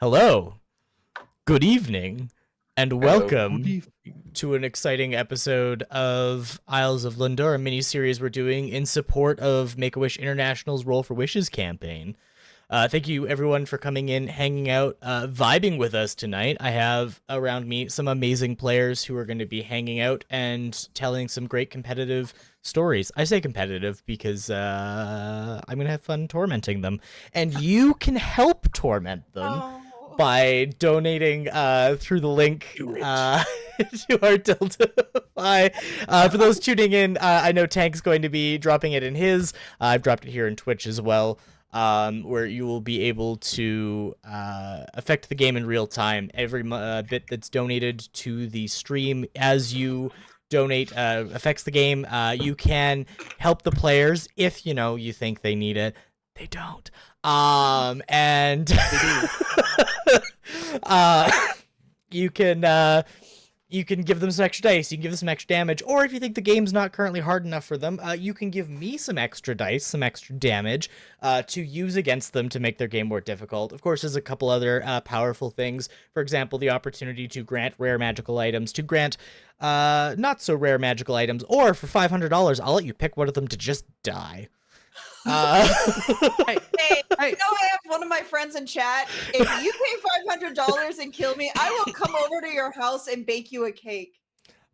Hello, good evening, and Hello. welcome to an exciting episode of Isles of Lundr, a mini-series we're doing in support of Make-A-Wish International's Roll for Wishes campaign. Thank you, everyone, for coming in, hanging out, vibing with us tonight. I have around me some amazing players who are going to be hanging out and telling some great competitive stories. I say competitive because I'm going to have fun tormenting them. And you can help torment them by donating through the link to our Tiltify. For those tuning in, I know Tank's going to be dropping it in his. I've dropped it here in Twitch as well. Where you will be able to affect the game in real time. Every bit that's donated to the stream as you donate affects the game. You can help the players if you think they need it. They don't. And you can give them some extra dice, you can give them some extra damage, or if you think the game's not currently hard enough for them, you can give me some extra dice, some extra damage, to use against them to make their game more difficult. Of course, there's a couple other powerful things. For example, the opportunity to grant rare magical items, to grant not so rare magical items, or for $500, I'll let you pick one of them to just die. Hey, I have one of my friends in chat. If you pay $500 and kill me, I will come over to your house and bake you a cake.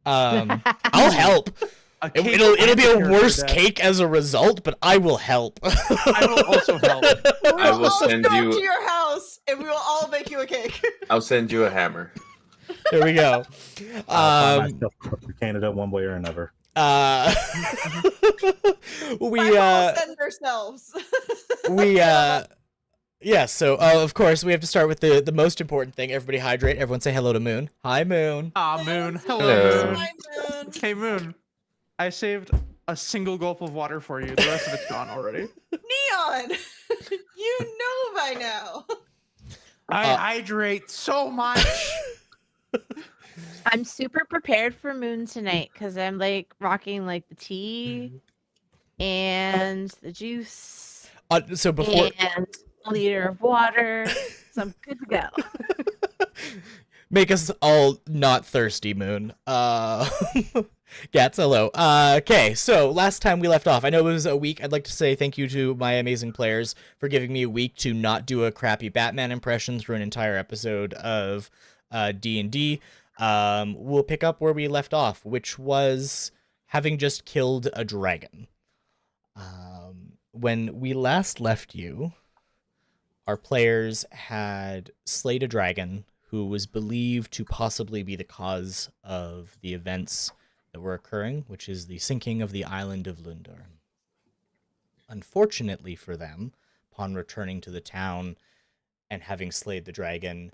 I'll help. It'll be a worse cake as a result, but I will help. I will also help. I will send you to your house, and we will all bake you a cake. I'll send you a hammer. There we go. For Canada, one way or another. We send ourselves. Yeah, so of course we have to start with the most important thing. Everybody hydrate. Everyone say hello to Moon. Hi, Moon. Ah, Moon. Hello. Hi, Moon. Hey, Moon. I saved a single gulp of water for you. The rest of it's gone already. Neon, you know by now. I hydrate so much. I'm super prepared for Moon tonight because I'm like rocking like the tea and the juice. So before and a liter of water, so I'm good to go. Make us all not thirsty, Moon. Gats, hello. Okay, so last time we left off, I know it was a week. I'd like to say thank you to my amazing players for giving me a week to not do a crappy Batman impression through an entire episode of D&D. We'll pick up where we left off, which was having just killed a dragon. When we last left you, our players had slayed a dragon who was believed to possibly be the cause of the events that were occurring, which is the sinking of the island of Lundr. Unfortunately for them, upon returning to the town and having slayed the dragon,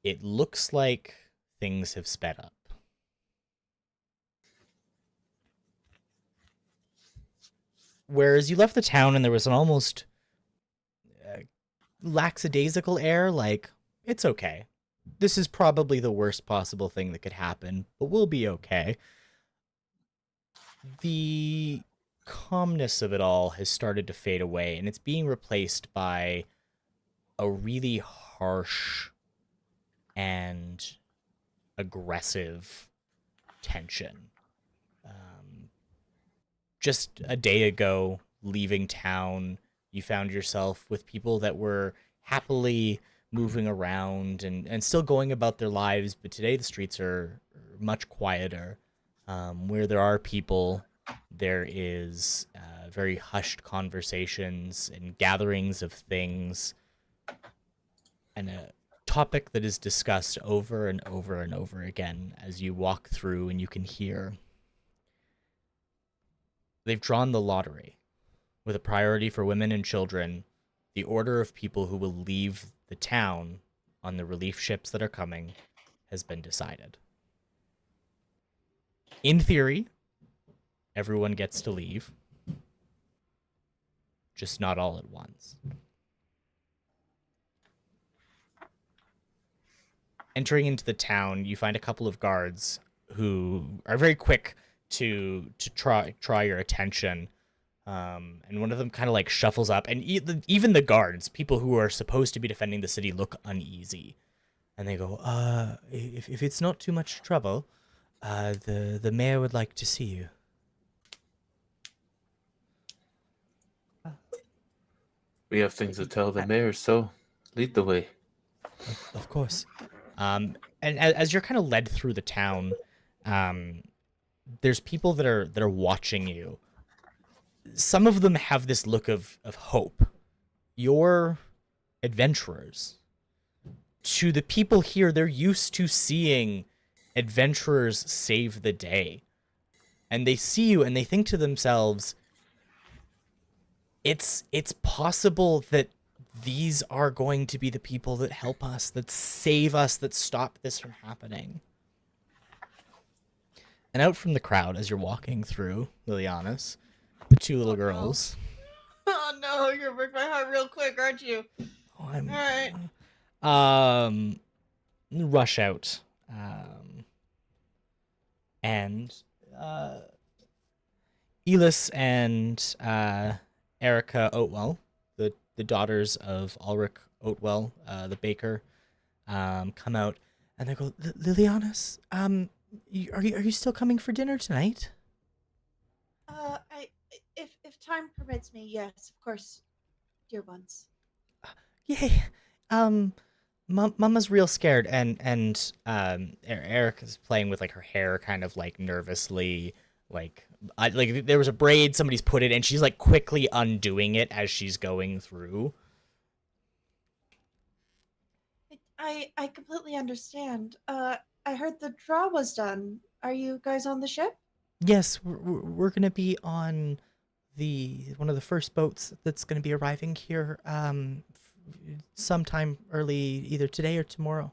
it looks like things have sped up. Whereas you left the town and there was an almost lackadaisical air, like, it's okay. This is probably the worst possible thing that could happen, but we'll be okay. The calmness of it all has started to fade away, and it's being replaced by a really harsh and aggressive tension. Just a day ago, leaving town, you found yourself with people that were happily moving around and still going about their lives, but today the streets are much quieter. Where there are people, there is very hushed conversations and gatherings of things, and a topic that is discussed over and over and over again as you walk through and you can hear. They've drawn the lottery with a priority for women and children. The order of people who will leave the town on the relief ships that are coming has been decided. In theory, everyone gets to leave, just not all at once. Entering into the town, you find a couple of guards who are very quick to try your attention. And one of them kind of like shuffles up, and even the guards, people who are supposed to be defending the city, look uneasy. And they go, if it's not too much trouble, the mayor would like to see you. We have things to tell the mayor, so lead the way. Of course. And as you're kind of led through the town, there's people that are watching you. Some of them have this look of hope. You're adventurers. To the people here, they're used to seeing adventurers save the day. And they see you and they think to themselves, it's possible that these are going to be the people that help us, that save us, that stop this from happening. And out from the crowd, as you're walking through, Lilianas, the two little girls. Oh no, you're gonna break my heart real quick, aren't you? Oh, I'm, All right. Rush out. And Elis and Erica Oatwell, the daughters of Ulrich Oatwell, the baker, come out and they go, Lilianas, are you still coming for dinner tonight? If time permits me, yes, of course, dear ones. Yay. Mama's real scared, and Erica's playing with like her hair kind of like nervously, like there was a braid somebody's put it, and she's like quickly undoing it as she's going through. I completely understand. I heard the draw was done. Are you guys on the ship? Yes, we're gonna be on one of the first boats that's gonna be arriving here sometime early, either today or tomorrow.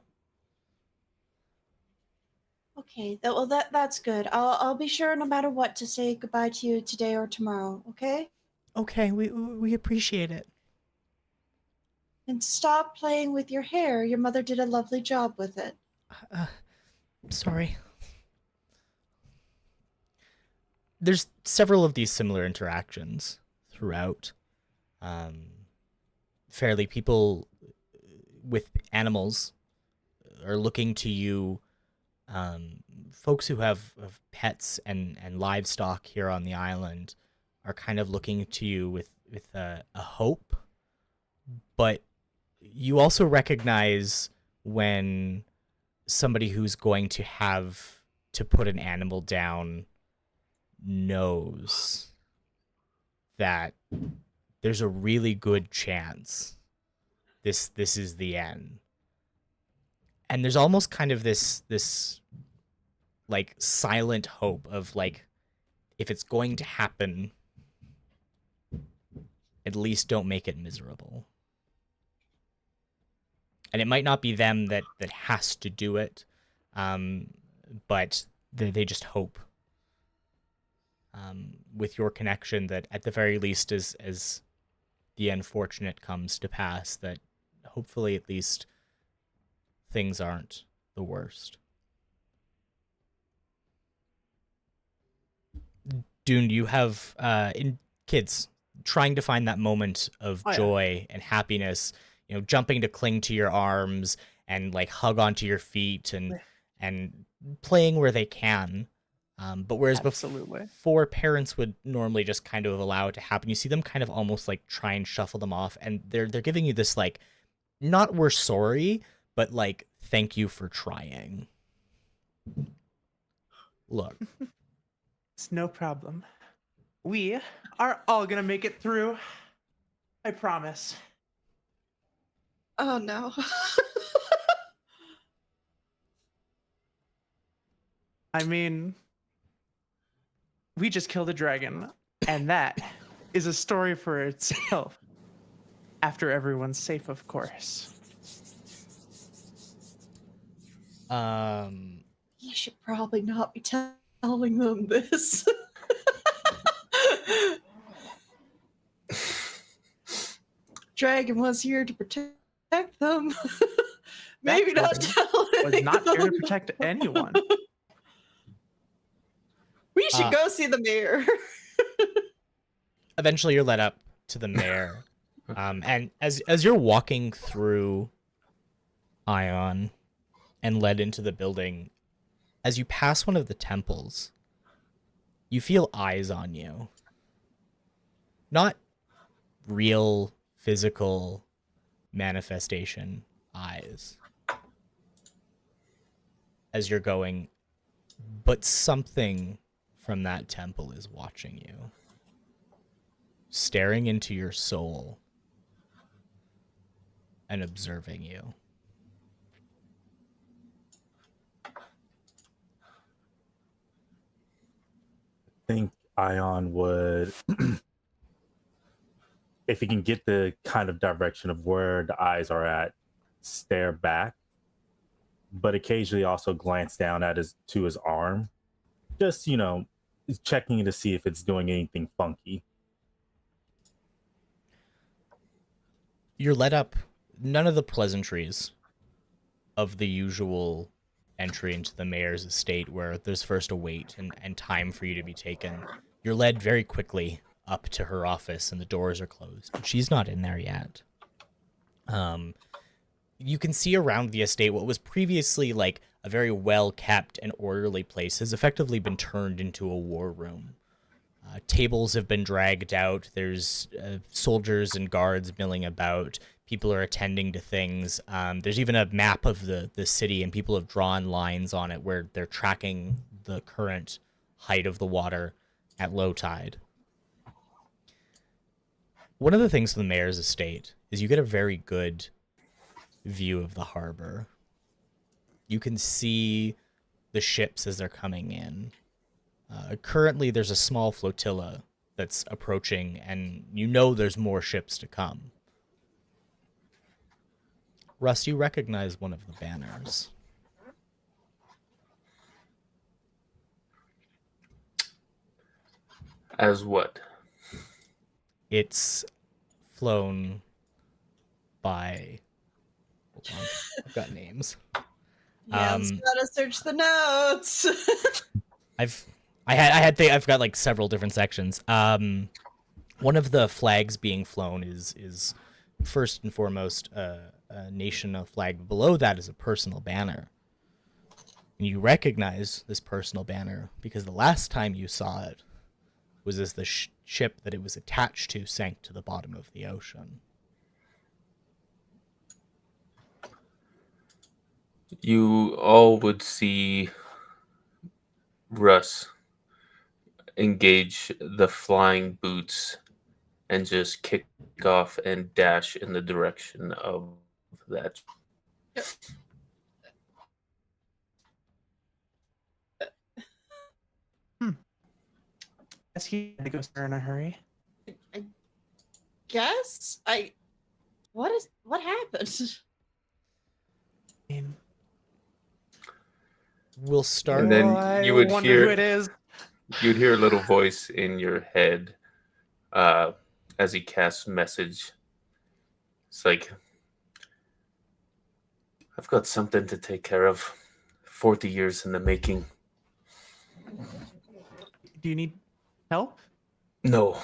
Okay, that's good. I'll be sure no matter what to say goodbye to you today or tomorrow, okay? Okay, we appreciate it. And stop playing with your hair. Your mother did a lovely job with it. Sorry. There's several of these similar interactions throughout. Fairly, people with animals are looking to you. Folks who have pets and livestock here on the island are kind of looking to you with a hope. But you also recognize when somebody who's going to have to put an animal down knows that there's a really good chance this is the end. And there's almost kind of this like silent hope of like, if it's going to happen, at least don't make it miserable. And it might not be them that has to do it, but they just hope with your connection that at the very least, as the unfortunate comes to pass, that hopefully at least things aren't the worst. Dune, you have in kids trying to find that moment of joy and happiness, you know, jumping to cling to your arms and like hug onto your feet and playing where they can. But whereas before parents would normally just kind of allow it to happen, you see them kind of almost like try and shuffle them off, and they're giving you this like, not we're sorry, but like, thank you for trying. Look. It's no problem. We are all gonna make it through. I promise. Oh no. I mean, we just killed a dragon, and that is a story for itself. After everyone's safe, of course. You should probably not be telling them this. Dragon was here to protect them. Maybe not tell was not here to protect anyone. We should go see the mayor. eventually you're led up to the mayor. And as you're walking through Ion and led into the building, as you pass one of the temples, you feel eyes on you. Not real physical manifestation eyes as you're going, but something from that temple is watching you, staring into your soul and observing you. I think Ion would, if he can get the kind of direction of where the eyes are at, stare back, but occasionally also glance down at his arm, just checking to see if it's doing anything funky. You're led up. None of the pleasantries of the usual entry into the mayor's estate, where there's first a wait and time for you to be taken. You're led very quickly up to her office, and the doors are closed. She's not in there yet. You can see around the estate what was previously like a very well-kept and orderly place has effectively been turned into a war room. Tables have been dragged out. There's soldiers and guards milling about. People are attending to things. There's even a map of the city, and people have drawn lines on it where they're tracking the current height of the water at low tide. One of the things from the mayor's estate is you get a very good view of the harbor. You can see the ships as they're coming in. Currently, there's a small flotilla that's approaching, and there's more ships to come. Russ, you recognize one of the banners. As what? It's flown by... Hold on, I've got names. Yeah, gotta search the notes. I've got like several different sections. One of the flags being flown is first and foremost a nation flag. Below that is a personal banner. And you recognize this personal banner because the last time you saw it was as the ship that it was attached to sank to the bottom of the ocean. You all would see Russ engage the flying boots and just kick off and dash in the direction of that. Guess he had to go somewhere in a hurry. I guess what happened? We'll start. And then you would wonder hear who it is. You'd hear a little voice in your head as he casts message. It's like, I've got something to take care of. 40 years in the making. Do you need help? No.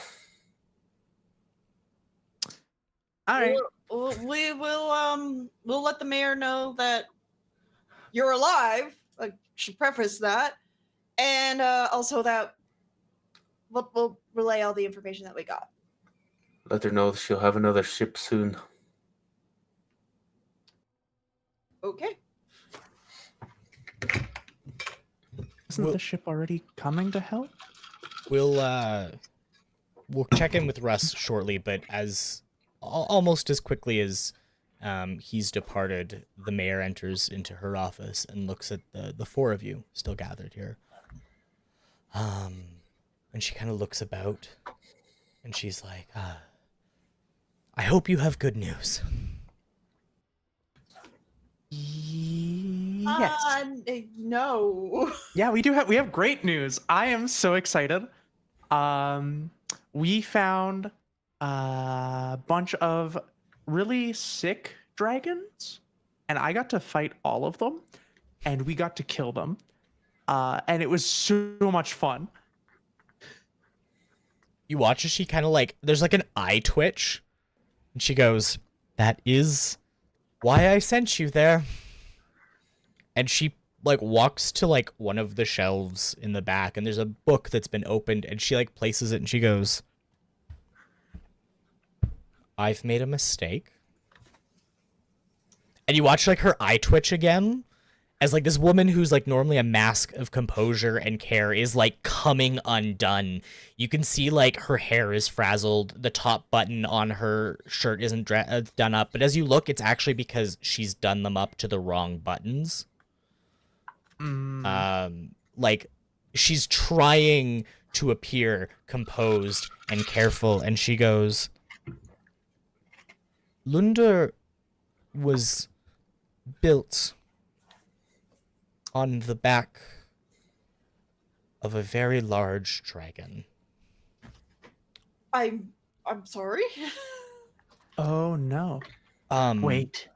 All right. We'll let the mayor know that you're alive. I should preface that, and also that we'll relay all the information that we got. Let her know she'll have another ship soon. Okay. Isn't the ship already coming to help? We'll check in with Russ shortly, but almost as quickly as he's departed, the mayor enters into her office and looks at the four of you still gathered here. And she kind of looks about, and she's like, I hope you have good news. Yes. No. Yeah, we have great news. I am so excited. We found a bunch of really sick dragons, and I got to fight all of them, and we got to kill them. And it was so much fun. you watch as she kind of like, there's like an eye twitch, and she goes, "That is why I sent you there." And she like walks to like one of the shelves in the back, and there's a book that's been opened, and she like places it, and she goes, "I've made a mistake." And you watch like her eye twitch again, as like this woman who's like normally a mask of composure and care is like coming undone. You can see like her hair is frazzled, the top button on her shirt isn't done up, but as you look, it's actually because she's done them up to the wrong buttons. Like she's trying to appear composed and careful, and she goes, "Lundr was built on the back of a very large dragon." I'm sorry. Oh no. Um, Wait.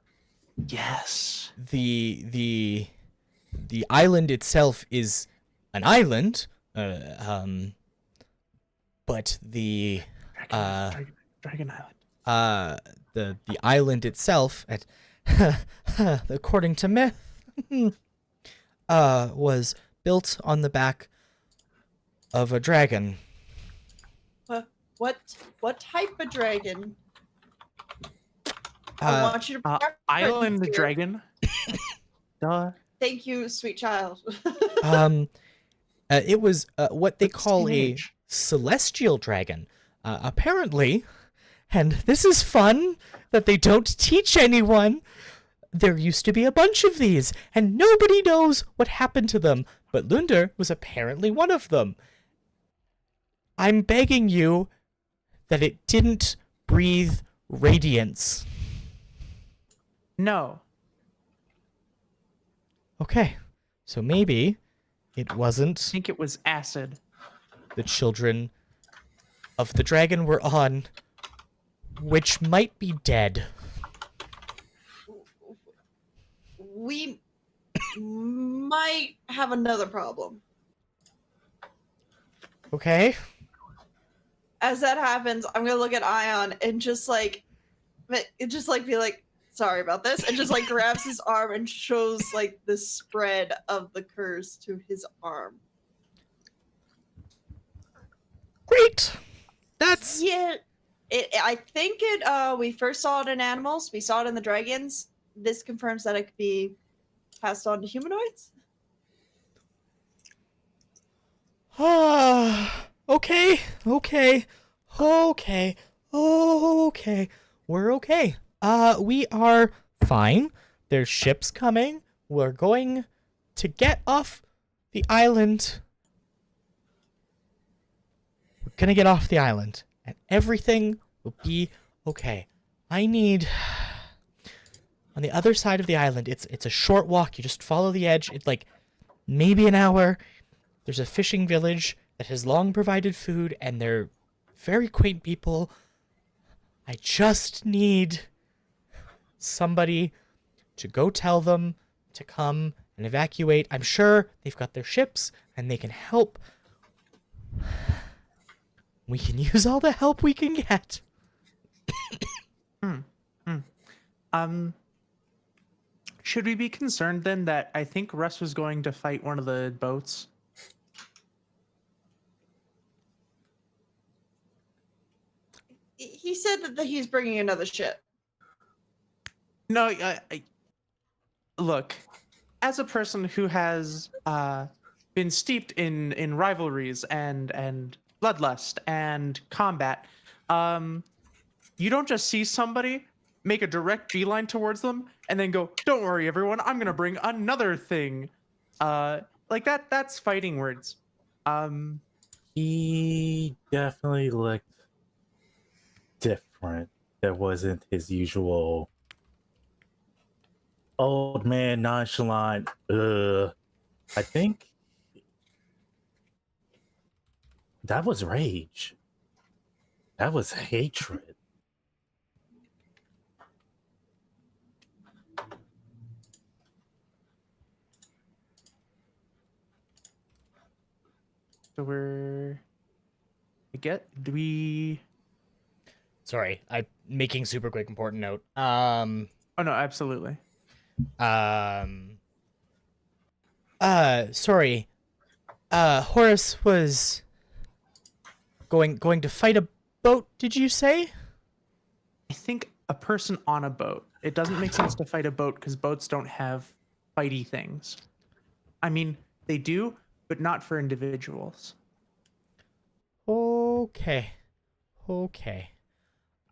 Yes. the island itself is an island, but the Dragon Island. the island itself, at according to myth, was built on the back of a dragon. What type of dragon? I want you to prepare Island here. dragon. Duh. Thank you, sweet child. It was what they What's call the a age? celestial dragon. Apparently, and this is fun that they don't teach anyone, there used to be a bunch of these, and nobody knows what happened to them, but Lundr was apparently one of them. I'm begging you that it didn't breathe radiance. No. Okay, so maybe it I wasn't think it was acid. the children of the dragon were on, which might be dead. We might have another problem. Okay? As that happens, I'm gonna look at Ion and just like be like, sorry about this, and just like grabs his arm and shows like the spread of the curse to his arm. Great! That's... Yeah, I think we first saw it in animals. We saw it in the dragons. This confirms that it could be passed on to humanoids. Okay. We're okay. We are fine. There's ships coming. We're going to get off the island. We're gonna get off the island, and everything will be okay. I need... On the other side of the island, it's a short walk. You just follow the edge. It's like maybe an hour. There's a fishing village that has long provided food, and they're very quaint people. I just need somebody to go tell them to come and evacuate. I'm sure they've got their ships, and they can help. We can use all the help we can get. Should we be concerned then that I think Russ was going to fight one of the boats? He said that he's bringing another ship. No, look, as a person who has been steeped in rivalries and bloodlust and combat, you don't just see somebody, make a direct beeline towards them, and then go, "Don't worry, everyone, I'm gonna bring another thing." Like that's fighting words. He definitely looked different. There wasn't his usual old man nonchalant. I think that was rage. That was hatred. So we're, I get? Do we? Sorry, I'm making super quick important note. Oh no, absolutely. Sorry. Horus was going to fight a boat, did you say? I think a person on a boat. It doesn't make sense to fight a boat because boats don't have fighty things. I mean, they do, but not for individuals. Okay.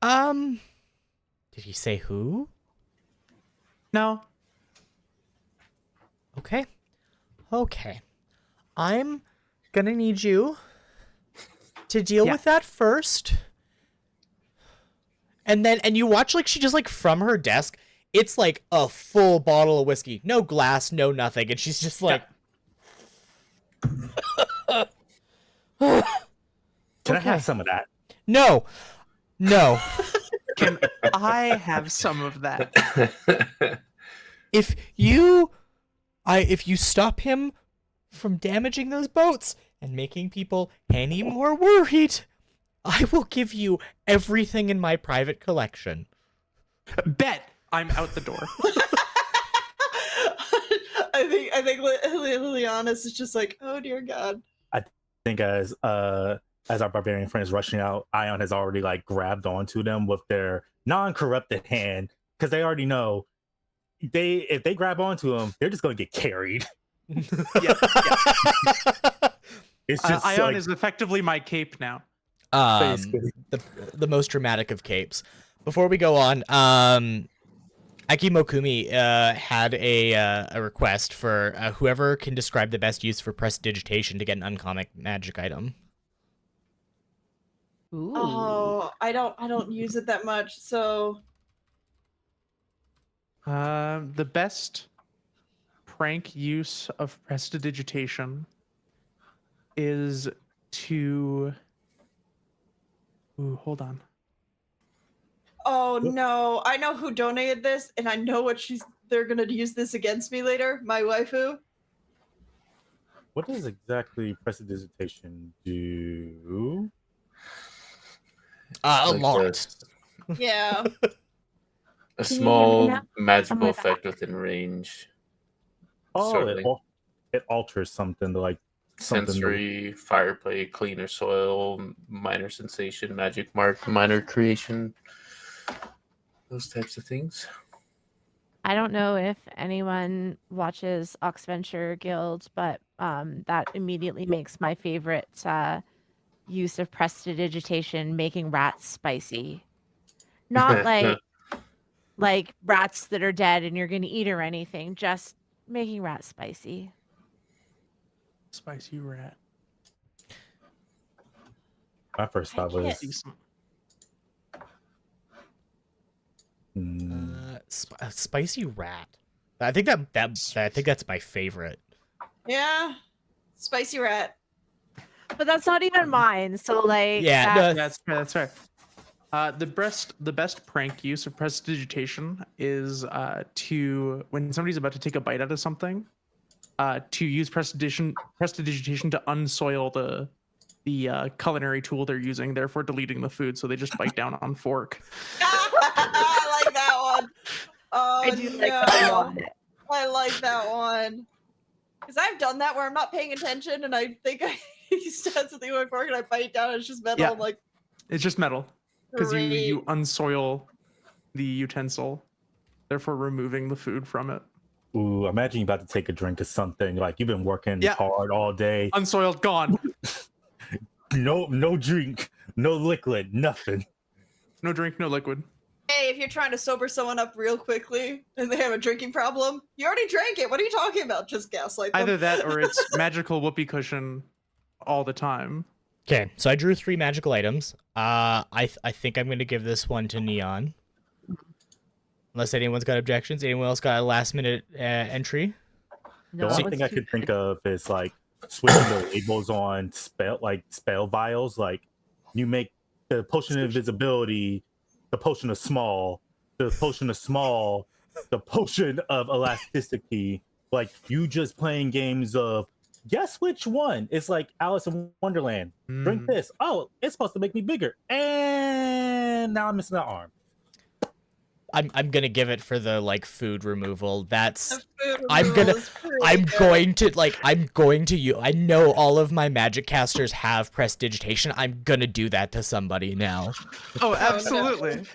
Did he say who? No. Okay. I'm gonna need you to deal with that first. And you watch like she just like from her desk, it's like a full bottle of whiskey. No glass, no nothing. And she's just like Can I have some of that? No. Can I have some of that? If you stop him from damaging those boats and making people any more worried, I will give you everything in my private collection. Bet. I'm out the door. I think Lilianas is just like, oh dear God. I think as our barbarian friend is rushing out, Ion has already like grabbed onto them with their non-corrupted hand because they already know if they grab onto him, they're just going to get carried. Yeah. It's just Ion is effectively my cape now. The most dramatic of capes. Before we go on, Aki Mokumi had a request for whoever can describe the best use for prestidigitation to get an uncommon magic item. Ooh. Oh, I don't use it that much, so The best prank use of prestidigitation is to. Ooh, hold on. oh no, I know who donated this, and I know what they're gonna use this against me later. My waifu. What does exactly prestidigitation do? A Like lot. Yeah. A Can you small hear me now? magical Oh my effect within range. Oh, Certainly. it alters something like something. Sensory, fire play, cleaner soil, minor sensation, magic mark, minor creation. Those types of things. I don't know if anyone watches Oxventure Guild, but that immediately makes my favorite use of prestidigitation making rats spicy. Not like rats that are dead and you're going to eat or anything, just making rats spicy. Spicy rat. My first thought was Decent. Spicy rat. I think that's my favorite. Yeah. Spicy rat. But that's not even mine. So like Yeah, that- no, That's fair. The best prank use of prestidigitation is to when somebody's about to take a bite out of something, to use prestidigitation to unsoil the culinary tool they're using, therefore deleting the food, so they just bite down on fork. I like that one. Oh, I do like that a lot. I like that one. Because I've done that where I'm not paying attention and I think I stab something with my fork and I bite it down and it's just metal. Yeah. I'm like, It's just metal because you great. unsoil the utensil, therefore removing the food from it. ooh, imagine you're about to take a drink of something, like you've been working Yeah. hard all day. Unsoiled, gone. No drink, no liquid, nothing. No drink, no liquid. Hey, if you're trying to sober someone up real quickly and they have a drinking problem, you already drank it. What are you talking about? Just gaslight them. Either that or it's magical whoopee cushion all the time. Okay, so I drew 3 magical items. I think I'm gonna give this one to Neon. Unless anyone's got objections. Anyone else got a last minute entry? No, The only it's thing I too could think good. of is like switching the labels on spell vials. Like you make the potion of invisibility, the potion of small, the potion of small, the potion of elasticity. Like you just playing games of guess which one? It's like Alice in Wonderland. Drink this. Oh, it's supposed to make me bigger. And now I'm missing an arm. I'm gonna give it for the like food removal. That's The food I'm removal gonna is pretty I'm good. going to you. I know all of my magic casters have prestidigitation. I'm gonna do that to somebody now. Oh, absolutely.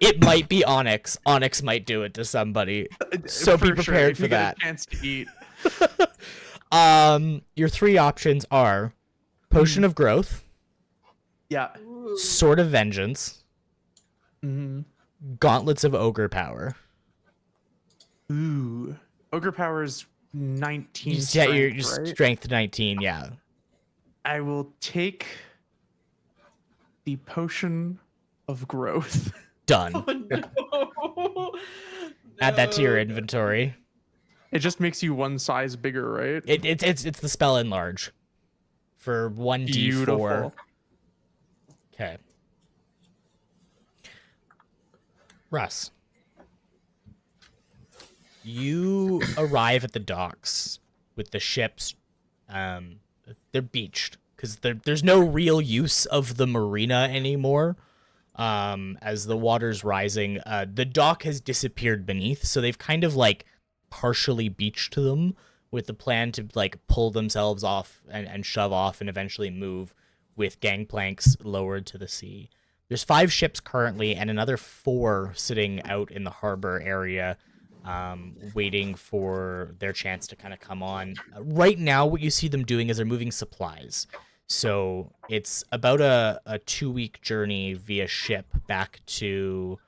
It might be Onyx. Onyx might do it to somebody. So be prepared if for you that. Get a chance to eat. Your three options are Potion of Growth, Yeah. Ooh. Sword of Vengeance, Mm-hmm. Gauntlets of Ogre Power. Ooh. Ogre power's 19 Yeah, strength, you're right? strength 19, yeah. I will take the potion of growth. Done. Oh, no. Add that to your No. inventory. It just makes you one size bigger, right? It's the spell enlarge for 1d4. Beautiful. Okay. Russ, you arrive at the docks with the ships. They're beached because there's no real use of the marina anymore. As the water's rising, the dock has disappeared beneath, so they've kind of like partially beached them with the plan to like pull themselves off and shove off and eventually move with gangplanks lowered to the sea. There's 5 ships currently and another 4 sitting out in the harbor area, waiting for their chance to kind of come on. Right now, what you see them doing is they're moving supplies. So it's about a 2-week journey via ship back to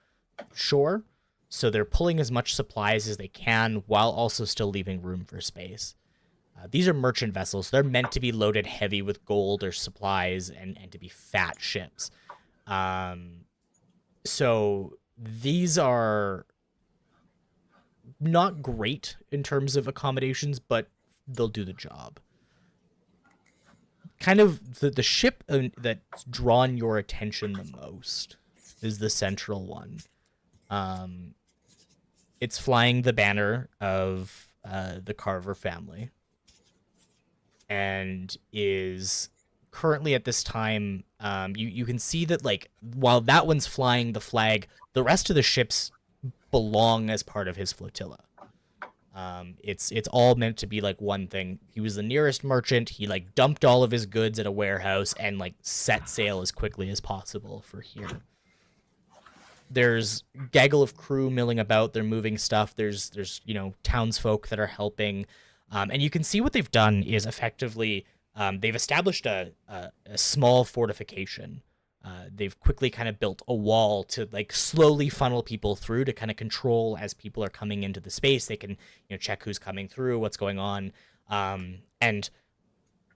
shore. So they're pulling as much supplies as they can while also still leaving room for space. These are merchant vessels. They're meant to be loaded heavy with gold or supplies and to be fat ships. So these are not great in terms of accommodations, but they'll do the job. Kind of the ship that's drawn your attention the most is the central one. It's flying the banner of the Carver family and is currently at this time, you can see that like while that one's flying the flag, the rest of the ships belong as part of his flotilla. It's all meant to be like one thing. He was the nearest merchant. He like dumped all of his goods at a warehouse and like set sail as quickly as possible for here. There's gaggle of crew milling about. They're moving stuff. There's townsfolk that are helping, and you can see what they've done is effectively they've established a small fortification. They've quickly kind of built a wall to like slowly funnel people through to kind of control as people are coming into the space. They can check who's coming through, what's going on, and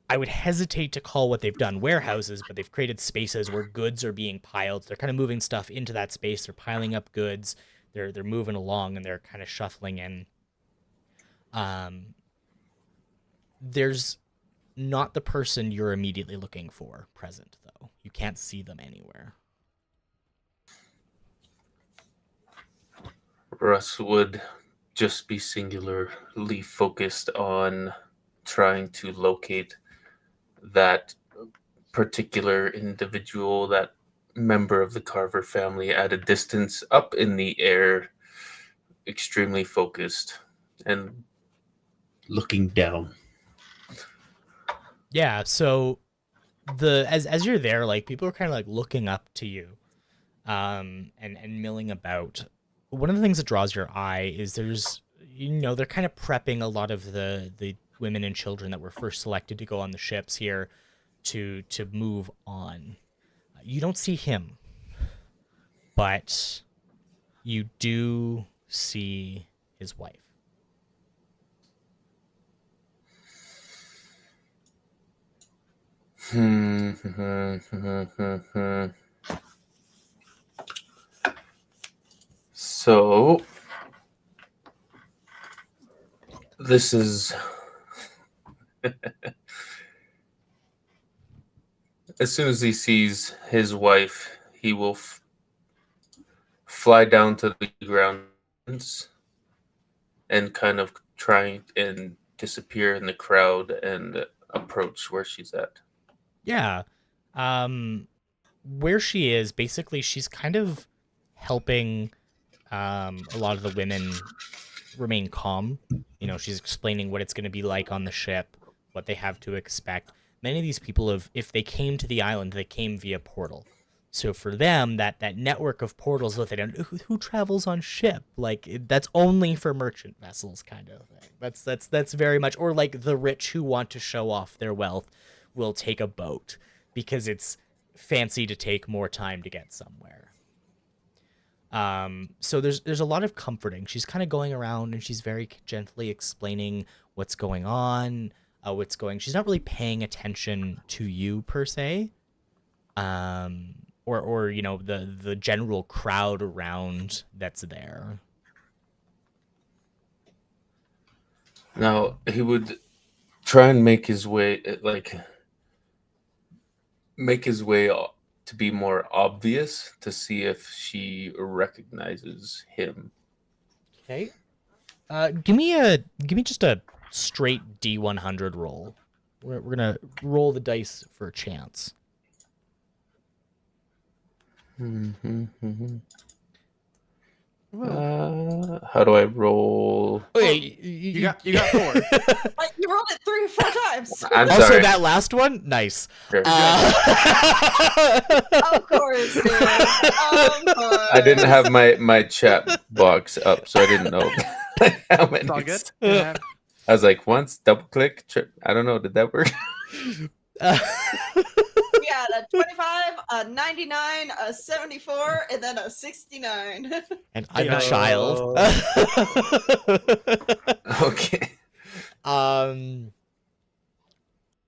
I would hesitate to call what they've done warehouses, but they've created spaces where goods are being piled. They're kind of moving stuff into that space. They're piling up goods. They're moving along and they're kind of shuffling in. There's not the person you're immediately looking for present, though. You can't see them anywhere. Russ would just be singularly focused on trying to locate that particular individual, that member of the Carver family at a distance up in the air, extremely focused and looking down. Yeah, so as you're there, like people are kind of like looking up to you, and milling about. One of the things that draws your eye is there's they're kind of prepping a lot of the women and children that were first selected to go on the ships here to move on. You don't see him, but you do see his wife. So this is as soon as he sees his wife, he will fly down to the ground and kind of try and disappear in the crowd and approach where she's at. Yeah. Where she is, basically, she's kind of helping a lot of the women remain calm. You know, she's explaining what it's going to be like on the ship, what they have to expect. Many of these people if they came to the island, they came via portal. So for them, that network of portals, what they don't, who travels on ship, like that's only for merchant vessels, kind of thing. That's very much, or like the rich who want to show off their wealth will take a boat because it's fancy to take more time to get somewhere. So there's a lot of comforting. She's kind of going around and she's very gently explaining what's going on, she's not really paying attention to you per se. Or you know, the general crowd around that's there. Now, he would try and make his way to be more obvious to see if she recognizes him. Okay. Give me just a straight D100 roll. We're gonna roll the dice for a chance. How do I roll? Okay, You got 4. Like, you rolled it 3 or 4 times. I'm also, sorry. that last one, nice. Sure. Of course, dude. I didn't have my chat box up, so I didn't know how many. It's all good. I was like, once, double click. I don't know. Did that work? We had a 25, a 99, a 74, and then a 69. And I'm a child. Okay.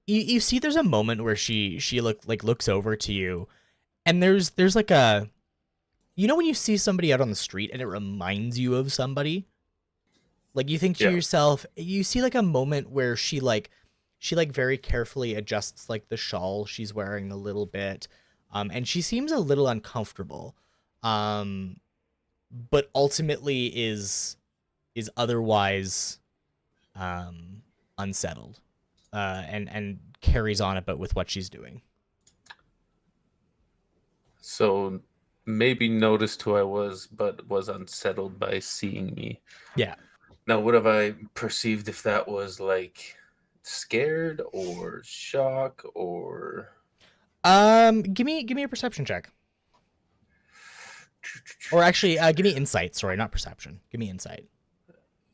You see, there's a moment where she looks over to you, and there's like a, you know, when you see somebody out on the street and it reminds you of somebody, like you think to yourself, you see like a moment where she very carefully adjusts like the shawl she's wearing a little bit, and she seems a little uncomfortable, but ultimately is otherwise unsettled, and carries on about with what she's doing. So maybe noticed who I was, but was unsettled by seeing me. Yeah. Now, would have I perceived if that was like scared or shock or? Give me a perception check. Or actually, give me insight. Sorry, not perception. Give me insight.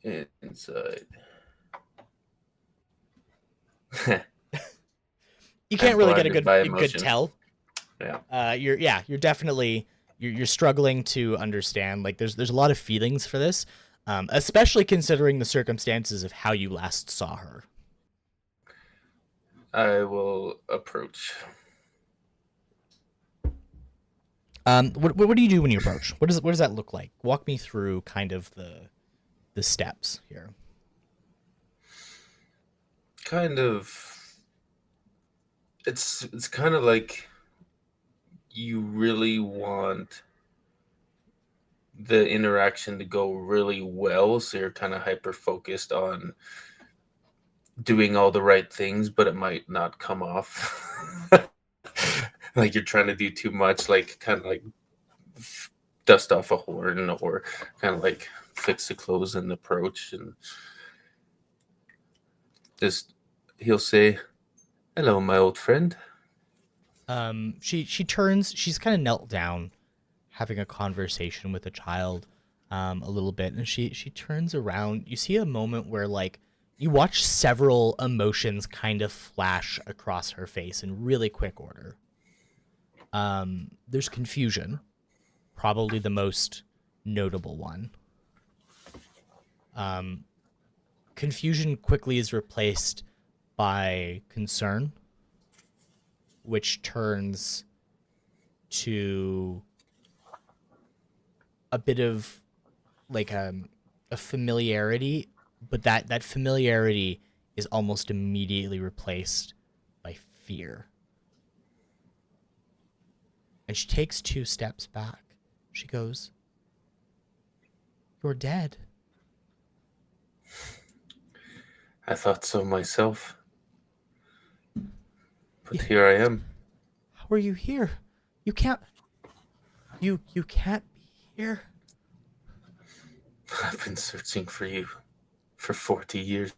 Inside. You can't really get a blinded by good tell. Yeah. You're definitely you're struggling to understand. Like there's a lot of feelings for this, especially considering the circumstances of how you last saw her. I will approach. What do you do when you approach? What does that look like? Walk me through kind of the steps here. Kind of. It's kind of like you really want the interaction to go really well, so you're kind of hyper focused on doing all the right things, but it might not come off. Like you're trying to do too much, like kind of like dust off a horn, or kind of like fix the clothes and approach, and just he'll say, "Hello, my old friend." She turns. She's kind of knelt down, having a conversation with a child, a little bit, and she turns around. You see a moment where like you watch several emotions kind of flash across her face in really quick order. There's confusion, probably the most notable one. Confusion quickly is replaced by concern, which turns to a bit of like a familiarity, but that familiarity is almost immediately replaced by fear. And she takes 2 steps back. She goes, "You're dead." I thought so myself. But here I am. How are you here? You can't. You can't be here. I've been searching for you for 40 years.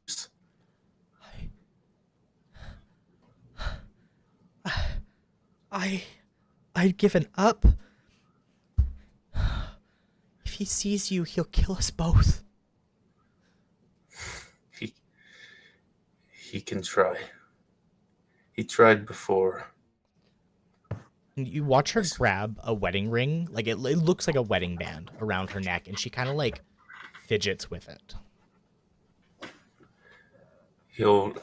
I'd given up. If he sees you, he'll kill us both. He can try. He tried before. And you watch her grab a wedding ring, like it looks like a wedding band around her neck, and she kind of like fidgets with it. He'll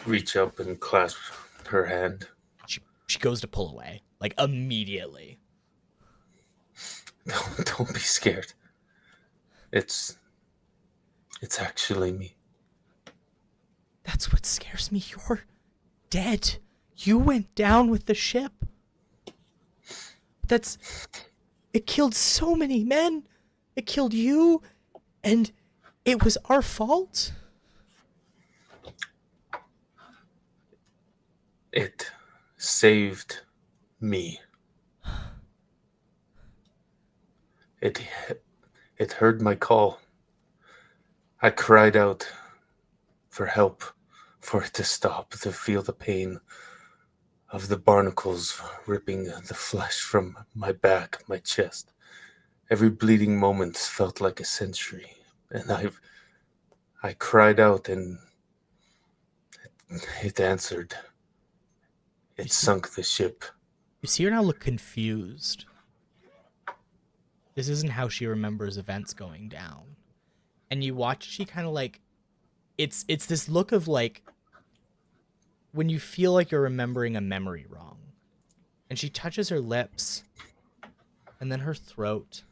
reach up and clasp her hand. She goes to pull away, like immediately. Don't be scared. It's actually me. That's what scares me. You're dead. You went down with the ship. It killed so many men. It killed you, and it was our fault. It saved me. It heard my call. I cried out for help, for it to stop, to feel the pain of the barnacles ripping the flesh from my back, my chest. Every bleeding moment felt like a century, and I cried out, and it answered. It sunk the ship. You see her now look confused. This isn't how she remembers events going down. And you watch, she kind of like, it's this look of like, when you feel like you're remembering a memory wrong. And she touches her lips, and then her throat.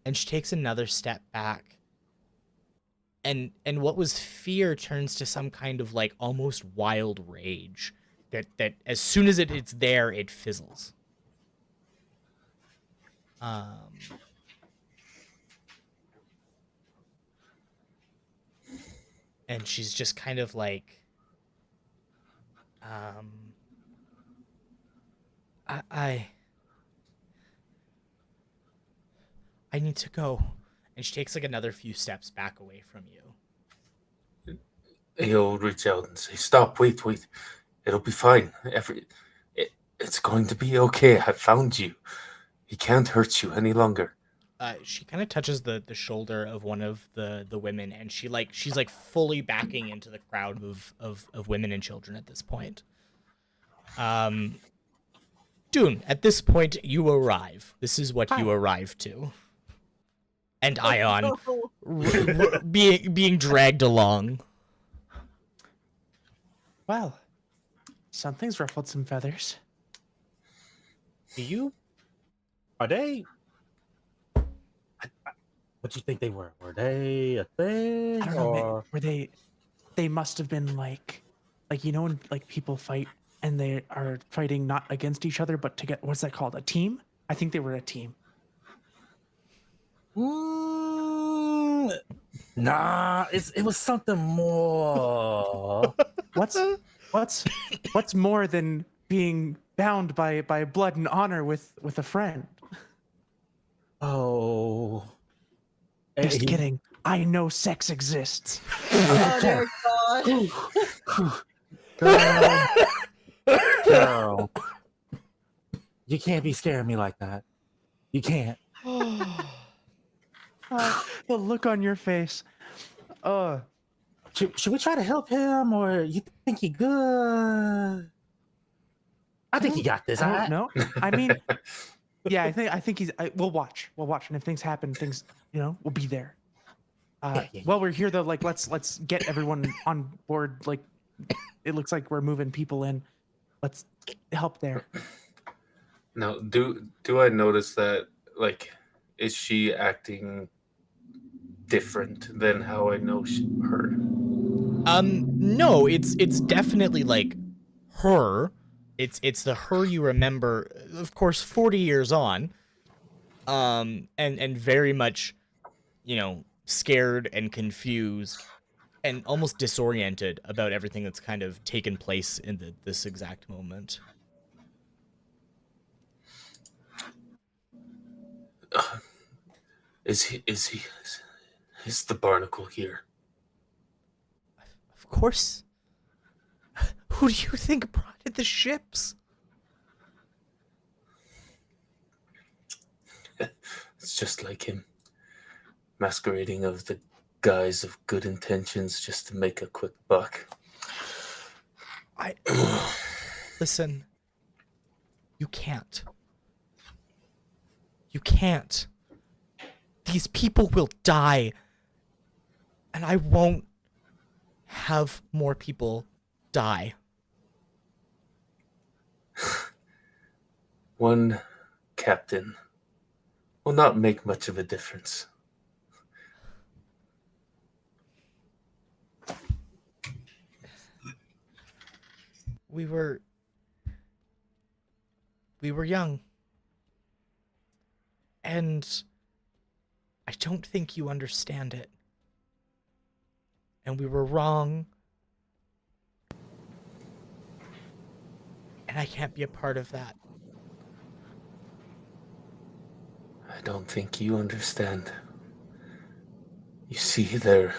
And she takes another step back. And what was fear turns to some kind of like almost wild rage. That as soon as it's there, it fizzles. And she's just kind of like, I need to go. And she takes like another few steps back away from you. He'll reach out and say, "Stop, wait. It'll be fine. It's going to be okay. I found you. He can't hurt you any longer." She kind of touches the shoulder of one of the women, and she's like fully backing into the crowd of women and children at this point. Dune, at this point you arrive. This is what you arrive to. And Ion being dragged along. Well, something's ruffled some feathers. Are they? What do you think they were? Were they a thing? I don't know. Were they? They must have been like you know when like people fight and they are fighting not against each other but to get what's that called? A team? I think they were a team. Nah, it was something more. What's more than being bound by blood and honor with a friend? Oh. Just kidding. I know sex exists. Oh dear God. Girl. You can't be scaring me like that. You can't. The look on your face. Should we try to help him, or you think he good? I think he got this. I don't know. I mean, yeah, I think he's. We'll watch, and if things happen, we'll be there. While we're here, though, like let's get everyone on board. Like, it looks like we're moving people in. Let's help there. Now, do I notice that? Like, is she acting different than how I know her? No, it's definitely like her. It's the her you remember, of course, 40 years on. And very much, scared and confused and almost disoriented about everything that's kind of taken place in this exact moment. Is the barnacle here? Of course. Who do you think brought in the ships? It's just like him, masquerading of the guise of good intentions just to make a quick buck. Listen, you can't. You can't. These people will die. And I won't have more people die. One captain will not make much of a difference. We were young. And I don't think you understand it. And we were wrong. And I can't be a part of that. I don't think you understand. You see, there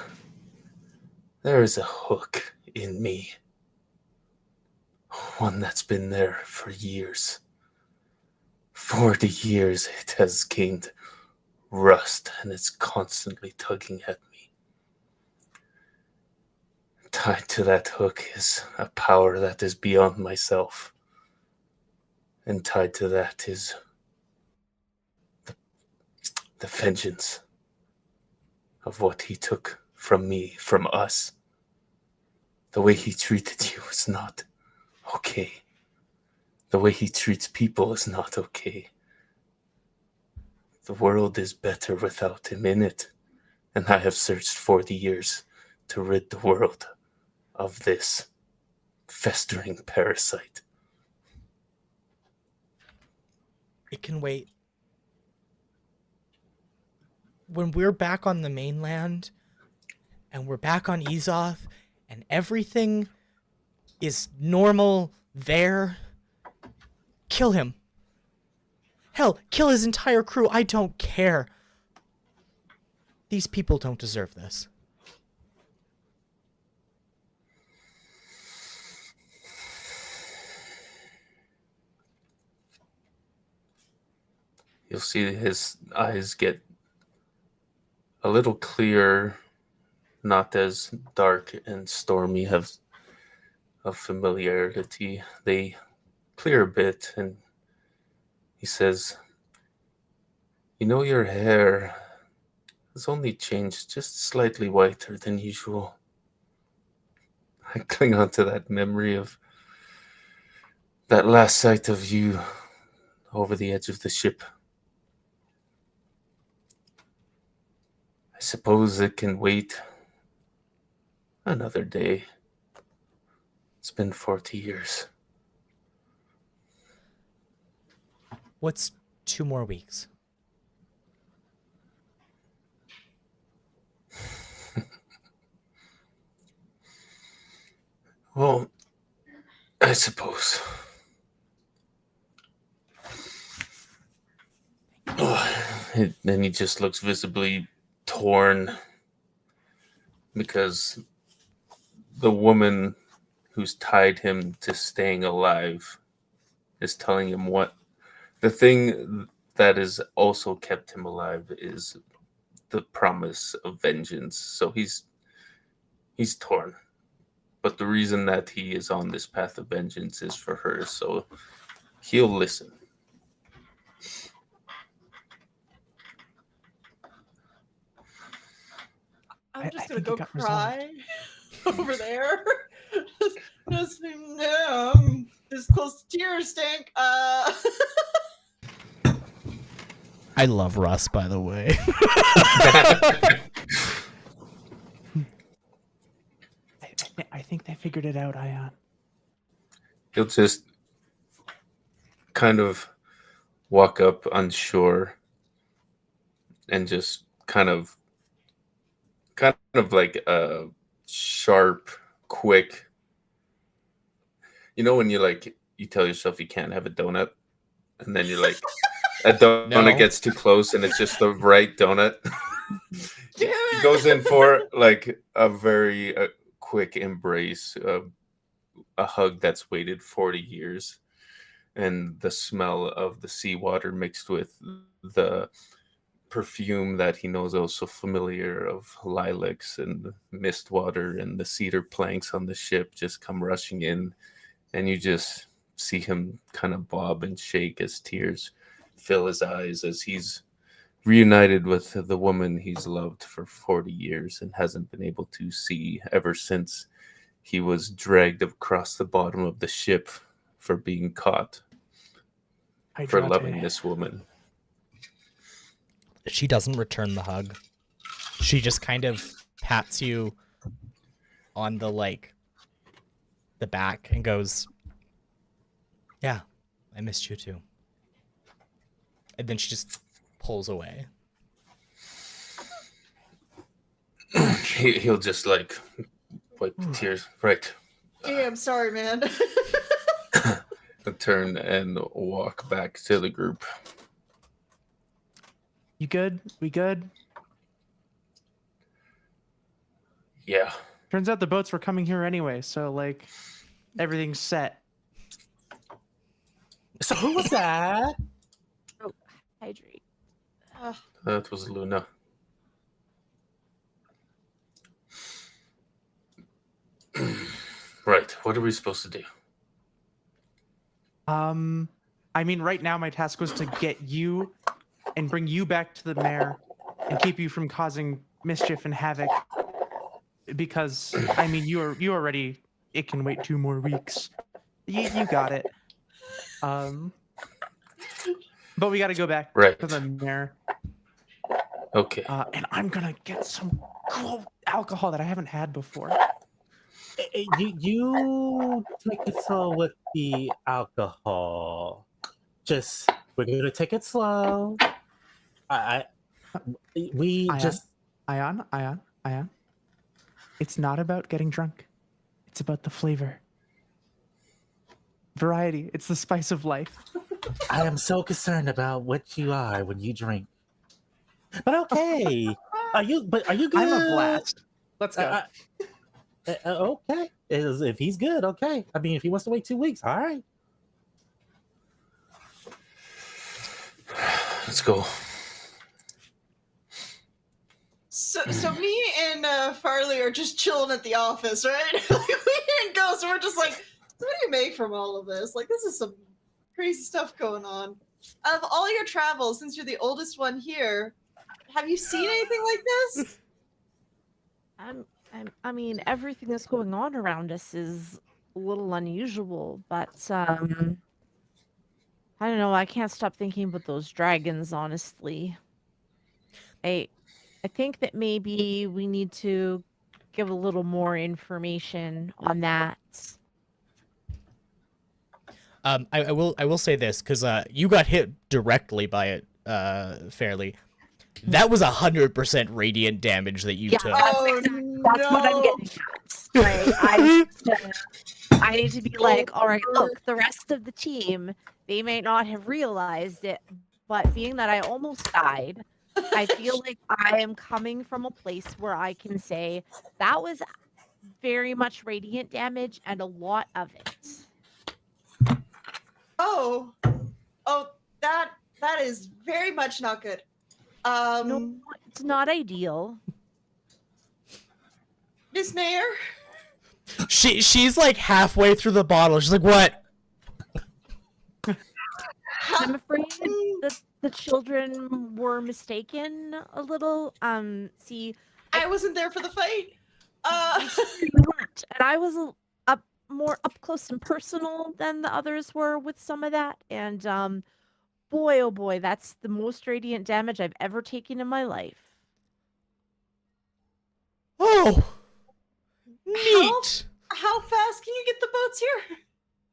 is a hook in me. One that's been there for years. 40 years it has gained rust, and it's constantly tugging at me. Tied to that hook is a power that is beyond myself. And tied to that is the vengeance of what he took from me, from us. The way he treated you is not okay. The way he treats people is not okay. The world is better without him in it, and I have searched 40 years to rid the world of this festering parasite. It can wait. When we're back on the mainland, and we're back on Ezoth, and everything is normal there, kill him. Hell, kill his entire crew. I don't care. These people don't deserve this. You'll see his eyes get a little clearer, not as dark and stormy of familiarity. They clear a bit, and he says, "You know, your hair has only changed just slightly whiter than usual." I cling on to that memory of that last sight of you over the edge of the ship. I suppose it can wait another day. It's been 40 years. What's 2 more weeks? Well, I suppose. And he just looks visibly torn because the woman who's tied him to staying alive is telling him what the thing that has also kept him alive is the promise of vengeance. So he's torn. But the reason that he is on this path of vengeance is for her, so he'll listen. I'm I just gonna think go it got cry over there. just this close to tears stink. I love Russ, by the way. I think they figured it out, Ion. He'll just kind of walk up unsure and just kind of kind of like a sharp, quick. You know when you tell yourself you can't have a donut, and then you're like, a donut No. gets too close, and it's just the right donut. Damn He it. goes in for like a very quick embrace, a hug that's waited 40 years, and the smell of the seawater mixed with the perfume that he knows oh so familiar of lilacs and mist water and the cedar planks on the ship just come rushing in, and you just see him kind of bob and shake as tears fill his eyes as he's reunited with the woman he's loved for 40 years and hasn't been able to see ever since he was dragged across the bottom of the ship for being caught for Hydrate. loving this woman. She doesn't return the hug. She just kind of pats you on the back and goes, "Yeah, I missed you too." And then she just pulls away. He'll just wipe the tears. Right. Damn, sorry, man. He'll turn and walk back to the group. You good? We good? Yeah. Turns out the boats were coming here anyway, so everything's set. So who was that? Oh, hydrate. That was Luna. Right. What are we supposed to do? I mean, right now my task was to get you and bring you back to the mayor and keep you from causing mischief and havoc. Because I mean, you already. It can wait 2 more weeks. You got it. But we got to go back Right. to the mayor. Okay. And I'm gonna get some cool alcohol that I haven't had before. You take it slow with the alcohol. We're gonna take it slow. We Ion? just Ion. It's not about getting drunk. It's about the flavor. Variety. It's the spice of life. I am so concerned about what you are when you drink. But okay. Are you good? I'm a blast. Let's go. Okay. If he's good, okay. I mean, if he wants to wait 2 weeks, all right. Let's go. So me and Fairlee are just chilling at the office, right? We didn't go, so we're just like, so what do you make from all of this? This is some crazy stuff going on. Of all your travels, since you're the oldest one here, have you seen anything like this? I mean, everything that's going on around us is a little unusual, but I don't know. I can't stop thinking about those dragons. Honestly, I think that maybe we need to give a little more information on that. I will say this because you got hit directly by it, Fairlee. That was 100% radiant damage that you took. Oh, That's what I'm getting at. Right? I need to be like, all right, look, the rest of the team, they may not have realized it, but being that I almost died, I feel like I am coming from a place where I can say that was very much radiant damage and a lot of it. Oh, that is very much not good. No, it's not ideal. Miss Mayor? She's like halfway through the bottle. She's like, "What?" I'm afraid that the children were mistaken a little. See, I wasn't there for the fight. you weren't, and I was more up close and personal than the others were with some of that. And boy, oh boy, that's the most radiant damage I've ever taken in my life. Oh, neat. How fast can you get the boats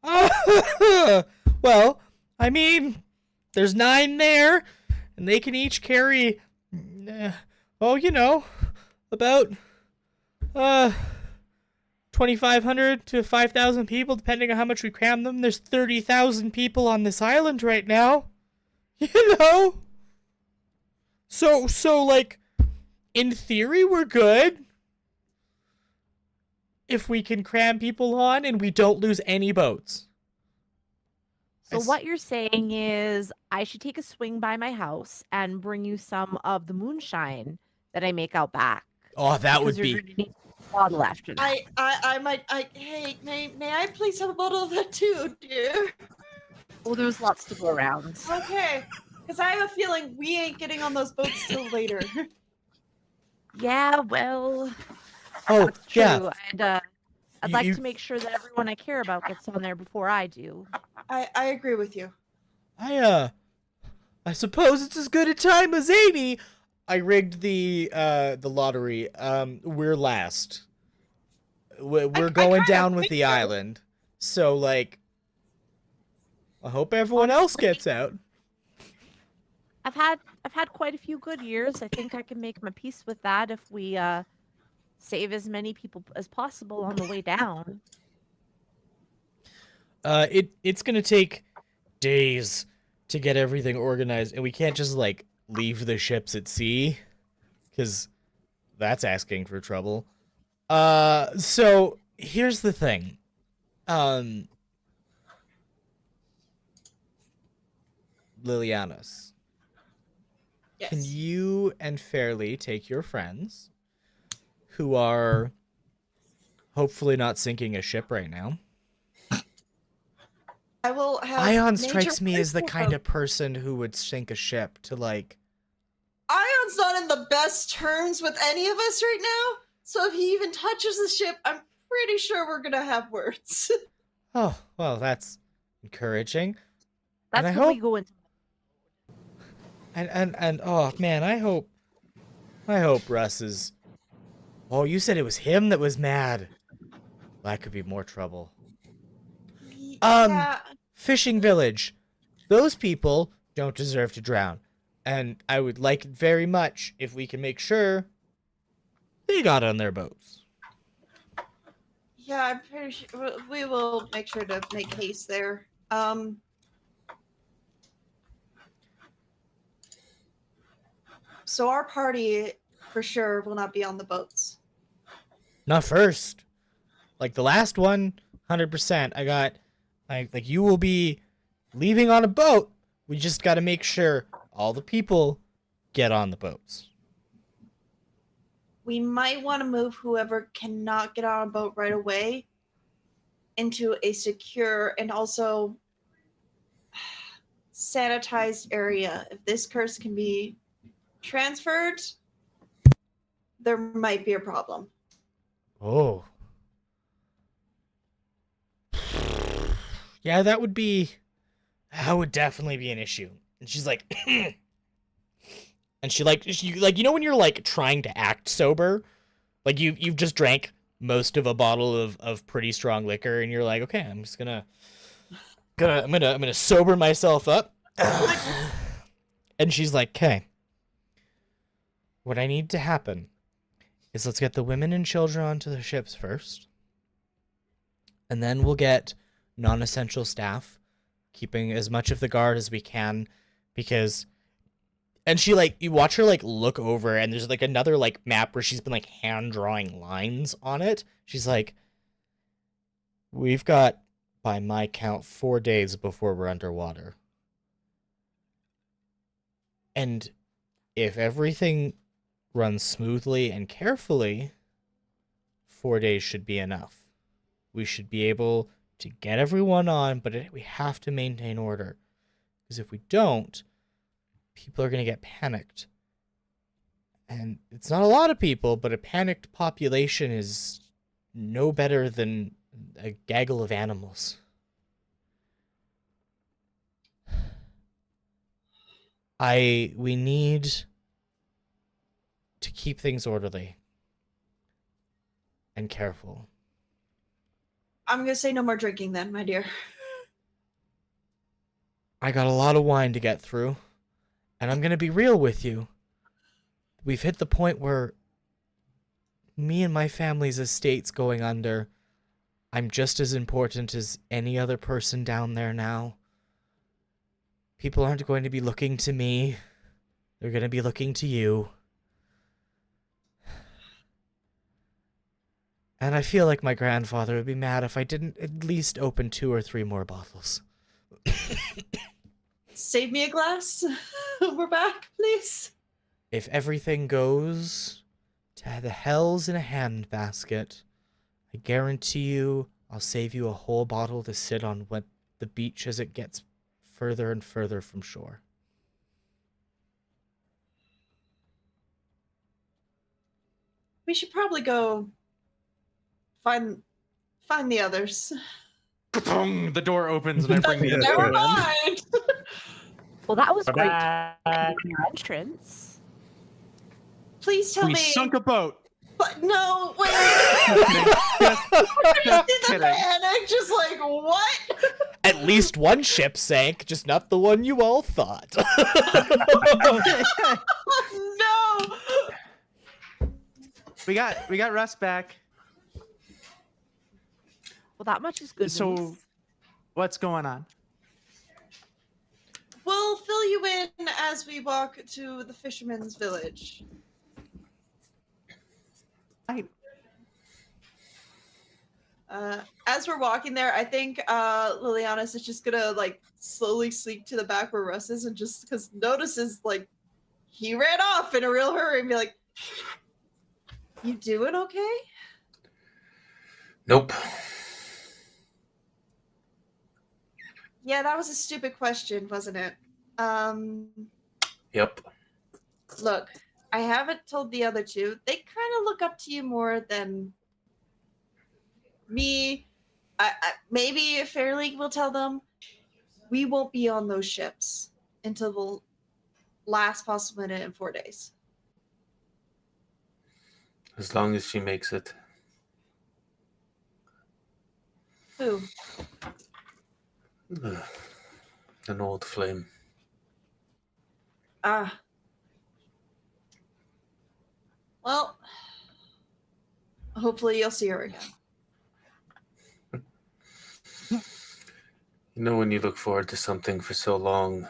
here? Well, I mean, there's 9 there, and they can each carry, about 2,500 to 5,000 people, depending on how much we cram them. There's 30,000 people on this island right now. You know? So like, in theory, we're good. If we can cram people on and we don't lose any boats. So what you're saying is I should take a swing by my house and bring you some of the moonshine that I make out back. Oh, that would Because you're be... gonna need a bottle after that. Hey, may I please have a bottle of that too, dear? Well, there's lots to go around. Okay, because I have a feeling we ain't getting on those boats till later. Yeah, well, Oh, that's true. yeah. I'd You- like you- to make sure that everyone I care about gets on there before I do. I agree with you. I suppose it's as good a time as any. I rigged the lottery. We're last. We're I going kinda down with think the so. island. So, like, I hope everyone else gets out. I've had quite a few good years. I think I can make my peace with that if we save as many people as possible on the way down. It's gonna take days to get everything organized, and we can't just like leave the ships at sea, because that's asking for trouble. So here's the thing. Lilianas, Yes. can you and Fairlee take your friends, who are hopefully not sinking a ship right now? I will have. Ion major strikes me as the plans for kind them. of person who would sink a ship to, like... Ion's not in the best terms with any of us right now, so if he even touches the ship, I'm pretty sure we're gonna have words. Oh, well, that's encouraging. That's I when we hope- go into. And oh man, I hope Russ is... Oh, you said it was him that was mad. That could be more trouble. Yeah, Fishing village. Those people don't deserve to drown. And I would like it very much if we can make sure they got on their boats. yeah, I'm pretty sure we will make sure to make haste there. So our party for sure will not be on the boats. Not first. Like the last one, 100%. I got, like you will be leaving on a boat. We just got to make sure all the people get on the boats. We might want to move whoever cannot get on a boat right away into a secure and also sanitized area. If this curse can be transferred, there might be a problem. Oh. Yeah, that would definitely be an issue. And she's like, and she you know when you're like trying to act sober, like you've just drank most of a bottle of pretty strong liquor, and you're like, okay, I'm just gonna sober myself up. And she's like, okay, what I need to happen is let's get the women and children onto the ships first, and then we'll get non-essential staff, keeping as much of the guard as we can, because... And she, like, you watch her, like, look over, and there's, like, another, like, map where she's been, like, hand-drawing lines on it. She's like, we've got, by my count, 4 days before we're underwater. And if everything runs smoothly and carefully, 4 days should be enough. We should be able to get everyone on, but we have to maintain order. Because if we don't, people are going to get panicked. And it's not a lot of people, but a panicked population is no better than a gaggle of animals. We need to keep things orderly and careful. I'm gonna say no more drinking then, my dear. I got a lot of wine to get through, and I'm going to be real with you. We've hit the point where me and my family's estate's going under, I'm just as important as any other person down there now. People aren't going to be looking to me. They're going to be looking to you. And I feel like my grandfather would be mad if I didn't at least open 2 or 3 more bottles. Save me a glass. We're back, please. If everything goes to the hells in a handbasket, I guarantee you I'll save you a whole bottle to sit on the beach as it gets further and further from shore. We should probably go find the others. The door opens and I bring the Never other in. mind. Well, that was great Bye-bye. your entrance. Please tell We me. sunk a boat. But no, wait. Just Did the kidding. panic? Just like what? At least one ship sank, just not the one you all thought. No. We got Russ back. Well, that much is good So, news. what's going on? We'll fill you in as we walk to the fisherman's village. As we're walking there, I think Lilianas is just gonna like slowly sneak to the back where Russ is, and just because notices like he ran off in a real hurry, and be like, "You doing okay?" Nope. Yeah, that was a stupid question, wasn't it? Yep. Look, I haven't told the other two. They kind of look up to you more than me. Maybe Fairlee will tell them. We won't be on those ships until the last possible minute in 4 days. As long as she makes it. Who? An old flame. Ah. Well, hopefully you'll see her again. You know, when you look forward to something for so long,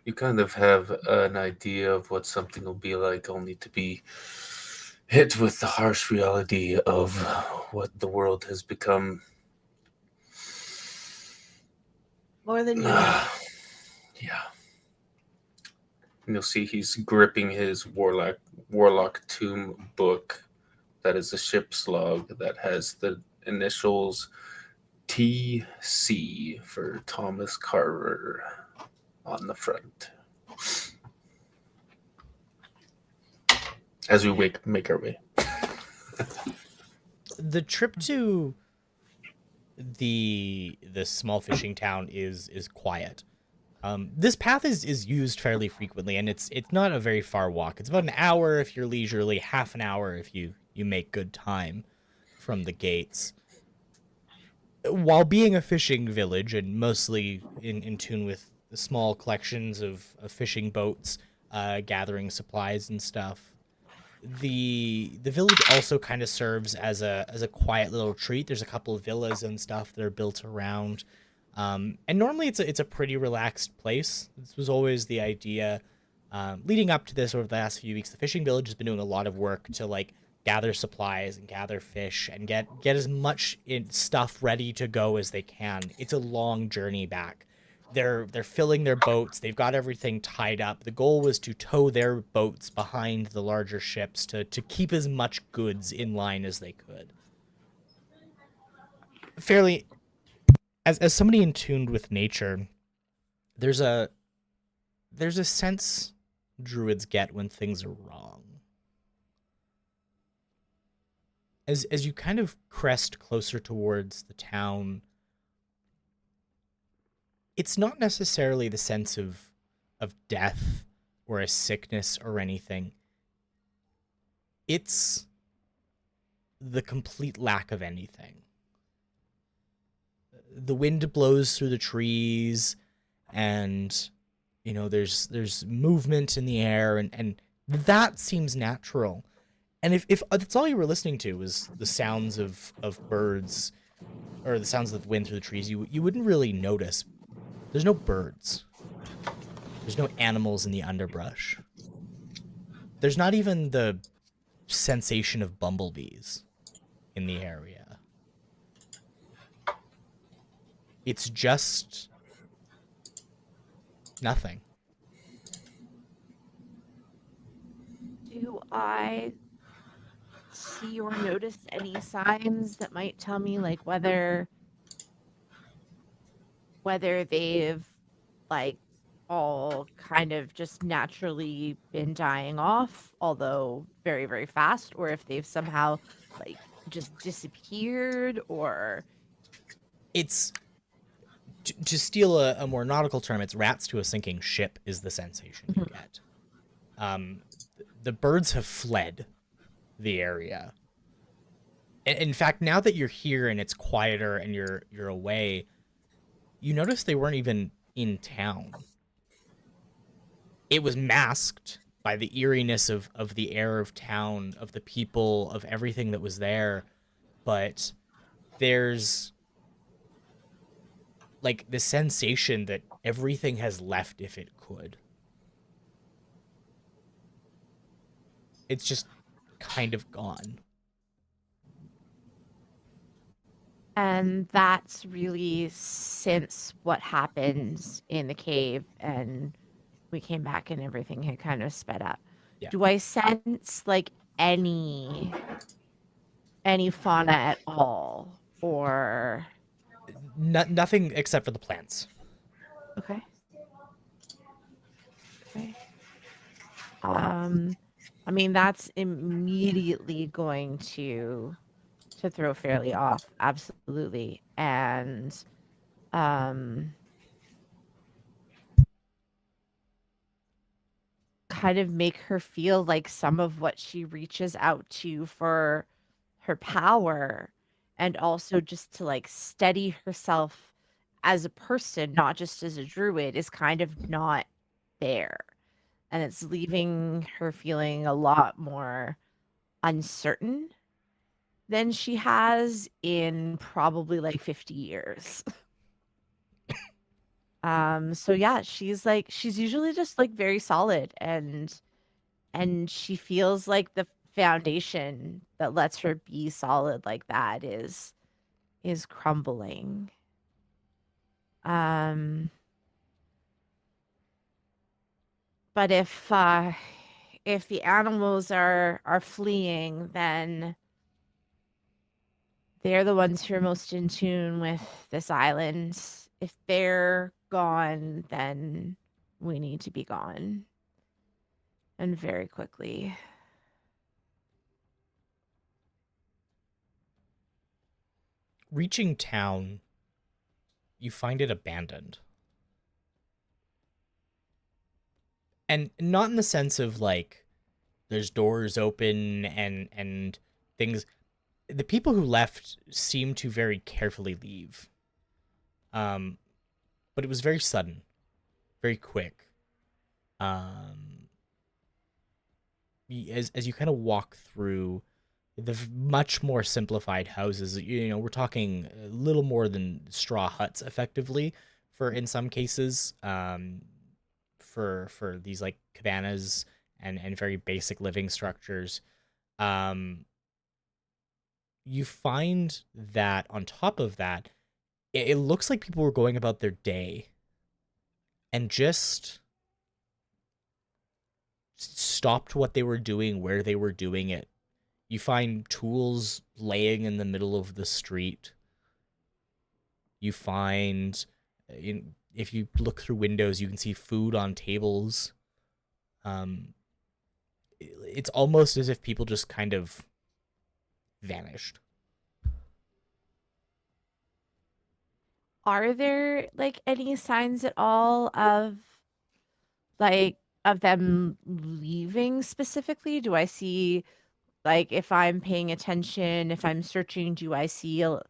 you kind of have an idea of what something will be like, only to be hit with the harsh reality of what the world has become. More than you know. Yeah. And you'll see he's gripping his Warlock Tomb book. That is a ship's log that has the initials TC for Thomas Carver on the front. As we make our way. The trip to the small fishing town is quiet. This path is used fairly frequently, and it's not a very far walk. It's about an hour if you're leisurely, half an hour if you make good time from the gates. While being a fishing village and mostly in tune with the small collections of fishing boats, gathering supplies and stuff, the village also kind of serves as a quiet little treat. There's a couple of villas and stuff that are built around, and normally it's a pretty relaxed place. This was always the idea. Leading up to this over the last few weeks, the fishing village has been doing a lot of work to like gather supplies and gather fish and get as much stuff ready to go as they can. It's a long journey back. They're filling their boats. They've got everything tied up. The goal was to tow their boats behind the larger ships to keep as much goods in line as they could. Fairly, as somebody in tune with nature, there's a sense druids get when things are wrong. As you kind of crest closer towards the town, it's not necessarily the sense of death or a sickness or anything. It's the complete lack of anything. The wind blows through the trees, and there's movement in the air, and That seems natural. And if that's all you were listening to was the sounds of birds or the sounds of the wind through the trees, you wouldn't really notice. There's no birds. There's no animals in the underbrush. There's not even the sensation of bumblebees in the area. It's just nothing. Do I see or notice any signs that might tell me like whether they've like all kind of just naturally been dying off, although very, very fast, or if they've somehow like just disappeared, or It's to steal a more nautical term, it's rats to a sinking ship is the sensation you get. The birds have fled the area. In fact, now that you're here and it's quieter and you're away, you notice they weren't even in town. It was masked by the eeriness of the air of town, of the people, of everything that was there, but there's like the sensation that everything has left if it could. It's just kind of gone. and that's really since what happened in the cave and we came back and everything had kind of sped up. Yeah. Do I sense like any fauna at all, or Nothing except for the plants. okay? Okay. I mean that's immediately going to throw Fairlee off, absolutely, and kind of make her feel like some of what she reaches out to for her power, and also just to like steady herself as a person, not just as a druid, is kind of not there. And it's leaving her feeling a lot more uncertain than she has in probably like 50 years. So yeah, she's usually just like very solid, and she feels like the foundation that lets her be solid like that is crumbling. But if the animals are fleeing, then they're the ones who are most in tune with this island. If they're gone, then we need to be gone. And very quickly. Reaching town, you find it abandoned. And not in the sense of like there's doors open and things. The people who left seem to very carefully leave. But it was very sudden, very quick. As you kind of walk through the much more simplified houses, we're talking a little more than straw huts, effectively, for in some cases, for these like cabanas and very basic living structures. You find that on top of that, it looks like people were going about their day and just stopped what they were doing where they were doing it. You find tools laying in the middle of the street. You find, if you look through windows, you can see food on tables. It's almost as if people just kind of vanished. Are there like any signs at all of them leaving specifically? Do I see, like, if I'm paying attention, if I'm searching, do I see a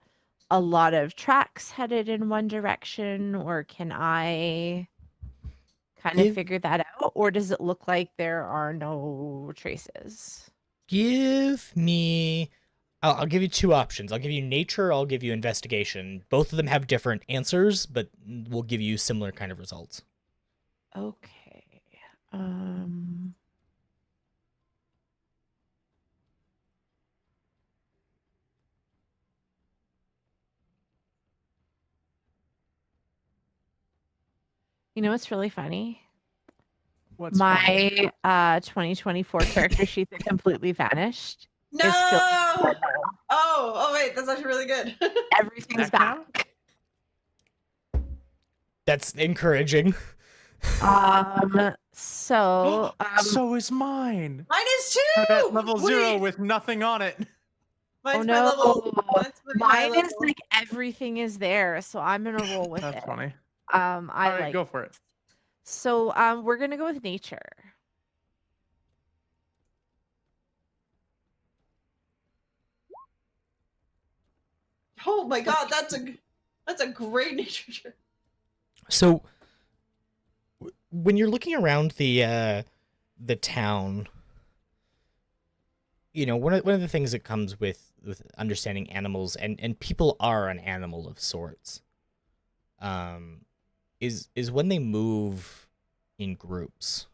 lot of tracks headed in one direction, or can I kind of figure that out? or does it look like there are no traces? Give me. I'll give you two options. I'll give you nature. I'll give you investigation. Both of them have different answers, but will give you similar kind of results. Okay. You know what's really funny? What's funny? My 2024 character sheet that completely vanished. No. Is filled- Oh wait, that's actually really good. Everything's Back now? back. That's encouraging. So So is mine. Mine is I'm too. at level 0 Wait, with nothing on it. Mine's oh my level. no, Mine's my high mine is level. like everything is there, so I'm gonna roll with That's it. funny. I All right, like go for it. so we're gonna go with nature. Oh my god, that's a great nature check. So when you're looking around the town, you know, one of the things that comes with understanding animals, and people are an animal of sorts, is when they move in groups.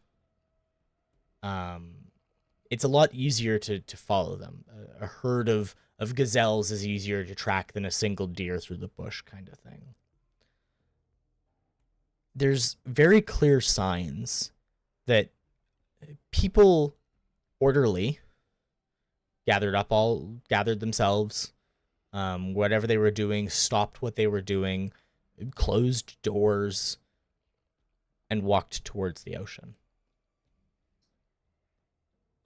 It's a lot easier to follow them. A herd of gazelles is easier to track than a single deer through the bush, kind of thing. There's very clear signs that people orderly gathered themselves, whatever they were doing, stopped what they were doing, closed doors, and walked towards the ocean.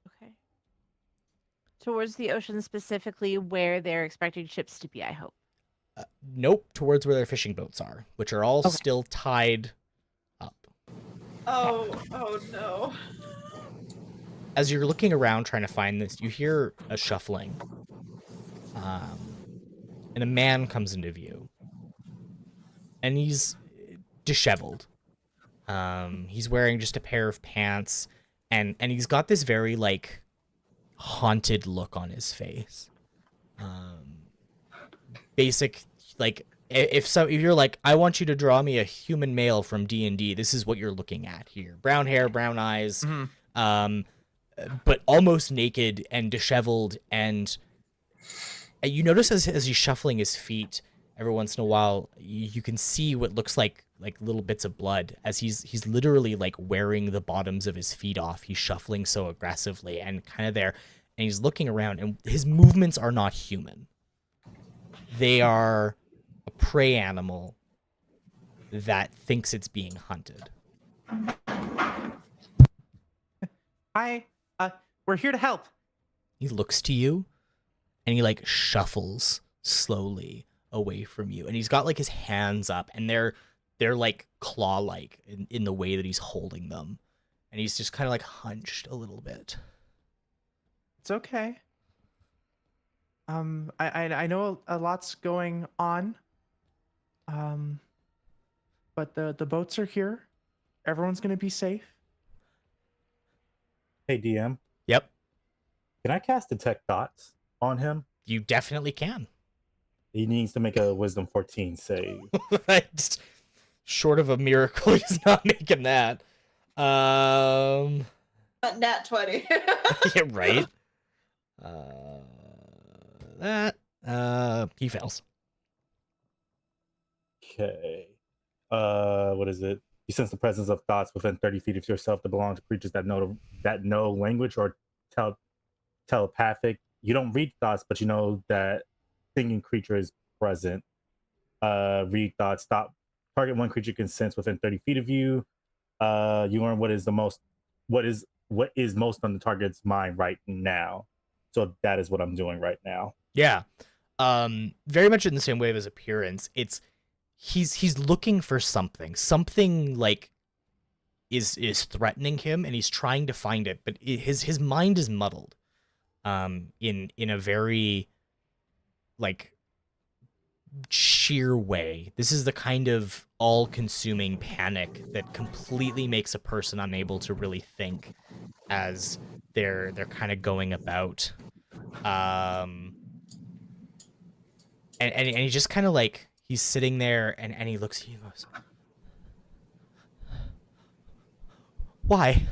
Okay. Towards the ocean, specifically where they're expecting ships to be, I hope. Nope, towards where their fishing boats are, which are all Okay. still tied up. Oh no. As you're looking around trying to find this, you hear a shuffling. And a man comes into view. And he's disheveled. He's wearing just a pair of pants, and he's got this very, like, haunted look on his face. Basic, like, if you're like, I want you to draw me a human male from D&D, this is what you're looking at here. Brown hair, brown eyes, but almost naked and disheveled, and you notice as he's shuffling his feet, every once in a while, you can see what looks like little bits of blood as he's literally like wearing the bottoms of his feet off. He's shuffling so aggressively and kind of there, and he's looking around, and his movements are not human. They are a prey animal that thinks it's being hunted. Hi, we're here to help. He looks to you, and he like shuffles slowly away from you, and he's got like his hands up, and they're like claw-like in the way that he's holding them, and he's just kind of like hunched a little bit. It's okay. I know a lot's going on. But the boats are here. Everyone's gonna be safe. Hey, DM, Yep, can I cast Detect Thoughts on him? you definitely can. He needs to make a Wisdom 14 save. Just short of a miracle, he's not making that. Nat 20. Yeah, right. He fails. Okay. What is it? You sense the presence of thoughts within 30 feet of yourself that belong to creatures that know language or telepathic. You don't read thoughts, but you know that thinking creature is present. Read thoughts. Stop. Target one creature you can sense within 30 feet of you. You learn what is most on the target's mind right now. So that is what I'm doing right now. Yeah. Very much in the same way of his appearance. It's he's looking for something. Something like is threatening him, and he's trying to find it, but his mind is muddled. In a very like sheer way. This is the kind of all-consuming panic that completely makes a person unable to really think as they're kind of going about. And he just kind of like, he's sitting there and he looks at you and goes, "Why?"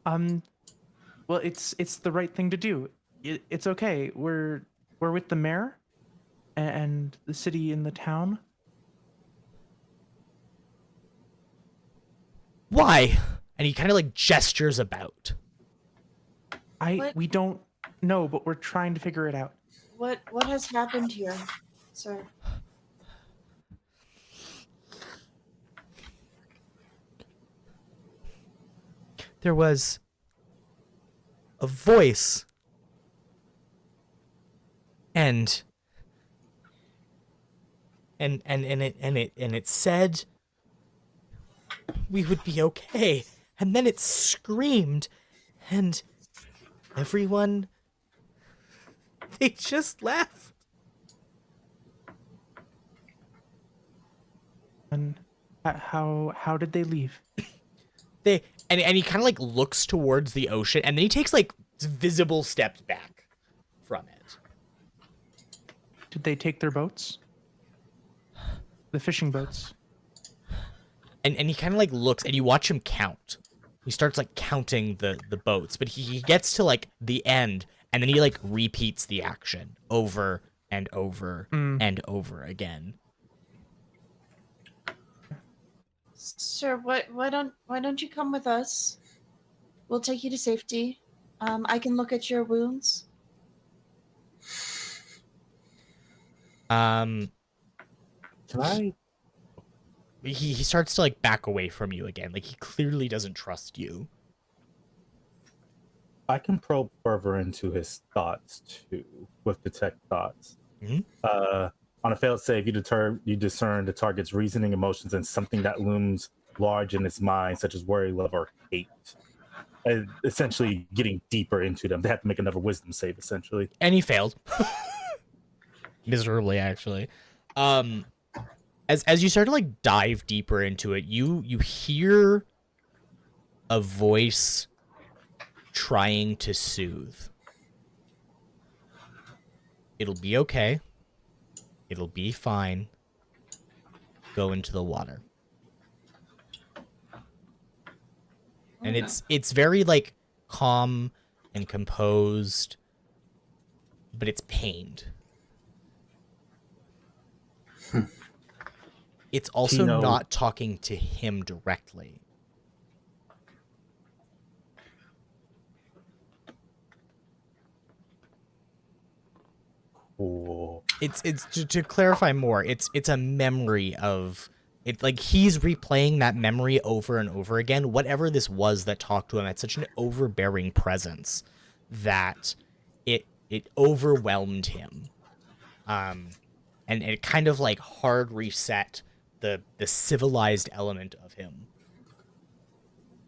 Well, it's the right thing to do. It's okay. We're with the mayor and the city and the town. "Why?" And he kind of like gestures about. What? We don't know, but we're trying to figure it out. What has happened here, sir? There was a voice, and it said we would be okay, and then it screamed, and everyone, they just left. And how did they leave? They and he kind of like looks towards the ocean, and then he takes like visible steps back from it. Did they take their boats? The fishing boats. And he kind of like looks, and you watch him count. He starts like counting the boats, but he gets to like the end, and then he like repeats the action over and over and over again. Sir, why don't you come with us? We'll take you to safety. I can look at your wounds. Can I? He starts to like back away from you again. Like he clearly doesn't trust you. I can probe further into his thoughts too with detect thoughts. Mhm. On a failed save, you discern the target's reasoning, emotions, and something that looms large in its mind, such as worry, love, or hate. And essentially, getting deeper into them, they have to make another wisdom save. Essentially, And he failed miserably, actually. As you start to like dive deeper into it, you hear a voice trying to soothe. It'll be okay. It'll be fine. Go into the water. And it's very like calm and composed, but it's pained. It's also Kino- not talking to him directly. cool. It's to clarify more. It's a memory of it. Like he's replaying that memory over and over again. Whatever this was that talked to him had such an overbearing presence that it overwhelmed him. And it kind of like hard reset the civilized element of him.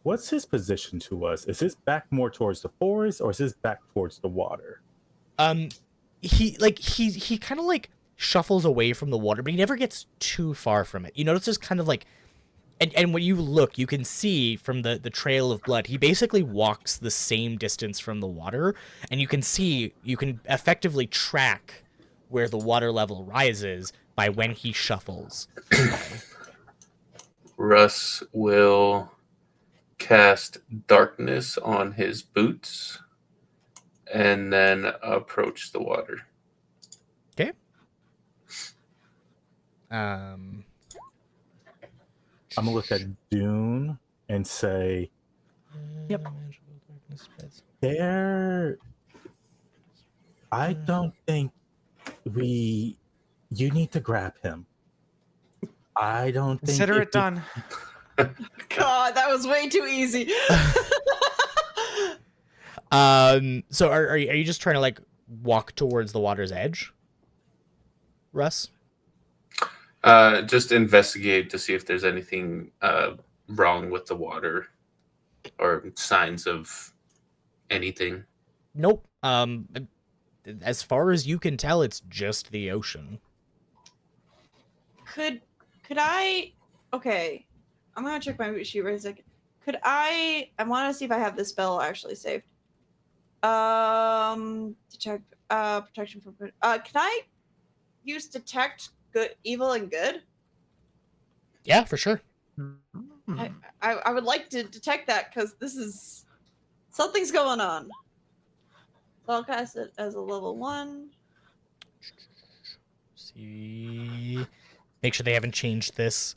What's his position to us? Is his back more towards the forest, or is his back towards the water? He kind of like shuffles away from the water, but he never gets too far from it. You notice there's kind of like, and when you look, you can see from the trail of blood, he basically walks the same distance from the water, and you can effectively track where the water level rises by when he shuffles. Russ will cast darkness on his boots and then approach the water. Okay. I'm gonna look at Dune and say, Yep. there. I don't think you need to grab him. I don't think Consider it done. God, that was way too easy. So are you just trying to like walk towards the water's edge, Russ? Just investigate to see if there's anything wrong with the water or signs of anything. Nope. as far as you can tell, it's just the ocean. Could I? Okay, I'm gonna check my sheet right a second. Could I want to see if I have this spell actually saved. Detect protection from. Can I use detect good, evil, and good? Yeah, for sure. I would like to detect that because this is something's going on. So I'll cast it as a level 1. See, make sure they haven't changed this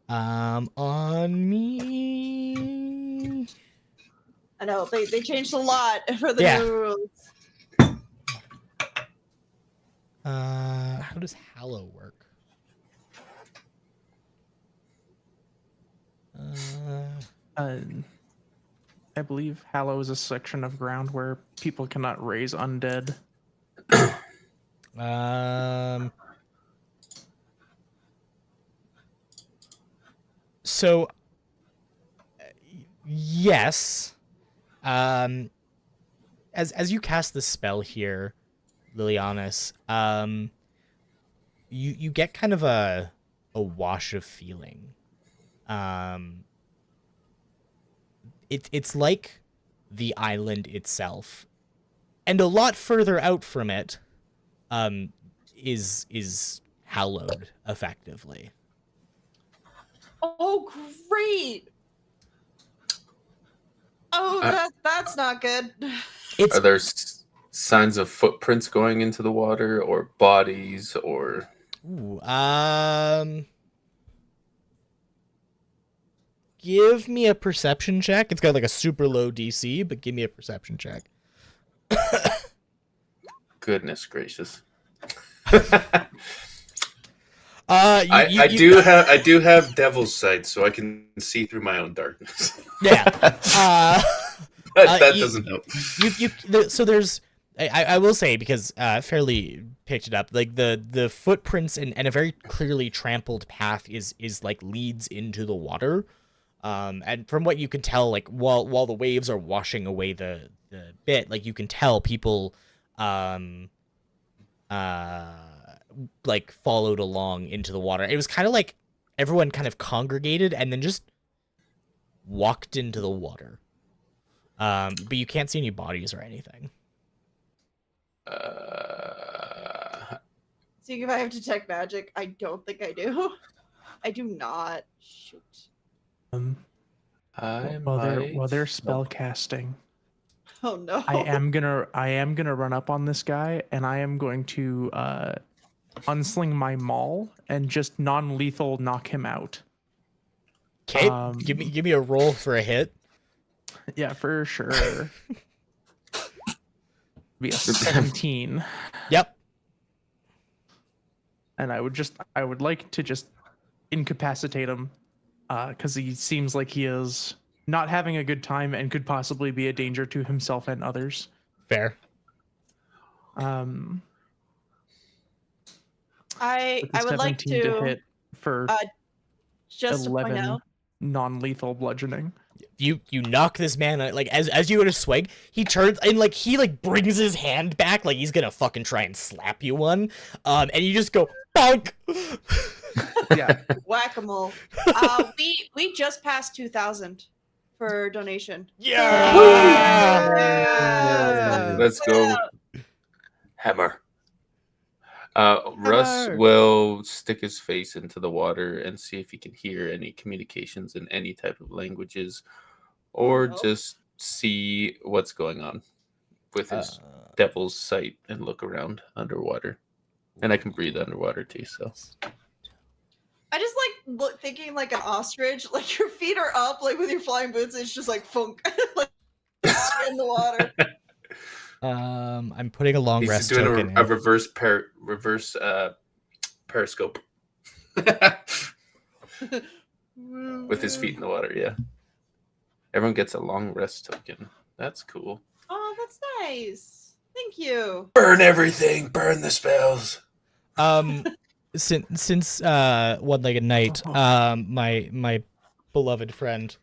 on me. I know they changed a lot for the Yeah. new rules. How does Hallow work? I believe Hallow is a section of ground where people cannot raise undead. So yes. As you cast the spell here, Lilianas, you get kind of a wash of feeling. It's like the island itself, and a lot further out from it, is hallowed effectively. Oh, great! Oh, that's not good. Are there signs of footprints going into the water, or bodies, or? Ooh, give me a perception check. It's got like a super low DC, but give me a perception check. Goodness gracious. I do have devil's sight, so I can see through my own darkness. Yeah. That doesn't help. So there's, I will say, because Fairlee picked it up, like the footprints and a very clearly trampled path is like leads into the water. And from what you can tell, like while the waves are washing away the bit, like you can tell people like followed along into the water. It was kind of like everyone kind of congregated and then just walked into the water. But you can't see any bodies or anything. See if I have detect magic. I don't think I do. I do not. Shoot. While they're spell casting, Oh no. I am gonna run up on this guy, and I am going to unsling my maul and just non-lethal knock him out. Okay, give me a roll for a hit. Yeah, for sure. Be a 17. Yep. And I would like to just incapacitate him, because he seems like he is not having a good time and could possibly be a danger to himself and others. Fair. I would like to hit for just to point 11 out. non-lethal bludgeoning. You knock this man out, like as you go to swing, he turns and like he like brings his hand back like he's gonna fucking try and slap you one. And you just go bonk. Yeah. Whack-a-mole. We just passed 2,000 for donation. Yeah. Let's go. Hammer. Russ will stick his face into the water and see if he can hear any communications in any type of languages, or just see what's going on with his devil's sight and look around underwater. And I can breathe underwater too, so. I just like thinking like an ostrich, like your feet are up, like with your flying boots, it's just like funk, like in the water. I'm putting a long He's rest doing token a in. reverse periscope with his feet in the water. Yeah, everyone gets a long rest token. That's cool. Oh, that's nice. Thank you. Burn everything. Burn the spells. Since One-Legged Knight, my beloved friend,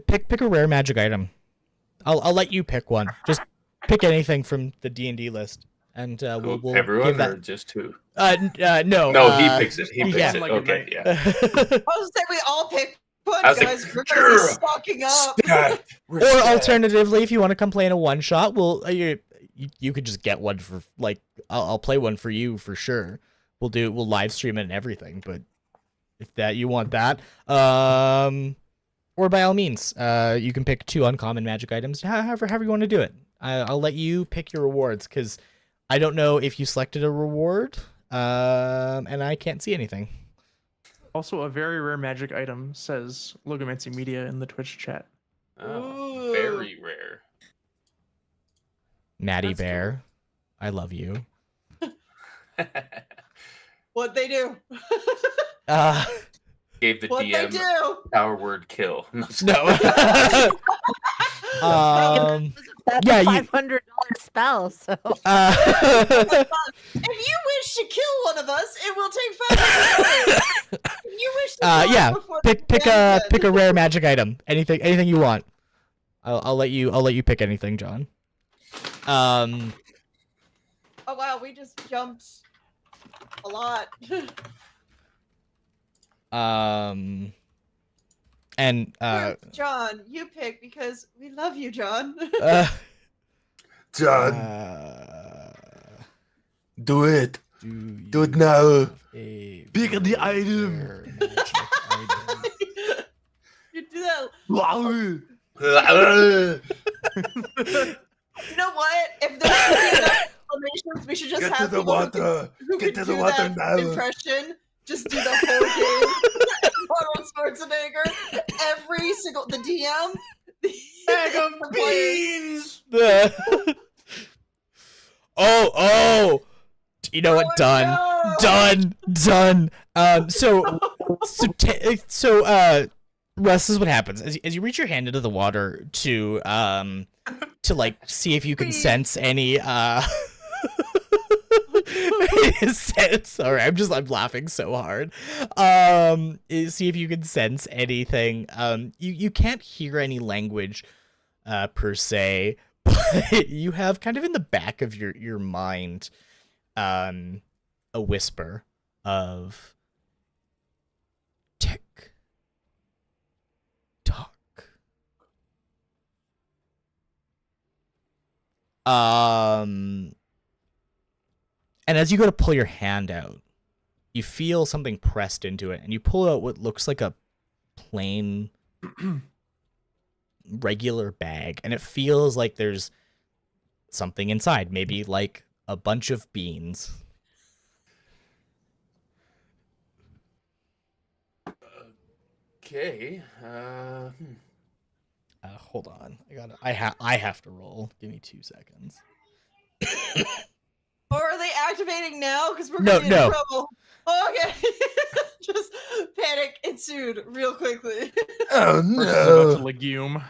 pick a rare magic item. I'll let you pick one. Just pick anything from the D&D list, and we'll Everyone give that. or just two? No. No, he picks it. He picks yeah. it. Like a Okay, knight. yeah. I was saying we all pick one, I was like, guys. We're "Sure." stocking up. We're Or stacked. alternatively, if you want to come play in a one shot, you could just get one for like I'll play one for you for sure. We'll live stream it and everything, but if you want that, or by all means, you can pick 2 uncommon magic items. However you want to do it. I'll let you pick your rewards because I don't know if you selected a reward, and I can't see anything. Also, a very rare magic item, says Logomancy Media in the Twitch chat. Oh, very rare. Maddie That's Bear, I love you. What they do? Gave the What they DM do? power word kill. No. That's yeah, a you- $500 spell. So If you wish to kill one of us, it will take $500. If you wish to kill yeah, us before pick a rare magic item. Anything you want. I'll let you pick anything, John. Oh wow, we just jumped a lot. And John, you pick because we love you, John. John, do it. Do it now. Pick the item. You do that. Wow. You know what? If there's enough explanations, we should just Get have to the people water. who Get can to the do water that now. impression. Just do the whole game. Arnold Schwarzenegger. Every single the DM. Bag of the players. beans. Oh, you know what? Oh, Done. no. Done. So Russ, this is what happens as you reach your hand into the water to like see if you can sense any sorry, I'm laughing so hard. See if you can sense anything. You can't hear any language per se, but you have kind of in the back of your mind a whisper of tick tock. And as you go to pull your hand out, you feel something pressed into it, and you pull out what looks like a plain, regular bag, and it feels like there's something inside, maybe like a bunch of beans. Okay. Hold on, I have to roll. Give me 2 seconds. Or are they activating now? Because we're No, gonna be in trouble. Okay. Just panic ensued real quickly. Oh Versus a bunch of legume.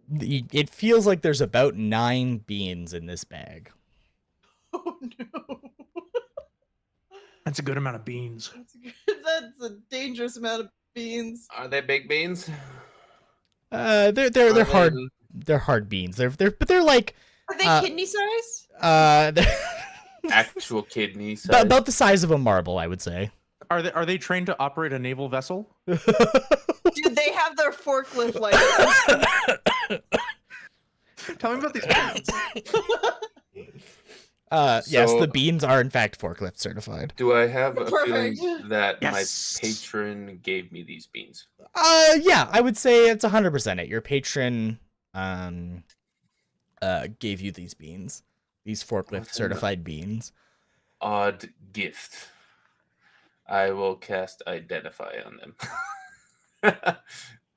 It feels like there's about 9 beans in this bag. Oh no. That's a good amount of beans. That's a dangerous amount of beans. Are they big beans? They're hard. They're hard beans. They're like Are they kidney size? they're Actual kidney size. about the size of a marble, I would say. Are they trained to operate a naval vessel? Do they have their forklift license? Tell me about these beans. Yes, So- the beans are in fact forklift certified. Do I have a Perfect. feeling that Yes. my patron gave me these beans? Yeah, I would say it's 100% it. Your patron gave you these beans. These forklift Awesome. certified beans. Odd gift. I will cast Identify on them.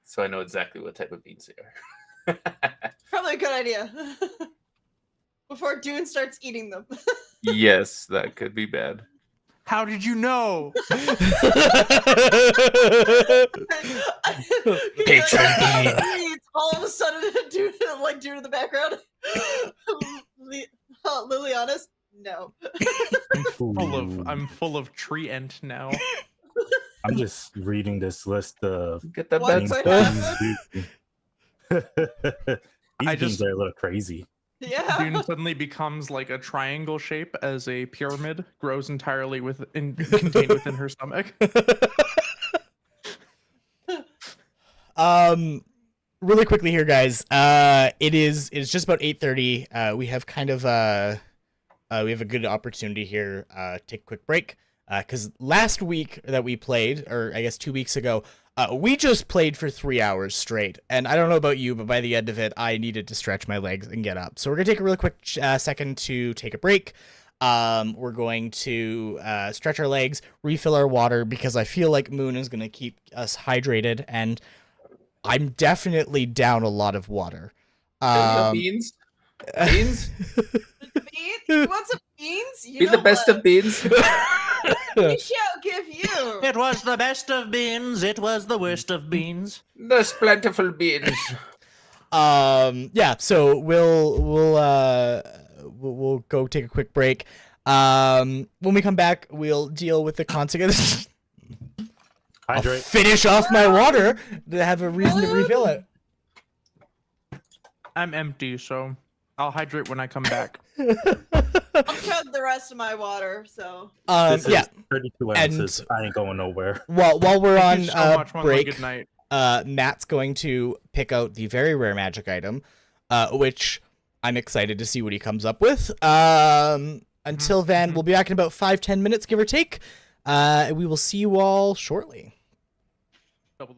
So I know exactly what type of beans they are. Probably a good idea. Before Dune starts eating them. Yes, that could be bad. How did you know? Patron beans. All of a sudden, Dune in the background. Lilianas? No. I'm full of tree ent now. I'm just reading this list of Get that What bad could stuff. happen? These I beans just- are a little crazy. Yeah. Dune suddenly becomes like a triangle shape as a pyramid grows entirely contained within her stomach. Really quickly here, guys. It's just about 8:30. We have kind of we have a good opportunity here. Take a quick break. Because last week that we played, or I guess 2 weeks ago, we just played for 3 hours straight. And I don't know about you, but by the end of it, I needed to stretch my legs and get up. So we're gonna take a really quick second to take a break. We're going to stretch our legs, refill our water, because I feel like Moon is gonna keep us hydrated, and I'm definitely down a lot of water. Beans? Beans? Beans? You want some beans? You Be know the best what? of beans? We shall give you. It was the best of beans. It was the worst of beans. The plentiful beans. Yeah, so we'll go take a quick break. When we come back, we'll deal with the consequences. I'll Hydrate. finish off my water to have a reason to refill it. I'm empty, so I'll hydrate when I come back. I'll chug the rest of my water, so. This Yeah. is 32 And- ounces. I ain't going nowhere. While we're Thank on you so much, One Way, break, Good night. Matt's going to pick out the very rare magic item, which I'm excited to see what he comes up with. Until then, we'll be back in about 5-10 minutes, give or take. We will see you all shortly. Double-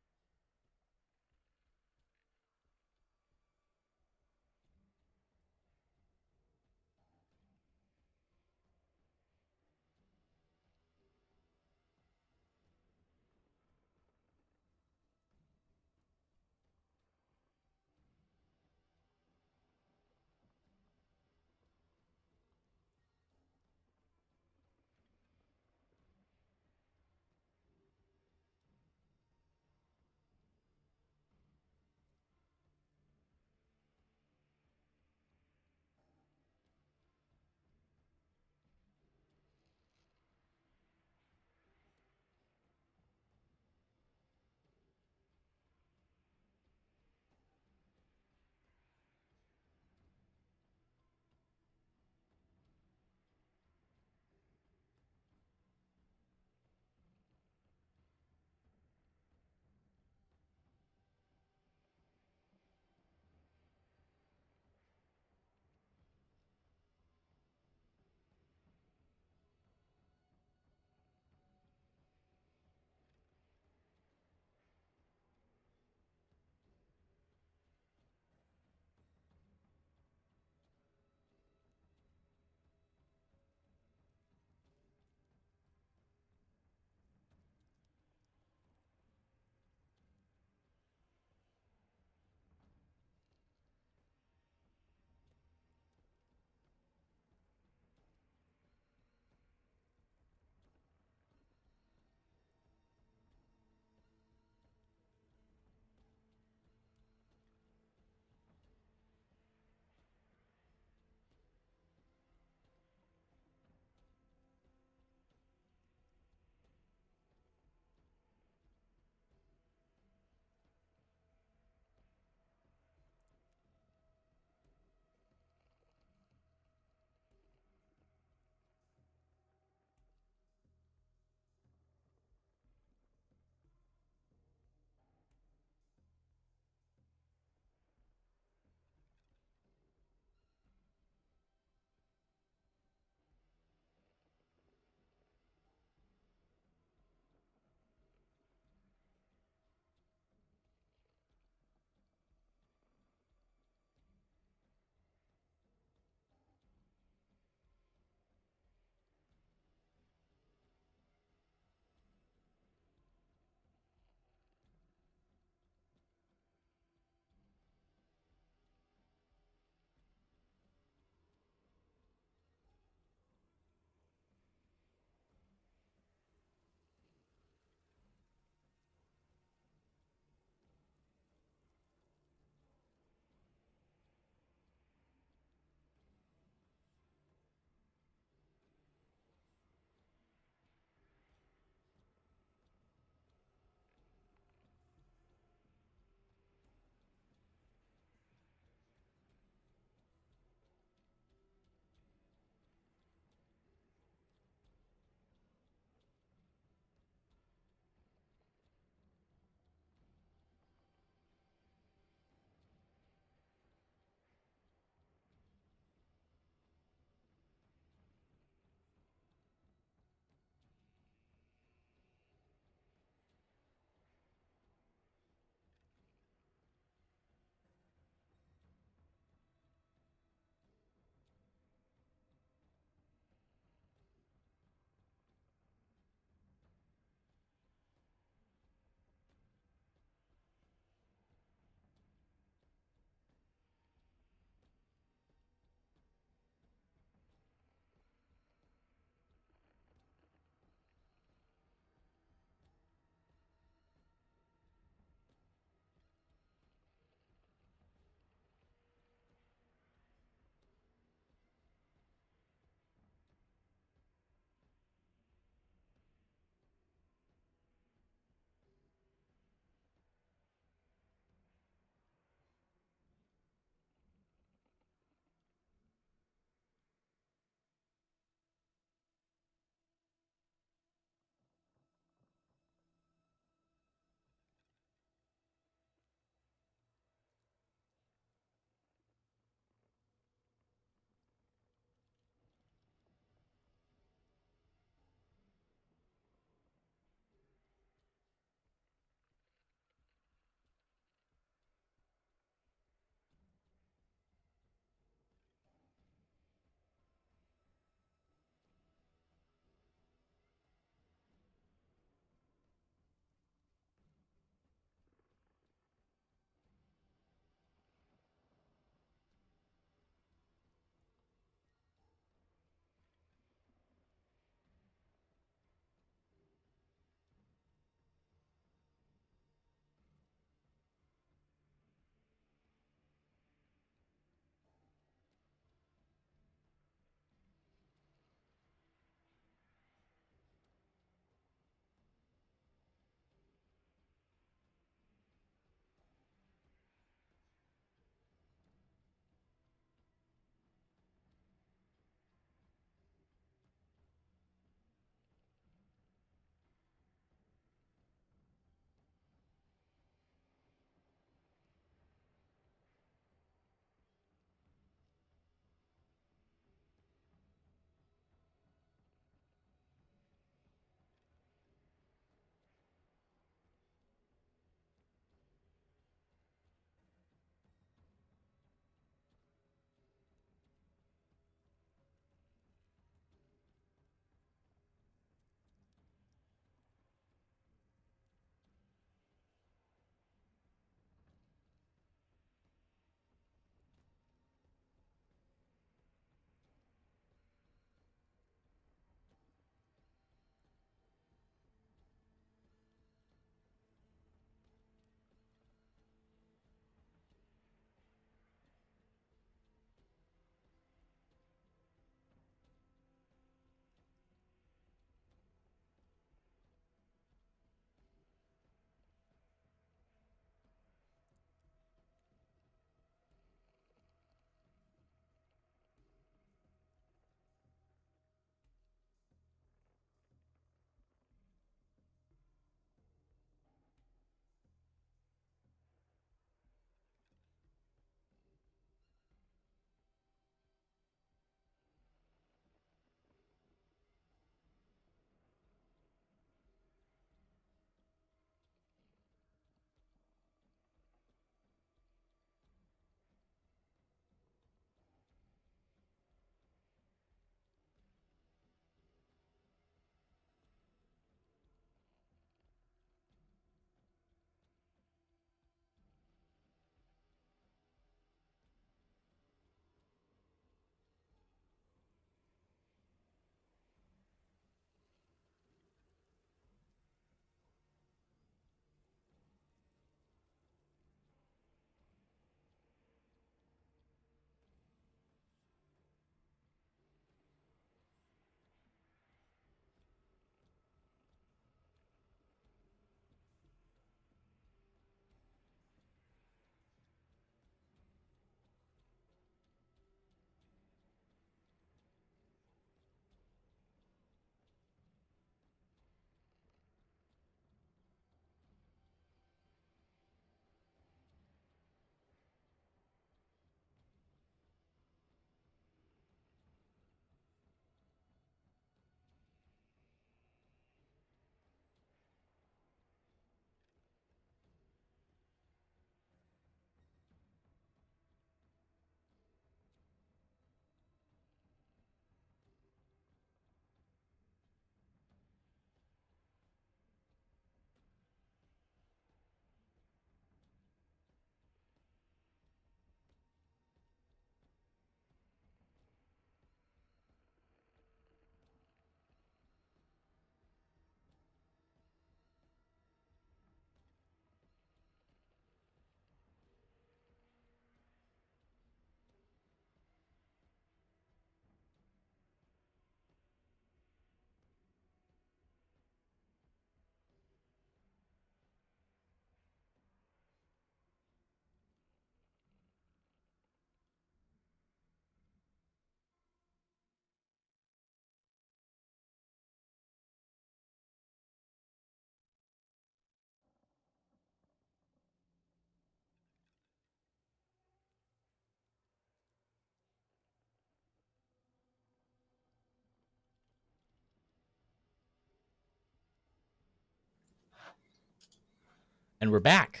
And we're back.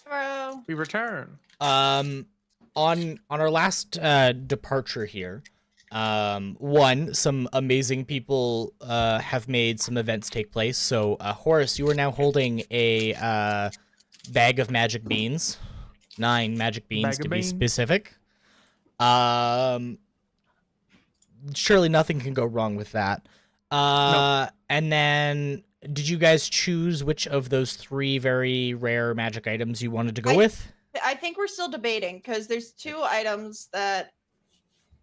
Bro. We return. On our last departure here, some amazing people have made some events take place. So Horus, you are now holding a bag of magic beans, 9 magic beans to be specific. Surely nothing can go wrong with that. Nope. And then, did you guys choose which of those 3 very rare magic items you wanted to go with? I think we're still debating because there's 2 items that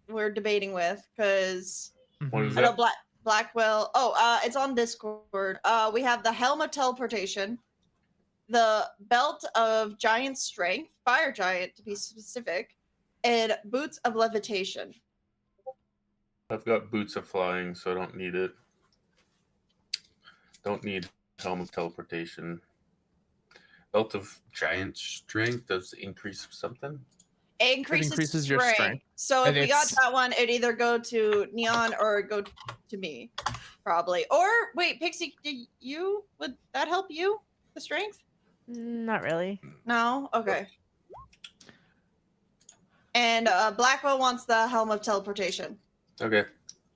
we're debating with because What is I know that? Blackwell. Oh, it's on Discord. We have the Helm of Teleportation, the Belt of Giant Strength, Fire Giant to be specific, and Boots of Levitation. I've got Boots of Flying, so I don't need it. Don't need Helm of Teleportation. Belt of Giant Strength does increase something? It increases increases your strength. So if And we got it's- that one, it'd either go to Neon or go to me, probably. Or wait, Pixie, would that help you? The strength? Not really. No? Okay. And Blackwell wants the Helm of Teleportation. Okay.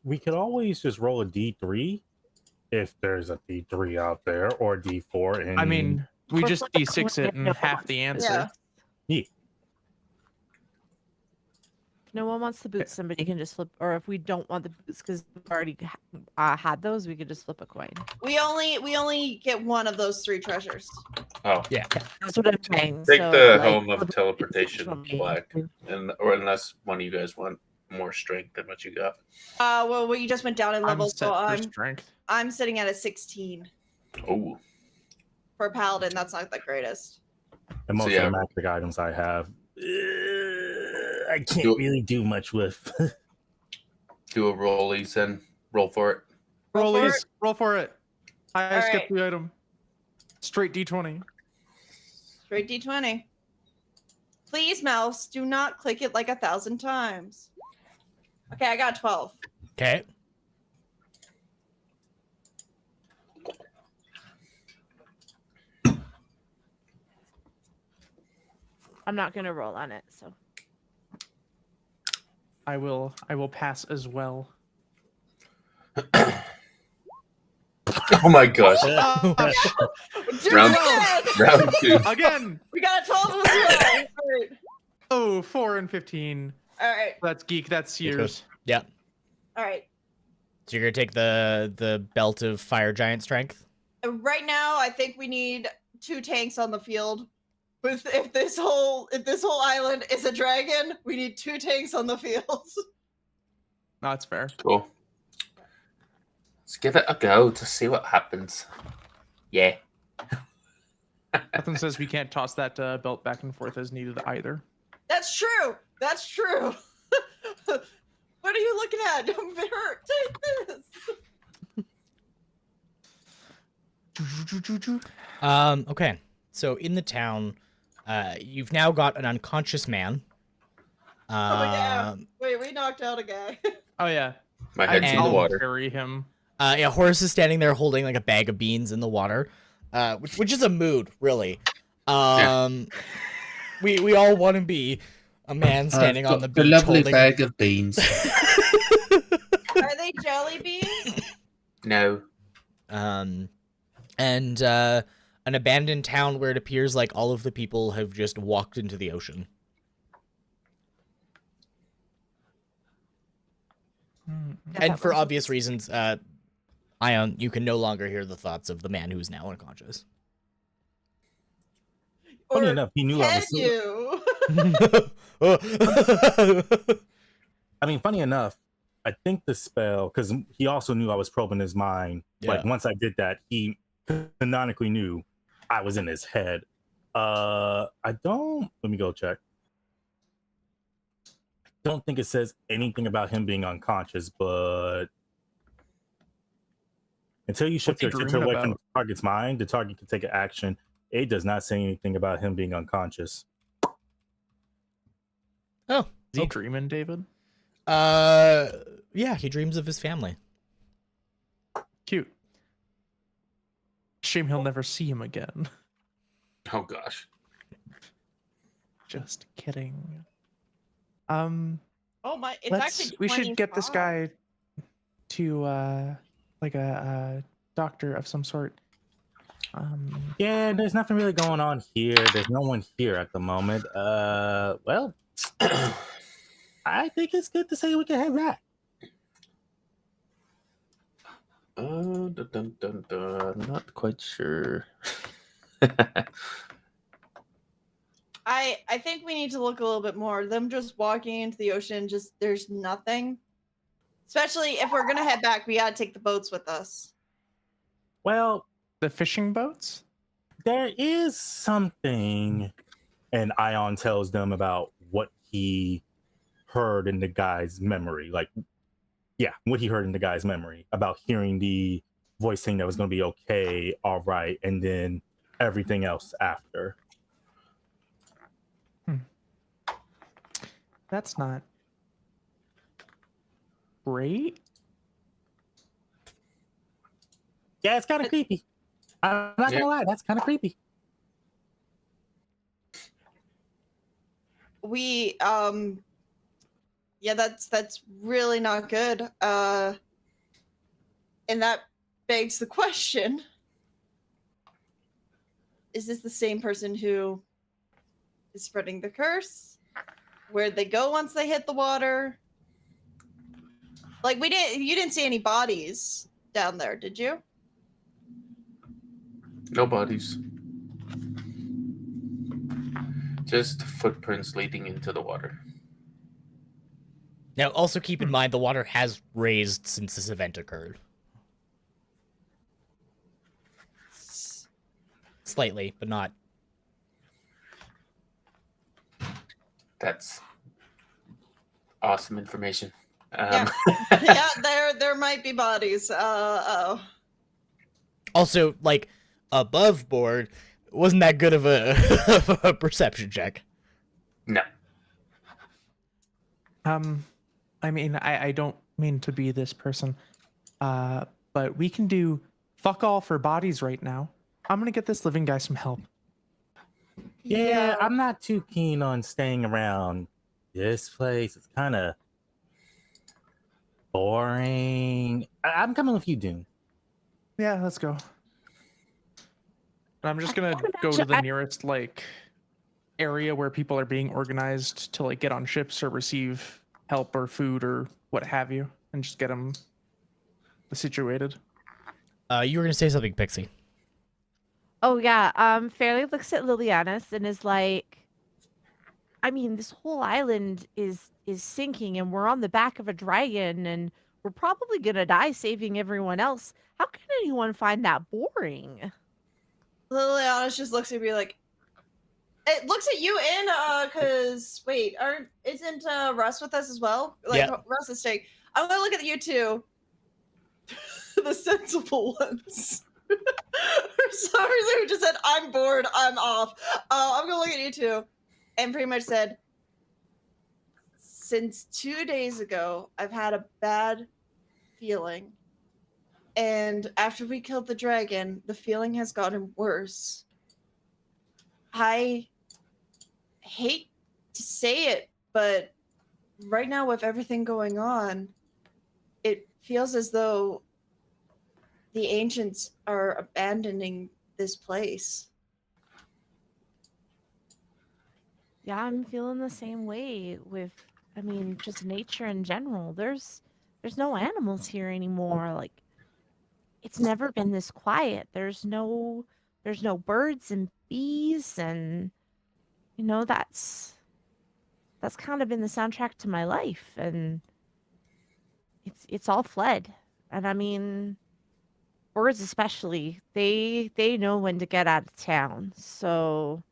We could always just roll a D3 if there's a D3 out there, or D4. And I mean, we Or just flip a D6 coin it if and no half one the wants answer. Yeah. If no one wants the boots, somebody can just flip. Or if we don't want the boots because we've already had those, we could just flip a coin. We only get one of those 3 treasures. Oh, That's what I'm saying. take so, the like, Helm of the boots Teleportation, will be- Black, or unless one of you guys want more strength than what you got. Well, we just went down in I'm level, set so for strength. I'm sitting at a 16 Oh, for Paladin. That's not the greatest. and most yeah. of the magic items I have, I can't really do much with. do a rollies and roll for it. Roll for Rollies, roll for it. Highest Alright. get the item. Straight D20. Straight D20. Please, mouse, do not click it like 1,000 times. Okay, I got 12. Okay. I'm not gonna roll on it. So I will pass as well. Oh my gosh. Do Round- it again! Round 2. Again. We got a 12 as well. Alright. Oh, 4 and 15. Alright. That's geek. That's yours. Yeah. Alright. So you're gonna take the belt of fire giant strength. Right now, I think we need 2 tanks on the field. If this whole island is a dragon, we need 2 tanks on the field. No, that's fair. Cool. Let's give it a go to see what happens. Yeah. Nothing says we can't toss that belt back and forth as needed either. That's true. That's true. What are you looking at? Don't hurt. Take this. Okay. So in the town, you've now got an unconscious man. Oh yeah. Um, Wait, we knocked out a guy. Oh yeah. My head's in the And- water. Carry him. yeah, Horus is standing there holding like a bag of beans in the water, which is a mood, really. We all want to be a man standing on the beach holding. of beans. Are they jelly beans? No. And an abandoned town where it appears like all of the people have just walked into the ocean. And for obvious reasons, Ion, you can no longer hear the thoughts of the man who's now unconscious. Funny Or enough, he knew I can was. you? I mean, funny enough, I think the spell, because he also knew I was probing his mind. Like Yeah. once I did that, he canonically knew I was in his head. Let me go check. I don't think it says anything about him being unconscious, but until you shift he your attention dreaming away from the about? target's mind, the target can take an action. It does not say anything about him being unconscious. Oh, Is he okay. dreaming, David? Yeah, he dreams of his family. Cute. Shame he'll never see him again. Oh gosh. Just kidding. Oh my! It's actually We should get this 25. guy to like a doctor of some sort. Yeah, there's nothing really going on here. There's no one here at the moment. Well, I think it's good to say we can head back. Not quite sure. I think we need to look a little bit more. Them just walking into the ocean, just there's nothing. Especially if we're gonna head back, we gotta take the boats with us. Well, The fishing boats? there is something, and Ion tells them about what he heard in the guy's memory. Like, yeah, what he heard in the guy's memory about hearing the voice saying that was going to be okay, all right, and then everything else after. That's not great. Yeah, it's kind of creepy. I'm not gonna lie, that's kind of creepy. We yeah, that's really not good. And that begs the question. Is this the same person who is spreading the curse? Where'd they go once they hit the water? Like you didn't see any bodies down there, did you? No bodies. Just footprints leading into the water. Now, also keep in mind the water has raised since this event occurred. Slightly, but not. That's awesome information. Yeah, yeah, there might be bodies. Also, like, above board, wasn't that good of a perception check. No. I mean, I don't mean to be this person, but we can do fuck all for bodies right now. I'm gonna get this living guy some help. Yeah, I'm not too keen on staying around this place. It's kind of boring. I'm coming with you, Dune. Yeah, let's go. I'm just gonna go to the nearest like area where people are being organized to like get on ships or receive help or food or what have you, and just get them situated. You were gonna say something, Pixie. Oh yeah. Fairlee looks at Lilianas and is like, I mean, this whole island is sinking, and we're on the back of a dragon, and we're probably gonna die saving everyone else. How can anyone find that boring? Lilianas just looks at me like, it looks at you in cause wait, isn't Russ with us as well? Like Yeah. Russ is staying. I'm gonna look at you two. The sensible ones. For some reason who just said, I'm bored, I'm off. I'm gonna look at you two and pretty much said, since 2 days ago, I've had a bad feeling. And after we killed the dragon, the feeling has gotten worse. I hate to say it, but right now with everything going on, it feels as though the ancients are abandoning this place. Yeah, I'm feeling the same way with, I mean, just nature in general. There's no animals here anymore. Like, it's never been this quiet. There's no birds and bees, and you know, that's kind of been the soundtrack to my life, and it's all fled. And I mean, birds especially, they know when to get out of town. So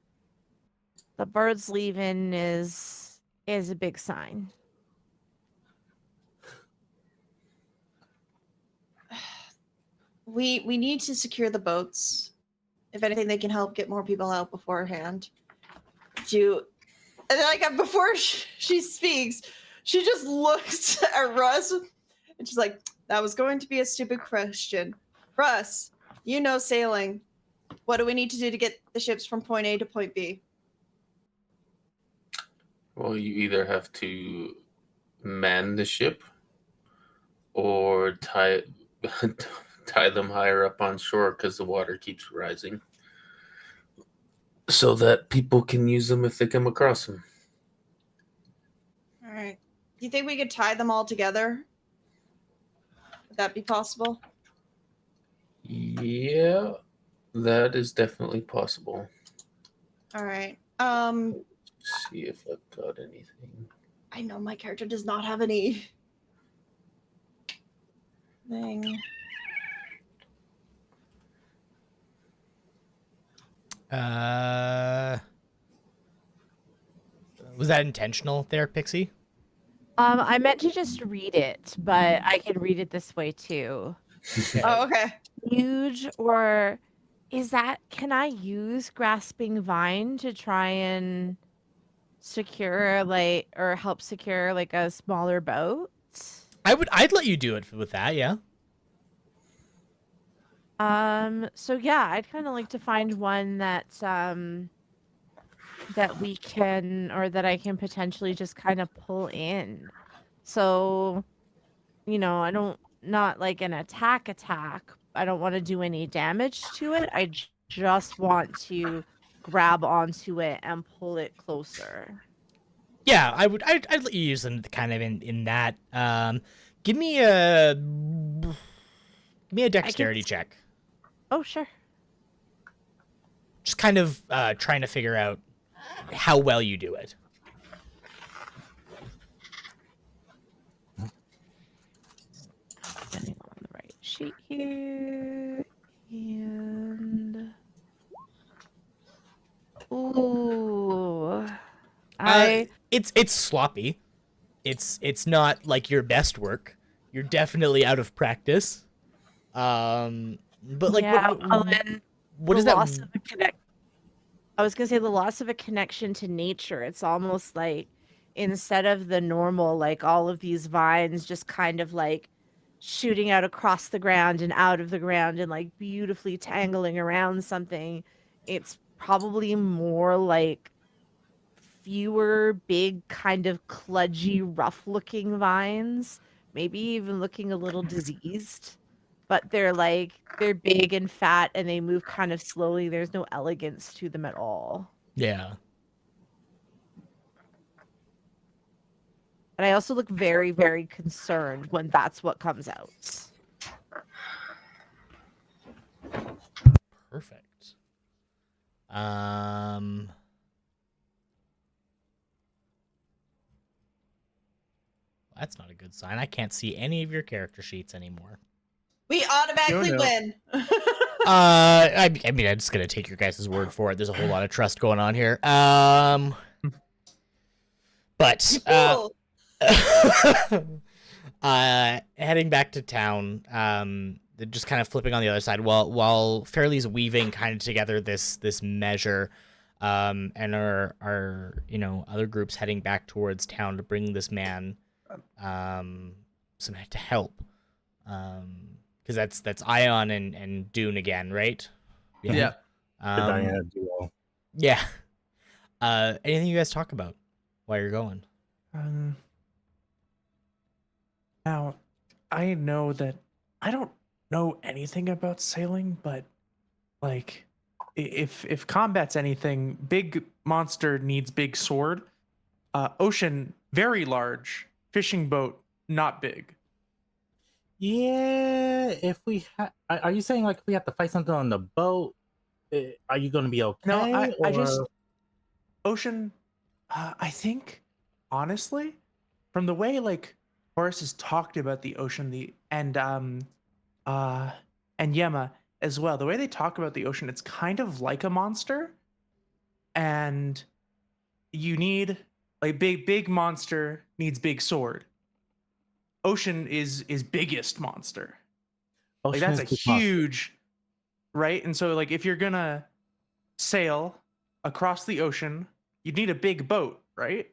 the birds leaving is a big sign. We need to secure the boats. If anything, they can help get more people out beforehand. And then, like, before she speaks, she just looks at Russ and she's like, that was going to be a stupid question. Russ, you know sailing. What do we need to do to get the ships from point A to point B? Well, you either have to man the ship or tie them higher up on shore because the water keeps rising, so that people can use them if they come across them. All right. Do you think we could tie them all together? Would that be possible? Yeah, that is definitely possible. All right. See if I've got anything. I know my character does not have any thing. Was that intentional there, Pixie? I meant to just read it, but I can read it this way too. Oh, okay. Huge, or is that, can I use grasping vine to try and secure or help secure a smaller boat? I'd let you do it with that, yeah. So yeah, I'd kind of like to find one that that we can, or that I can potentially just kind of pull in. So, I don't, not like an attack. I don't want to do any damage to it. I just want to grab onto it and pull it closer. Yeah, I'd let you use them kind of in that. Give me a dexterity check. Oh, sure. Just kind of trying to figure out how well you do it. Getting on the right sheet here. And ooh. It's sloppy. It's not like your best work. You're definitely out of practice. But like yeah, what is that? I was gonna say the loss of a connection to nature. It's almost like instead of the normal, all of these vines just kind of shooting out across the ground and out of the ground and beautifully tangling around something, it's probably more fewer big kind of kludgy, rough looking vines, maybe even looking a little diseased, but they're big and fat and they move kind of slowly. There's no elegance to them at all. Yeah. And I also look very, very concerned when that's what comes out. Perfect. That's not a good sign. I can't see any of your character sheets anymore. We automatically win. I mean, I'm just gonna take your guys' word for it. There's a whole lot of trust going on here. But Cool. heading back to town, just kind of flipping on the other side while Fairlee's weaving kind of together this measure, and our other groups heading back towards town to bring this man some to help, because that's Ion and Dune again, right? Yeah. The Diana duo. Yeah. Anything you guys talk about while you're going? Now, I know that I don't know anything about sailing, but if combat's anything, big monster needs big sword. Ocean, very large. Fishing boat, not big. Yeah, if we are you saying if we have to fight something on the boat, are you going to be okay? No, I just Ocean. I think honestly, from the way Horus has talked about the ocean, and Yema as well, the way they talk about the ocean, it's kind of like a monster, and you need big monster needs big sword. Ocean is biggest monster. Ocean That's a huge, right? And so if you're gonna sail across the ocean, you'd need a big boat, right?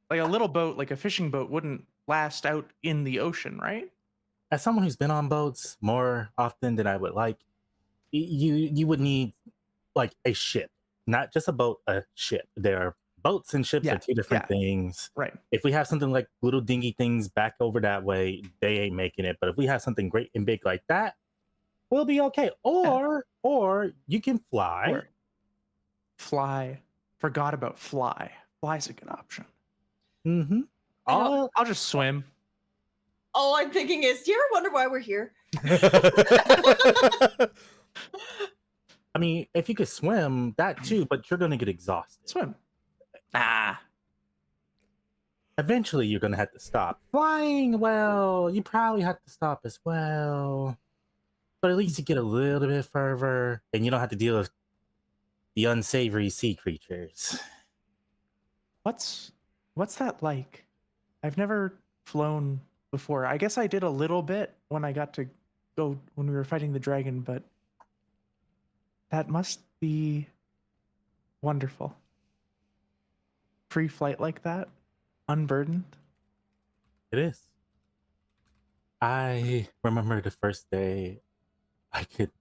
A little boat, like a fishing boat, wouldn't last out in the ocean, right? As someone who's been on boats more often than I would like, you would need like a ship, not just a boat, a ship. There are boats and ships Yeah, are two different yeah. things. Right. If we have something like little dingy things back over that way, they ain't making it. But if we have something great and big like that, we'll be okay. Or you can fly. Or fly. Forgot about fly. Fly's a good option. Mm-hmm. I I'll just swim. All I'm thinking is, do you ever wonder why we're here? I mean, if you could swim, that too, but you're gonna get exhausted. Swim. Ah. Eventually, you're gonna have to stop. Flying, well, you probably have to stop as well. But at least you get a little bit further, and you don't have to deal with the unsavory sea creatures. What's that like? I've never flown before. I guess I did a little bit when I got to go when we were fighting the dragon, but that must be wonderful. Free flight like that, unburdened. It is. I remember the first day I could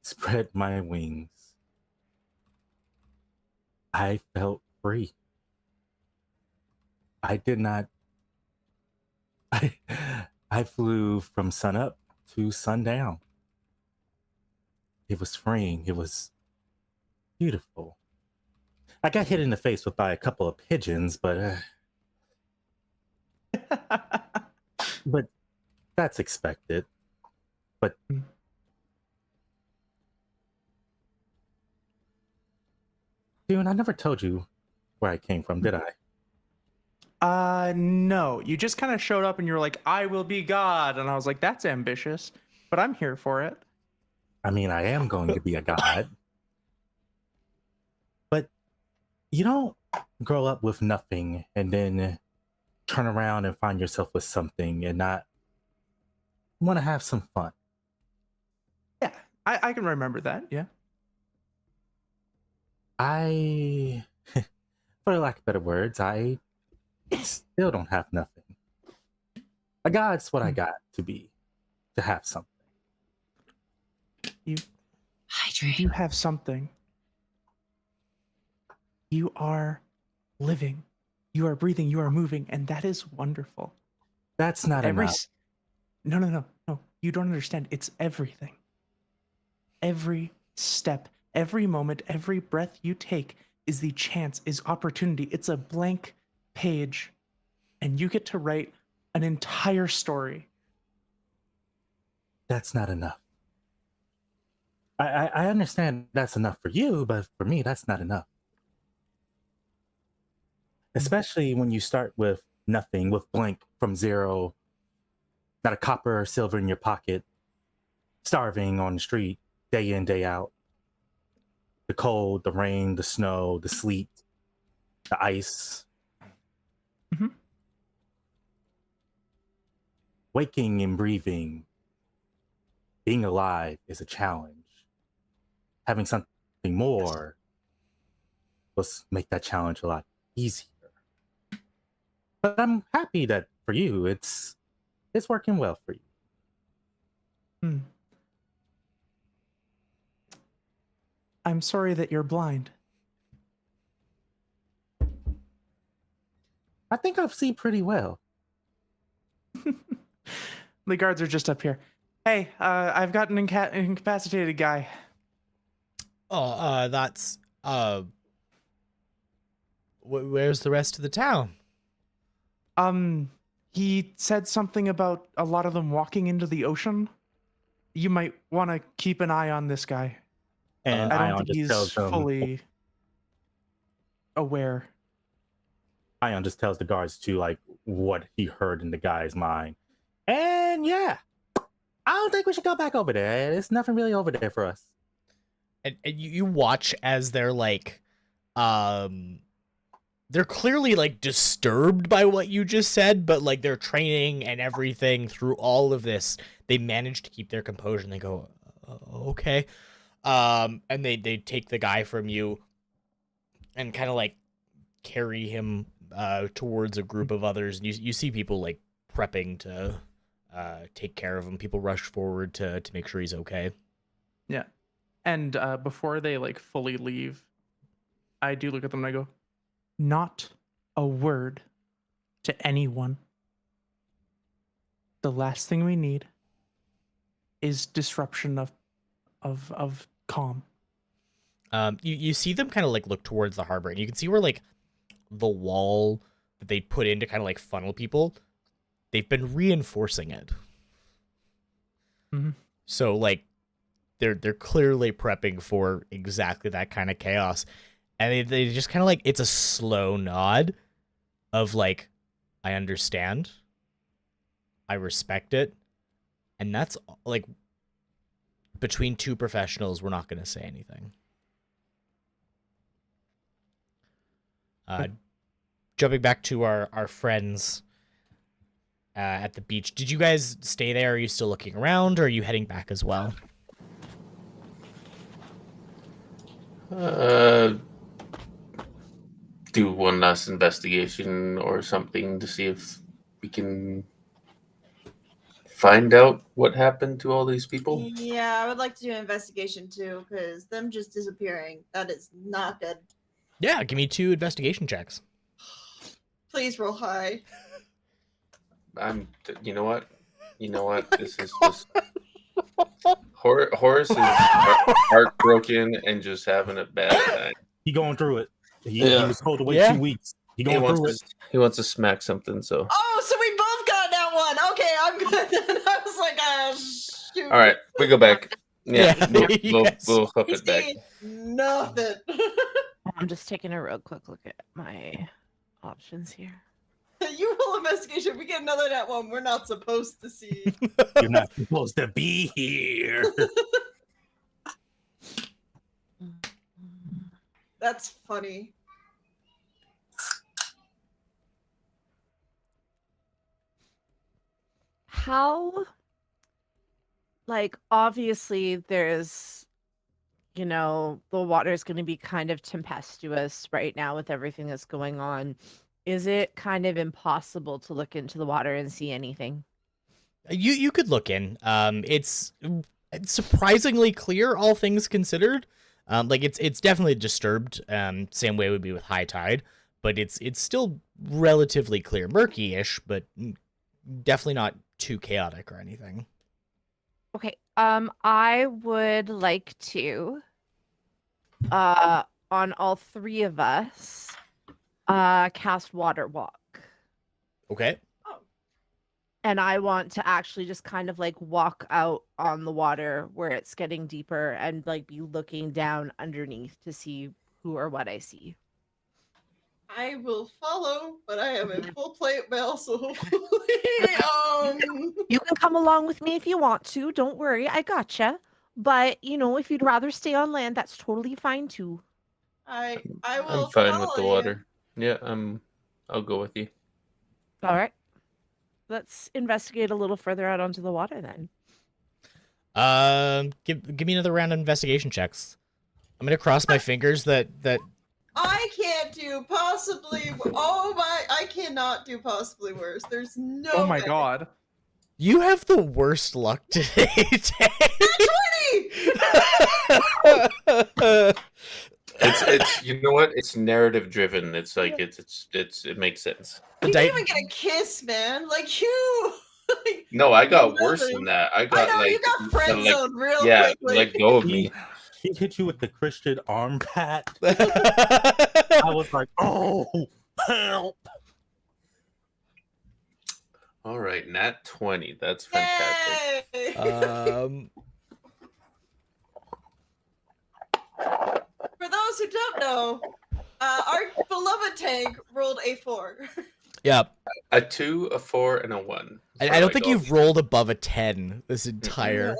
spread my wings. I felt free. I did not. I flew from sunup to sundown. It was freeing. It was beautiful. I got hit in the face by a couple of pigeons, but that's expected. But dude, I never told you where I came from, did I? No. You just kind of showed up and you were like, I will be God. And I was like, that's ambitious, but I'm here for it. I mean, I am going to be a god. But you don't grow up with nothing and then turn around and find yourself with something and not want to have some fun. Yeah, I can remember that. Yeah. For lack of better words, I still don't have nothing. A god's what I got to be, to have something. You do have something. You are living. You are breathing. You are moving. And that is wonderful. That's not enough. No. You don't understand. It's everything. Every step, every moment, every breath you take is the chance, is opportunity. It's a blank page. And you get to write an entire story. That's not enough. I understand that's enough for you, but for me, that's not enough. Especially when you start with nothing, with blank from zero, not a copper or silver in your pocket, starving on the street, day in, day out. The cold, the rain, the snow, the sleet, the ice. Mm-hmm. Waking and breathing, being alive is a challenge. Having something more will make that challenge a lot easier. But I'm happy that for you, it's working well for you. I'm sorry that you're blind. I think I see pretty well. The guards are just up here. Hey, I've got an incapacitated guy. Oh, that's where's the rest of the town? He said something about a lot of them walking into the ocean. You might want to keep an eye on this guy. And I don't Ion think just he's tells them, fully aware. Ion just tells the guards to like what he heard in the guy's mind. And yeah, I don't think we should go back over there. There's nothing really over there for us. And you watch as they're like, they're clearly like disturbed by what you just said, but like their training and everything through all of this, they manage to keep their composure and they go, okay. And they take the guy from you and kind of like carry him towards a group of others. And you see people like prepping to take care of him. People rush forward to make sure he's okay. Yeah. And before they like fully leave, I do look at them and I go, not a word to anyone. The last thing we need is disruption of calm. You see them kind of like look towards the harbor, and you can see where like the wall that they put in to kind of like funnel people, they've been reinforcing it. Mhm. So like they're clearly prepping for exactly that kind of chaos, and they just kind of like, it's a slow nod of like, I understand, I respect it, and that's like, between two professionals, we're not going to say anything. Jumping back to our friends at the beach, did you guys stay there? Are you still looking around, or are you heading back as well? Do one last investigation or something to see if we can find out what happened to all these people. Yeah, I would like to do an investigation too, because them just disappearing, that is not good. Yeah, give me 2 investigation checks. Please roll high. You know what? This is just Horus is heartbroken and just having a bad time. He going through it. He was told to wait Yeah. 2 weeks. He going through it. He wants to smack something. So Oh, so we both got that one. Okay, I'm good then. I was like, shoot. all right, we go back. Yeah, Yeah, yes. we'll flip You it back. see nothing. I'm just taking a real quick look at my options here. You roll investigation. We get another that one we're not supposed to see. You're not supposed to be here. That's funny. How, like, obviously there's, you know, the water's going to be kind of tempestuous right now with everything that's going on. Is it kind of impossible to look into the water and see anything? You could look in. It's surprisingly clear, all things considered. Like it's definitely disturbed. Same way it would be with high tide, but it's still relatively clear, murky-ish, but definitely not too chaotic or anything. Okay. I would like to, on all 3 of us, cast Water Walk. Okay. And I want to actually just kind of like walk out on the water where it's getting deeper and like be looking down underneath to see who or what I see. I will follow, but I am in full plate mail, so hopefully, You can come along with me if you want to. Don't worry, I gotcha. But you know, if you'd rather stay on land, that's totally fine too. I will. I'm fine with follow the you. water. Yeah, I'll go with you. All right. Let's investigate a little further out onto the water then. Give me another round of investigation checks. I'm gonna cross my fingers that I can't do possibly. Oh my! I cannot do possibly worse. There's no. Oh my way. god. you have the worst luck today. It's you know what? It's narrative driven. It's like it makes sense. You didn't even get a kiss, man. Like you. No, I got worse Nothing. than that. I got I know like you got friend like, zoned real yeah, quickly. let go of me. He hit you with the Christian arm pat. I was like, oh, help. All right, nat 20. That's fantastic. Yay! For those who don't know, our beloved tank rolled a 4. Yeah. A 2, a 4, and a 1. I don't think you've rolled above a 10 this entire.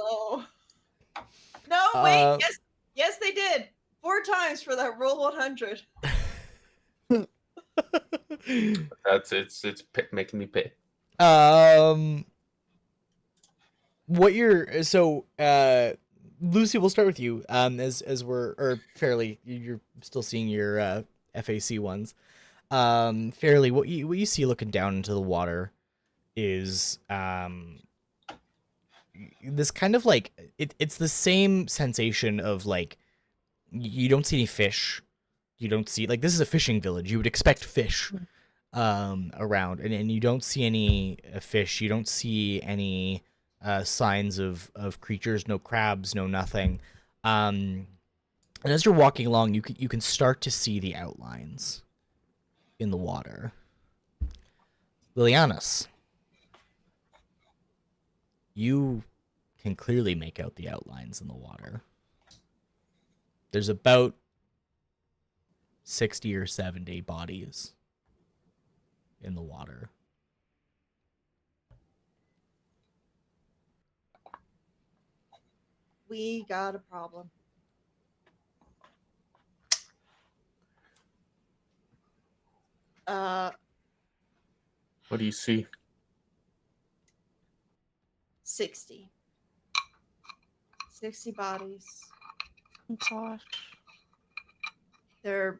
No, wait. Uh, Yes, they did. 4 times for that roll 100. That's it's making me pay. What you're Lucy, we'll start with you. As we're Fairlee, you're still seeing your FAC ones. Fairlee, what you see looking down into the water is this kind of like it's the same sensation of like you don't see any fish. You don't see like this is a fishing village. You would expect fish around, and you don't see any fish. You don't see any signs of creatures. No crabs. No nothing. And as you're walking along, you can start to see the outlines in the water. Lilianas, you can clearly make out the outlines in the water. There's about 60 or 70 bodies in the water. We got a problem. What do you see? 60 bodies. Oh, gosh. They're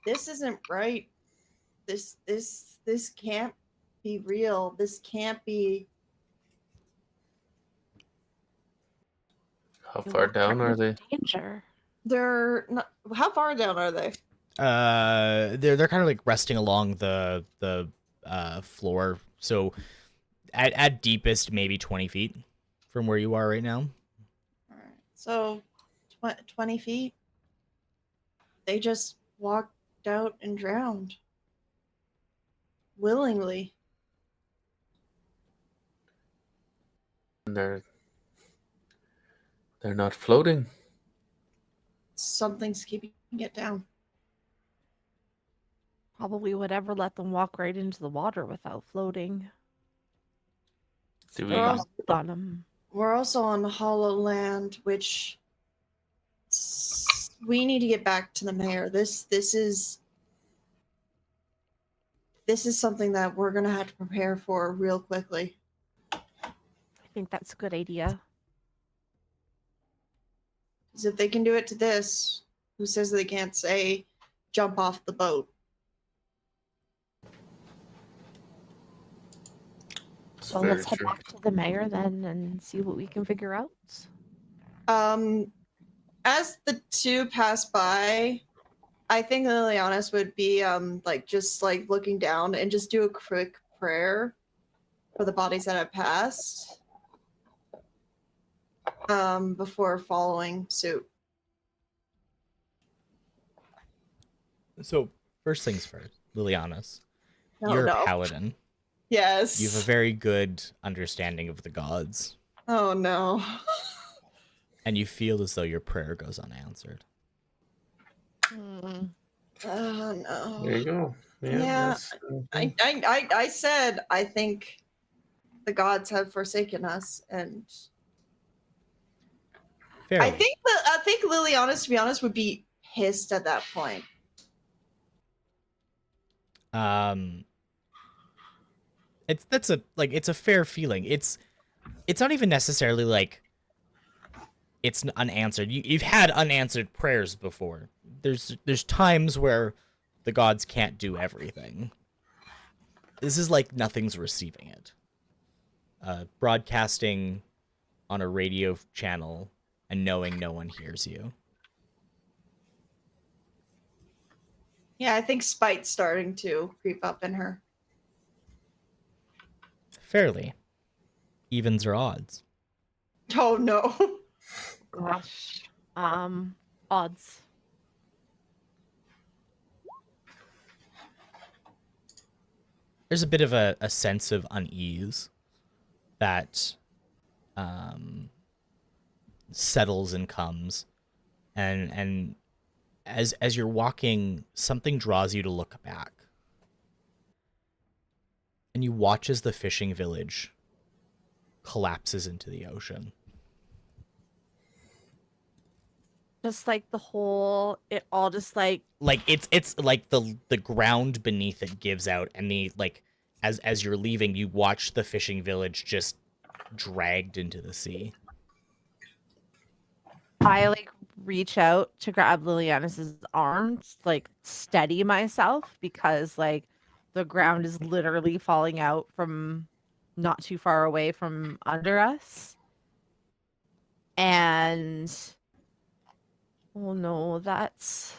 this isn't right. This can't be real. This can't be. How far down are they? Danger. They're not. How far down are they? They're kind of like resting along the floor. So at deepest, maybe 20 feet from where you are right now. All right. So 20 feet. They just walked out and drowned willingly. And they're not floating. Something's keeping it down. Probably whatever let them walk right into the water without floating. Do They we- got hold on 'em. We're also on hollow land, which we need to get back to the mayor. This is something that we're gonna have to prepare for real quickly. I think that's a good idea. Because if they can do it to this, who says they can't say jump off the boat? So Very let's head true. back to the mayor then and see what we can figure out. As the two pass by, I think Lilianas would be like just like looking down and just do a quick prayer for the bodies that have passed before following suit. So first things first, Lilianas, No, you're no. a paladin. Yes. You have a very good understanding of the gods, Oh no. and you feel as though your prayer goes unanswered. Hmm. Oh no. There you go. Yeah, that's- I said I think the gods have forsaken us, and Fairly. I think Lilianas, to be honest, would be pissed at that point. It's a fair feeling. It's not even necessarily like it's unanswered. You've had unanswered prayers before. There's times where the gods can't do everything. This is like nothing's receiving it. Broadcasting on a radio channel and knowing no one hears you. Yeah, I think spite's starting to creep up in her. Fairly. Evens or odds. Oh no. Gosh. Odds. There's a bit of a sense of unease that settles and comes, and as you're walking, something draws you to look back, and you watch as the fishing village collapses into the ocean. Just like it all just like Like it's like the ground beneath it gives out, and the like as you're leaving, you watch the fishing village just dragged into the sea. I like reach out to grab Lilianas's arm, to, like steady myself because like the ground is literally falling out from not too far away from under us. And oh no, that's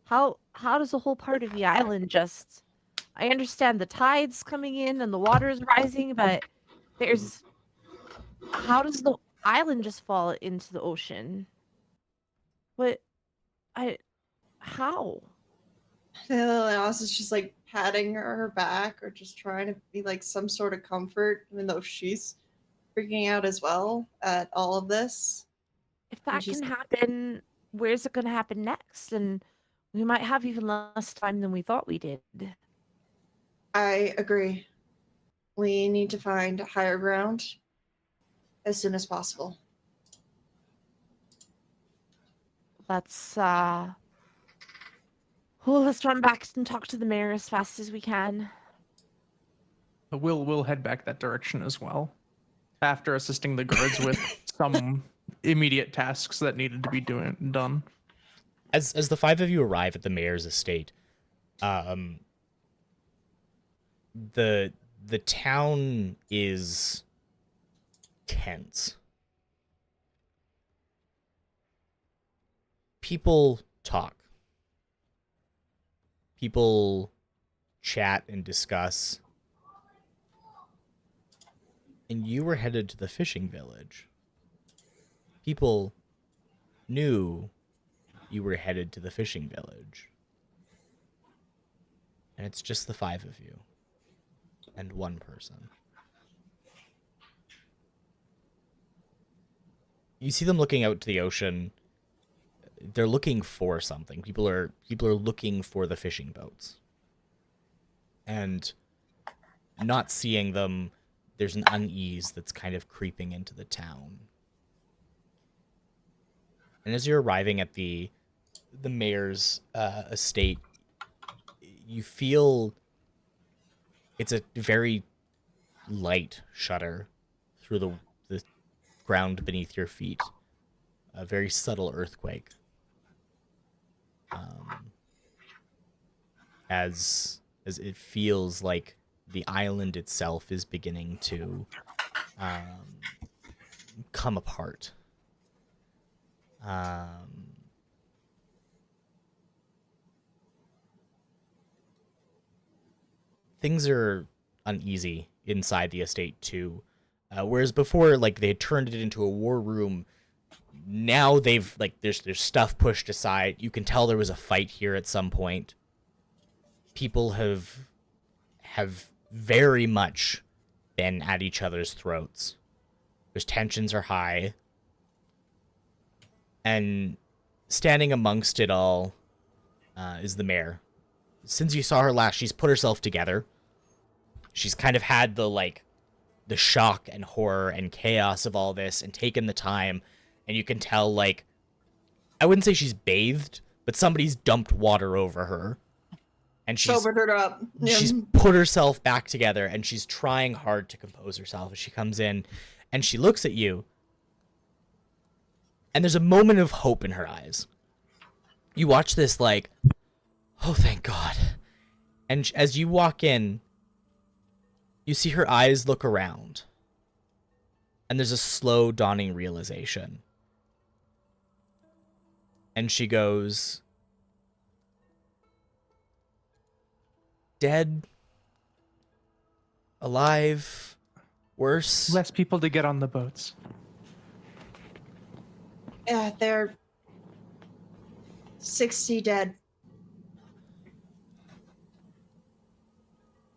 how does the whole part of the island just, I understand the tides coming in and the water's rising, but how does the island just fall into the ocean? How? Lilianas is just like patting her back or just trying to be like some sort of comfort, even though she's freaking out as well at all of this. If that she's- can happen, where's it going to happen next? And we might have even less time than we thought we did. I agree. We need to find higher ground as soon as possible. Let's run back and talk to the mayor as fast as we can. We'll head back that direction as well, after assisting the guards with some immediate tasks that needed to be done. As the five of you arrive at the mayor's estate, the town is tense. People talk. People chat and discuss. And you were headed to the fishing village. People knew you were headed to the fishing village. And it's just the five of you. And one person. You see them looking out to the ocean. They're looking for something. People are looking for the fishing boats. And not seeing them, there's an unease that's kind of creeping into the town. And as you're arriving at the mayor's estate, you feel it's a very light shudder through the ground beneath your feet. A very subtle earthquake. As it feels like the island itself is beginning to come apart. Things are uneasy inside the estate too. Whereas before, like, they had turned it into a war room, now they've, like, there's stuff pushed aside. You can tell there was a fight here at some point. People have very much been at each other's throats. There's tensions are high. And standing amongst it all is the mayor. Since you saw her last, she's put herself together. She's kind of had the shock and horror and chaos of all this and taken the time. And you can tell, like, I wouldn't say she's bathed, but somebody's dumped water over her. And she's sobered her up. Yeah. She's put herself back together, and she's trying hard to compose herself as she comes in, and she looks at you. And there's a moment of hope in her eyes. You watch this like, oh, thank God. And as you walk in, you see her eyes look around. And there's a slow dawning realization. And she goes, dead, alive, worse. Less people to get on the boats. Yeah, they're 60 dead.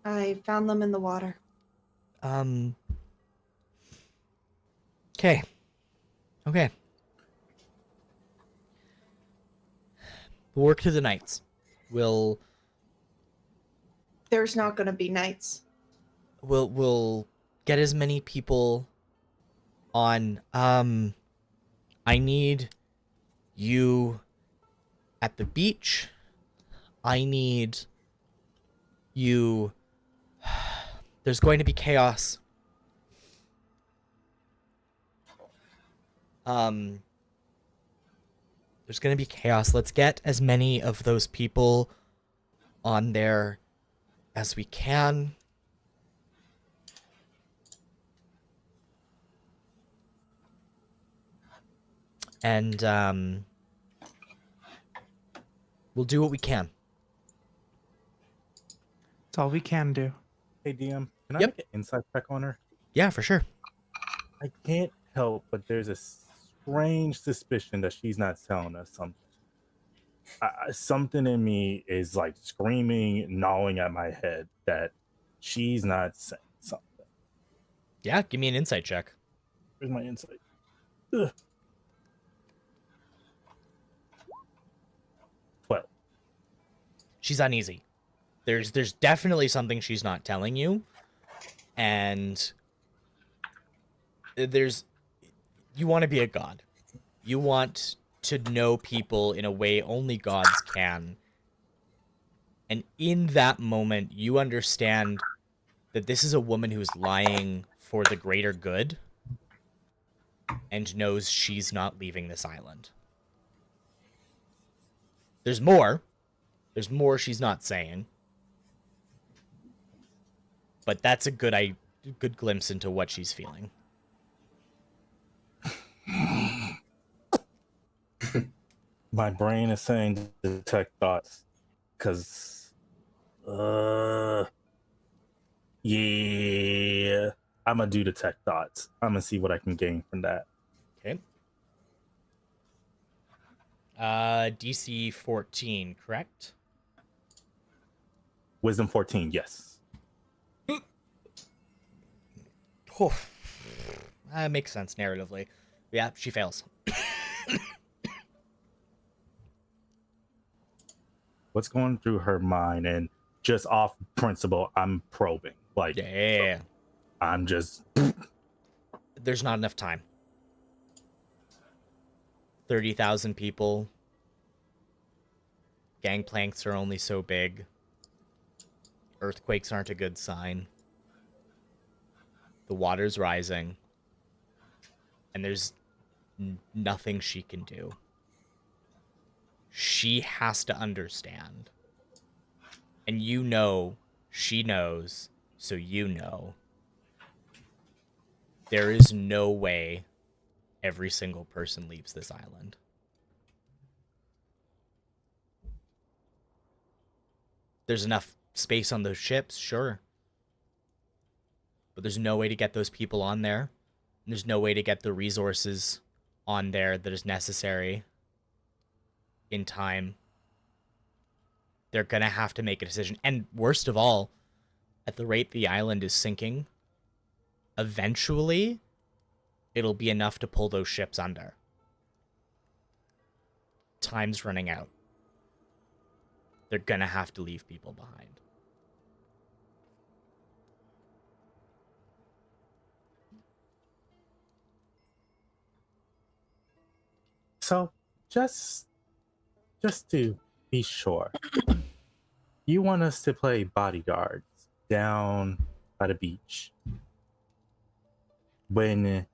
I found them in the water. Okay. We'll work through the nights. There's not going to be nights. We'll get as many people on. I need you at the beach. I need you. There's going to be chaos. There's going to be chaos. Let's get as many of those people on there as we can. And we'll do what we can. That's all we can do. Hey, DM, can I Yep. make an insight check on her? Yeah, for sure. I can't help, but there's a strange suspicion that she's not telling us something. Something in me is like screaming, gnawing at my head that she's not saying something. Yeah, give me an insight check. Where's my insight? Ugh. 12. She's uneasy. There's definitely something she's not telling you, and you want to be a god. You want to know people in a way only gods can. And in that moment, you understand that this is a woman who's lying for the greater good and knows she's not leaving this island. There's more. There's more she's not saying. But that's a good glimpse into what she's feeling. My brain is saying to detect thoughts, because, yeah, I'm gonna do detect thoughts. I'm gonna see what I can gain from that. Okay. DC 14, correct? Wisdom 14, yes. Oh, that makes sense narratively. Yeah, she fails. What's going through her mind? And just off principle, I'm probing. Like, Yeah. I'm just... There's not enough time. 30,000 people. Gangplanks are only so big. Earthquakes aren't a good sign. The water's rising. And there's nothing she can do. She has to understand. And you know, she knows, so you know. There is no way every single person leaves this island. There's enough space on those ships, sure. But there's no way to get those people on there. And there's no way to get the resources on there that is necessary in time. They're going to have to make a decision. And worst of all, at the rate the island is sinking, eventually it'll be enough to pull those ships under. Time's running out. They're going to have to leave people behind. So, just to be sure, you want us to play bodyguards down by the beach when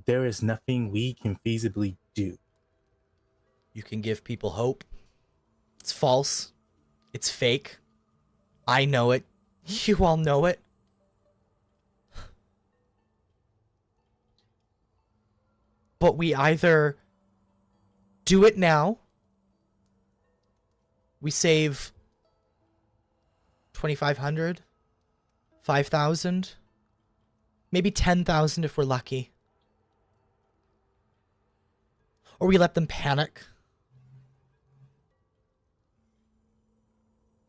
there is nothing we can feasibly do? You can give people hope. It's false. It's fake. I know it. You all know it. But we either do it now, we save 2,500, 5,000, maybe 10,000 if we're lucky. Or we let them panic.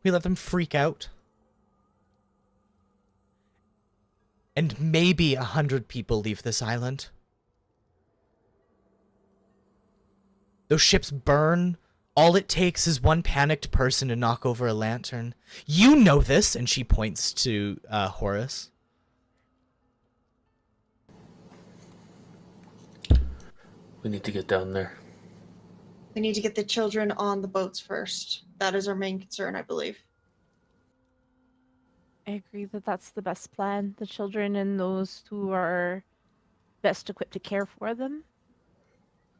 We let them freak out. And maybe 100 people leave this island. Those ships burn. All it takes is one panicked person to knock over a lantern. You know this, and she points to Horus. We need to get down there. We need to get the children on the boats first. That is our main concern, I believe. I agree that that's the best plan. The children and those who are best equipped to care for them.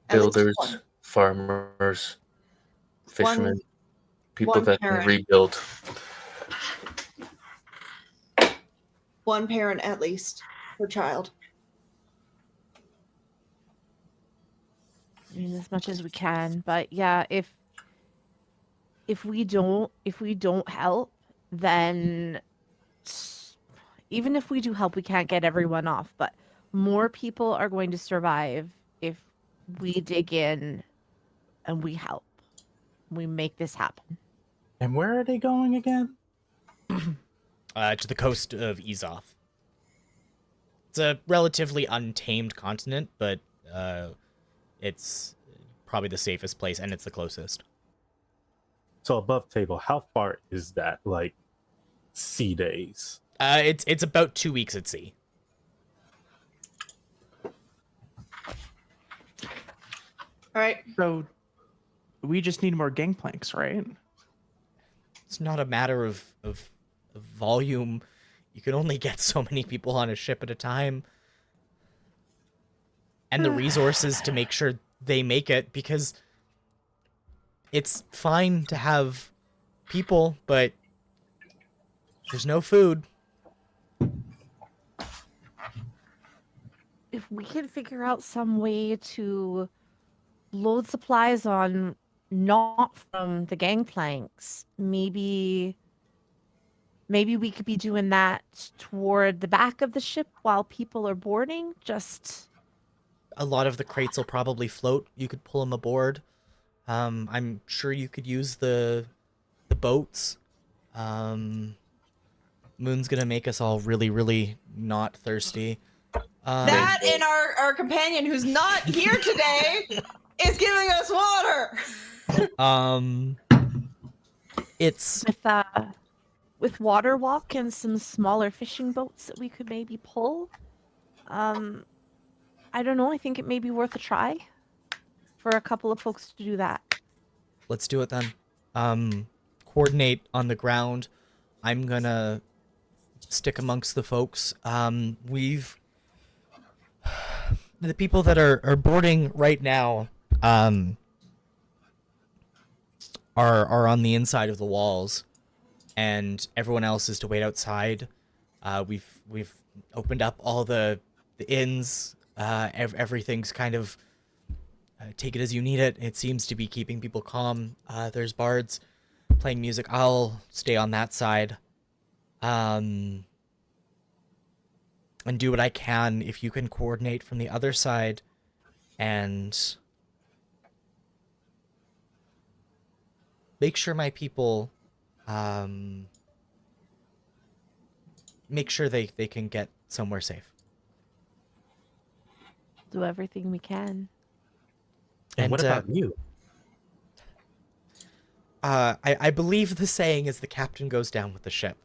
At least Builders, one. farmers, fishermen, people one that can parent. rebuild. one parent at least per child. I mean, as much as we can, but yeah, if we don't help, then even if we do help, we can't get everyone off. But more people are going to survive if we dig in and we help. We make this happen. And where are they going again? To the coast of Izov. It's a relatively untamed continent, but it's probably the safest place, and it's the closest. So above table, how far is that? Like sea days? It's about 2 weeks at sea. All right. So we just need more gangplanks, right? It's not a matter of volume. You can only get so many people on a ship at a time. And the resources to make sure they make it, because it's fine to have people, but there's no food. If we can figure out some way to load supplies on not from the gangplanks, maybe we could be doing that toward the back of the ship while people are boarding. Just A lot of the crates will probably float. You could pull them aboard. I'm sure you could use the boats. Moon's gonna make us all really, really not thirsty. That and our companion who's not here today is giving us water. It's with water walk and some smaller fishing boats that we could maybe pull. I don't know. I think it may be worth a try for a couple of folks to do that. Let's do it then. Coordinate on the ground. I'm gonna stick amongst the folks. The people that are boarding right now are on the inside of the walls, and everyone else is to wait outside. We've opened up all the inns. Everything's kind of take it as you need it. It seems to be keeping people calm. There's bards playing music. I'll stay on that side. And do what I can. If you can coordinate from the other side and make sure my people make sure they can get somewhere safe. Do everything we can. And what about you? I believe the saying is the captain goes down with the ship.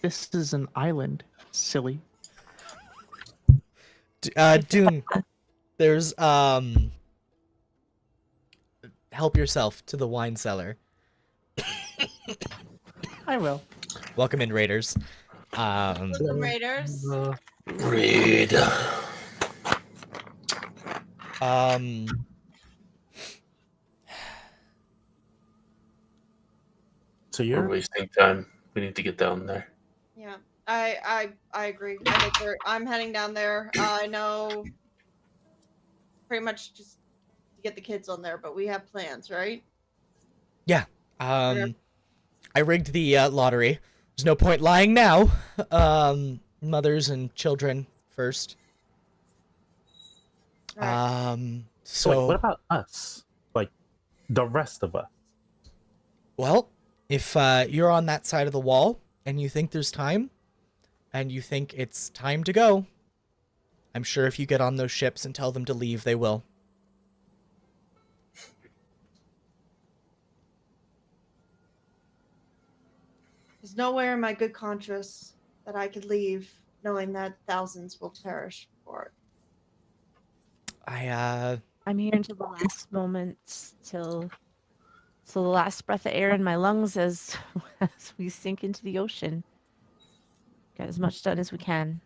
This is an island, silly. Dune, there's help yourself to the wine cellar. I will. Welcome in, Raiders. The Raiders. Read. So We're you're wasting time. We need to get down there. Yeah, I agree. I think I'm heading down there. I know pretty much just to get the kids on there, but we have plans, right? Yeah. I rigged the lottery. There's no point lying now. Mothers and children first. Right. so wait, what about us? Like the rest of us? Well, if you're on that side of the wall and you think there's time, and you think it's time to go, I'm sure if you get on those ships and tell them to leave, they will. There's nowhere in my good conscience that I could leave knowing that thousands will perish for it. I'm here until the last moments, till the last breath of air in my lungs as we sink into the ocean. Get as much done as we can.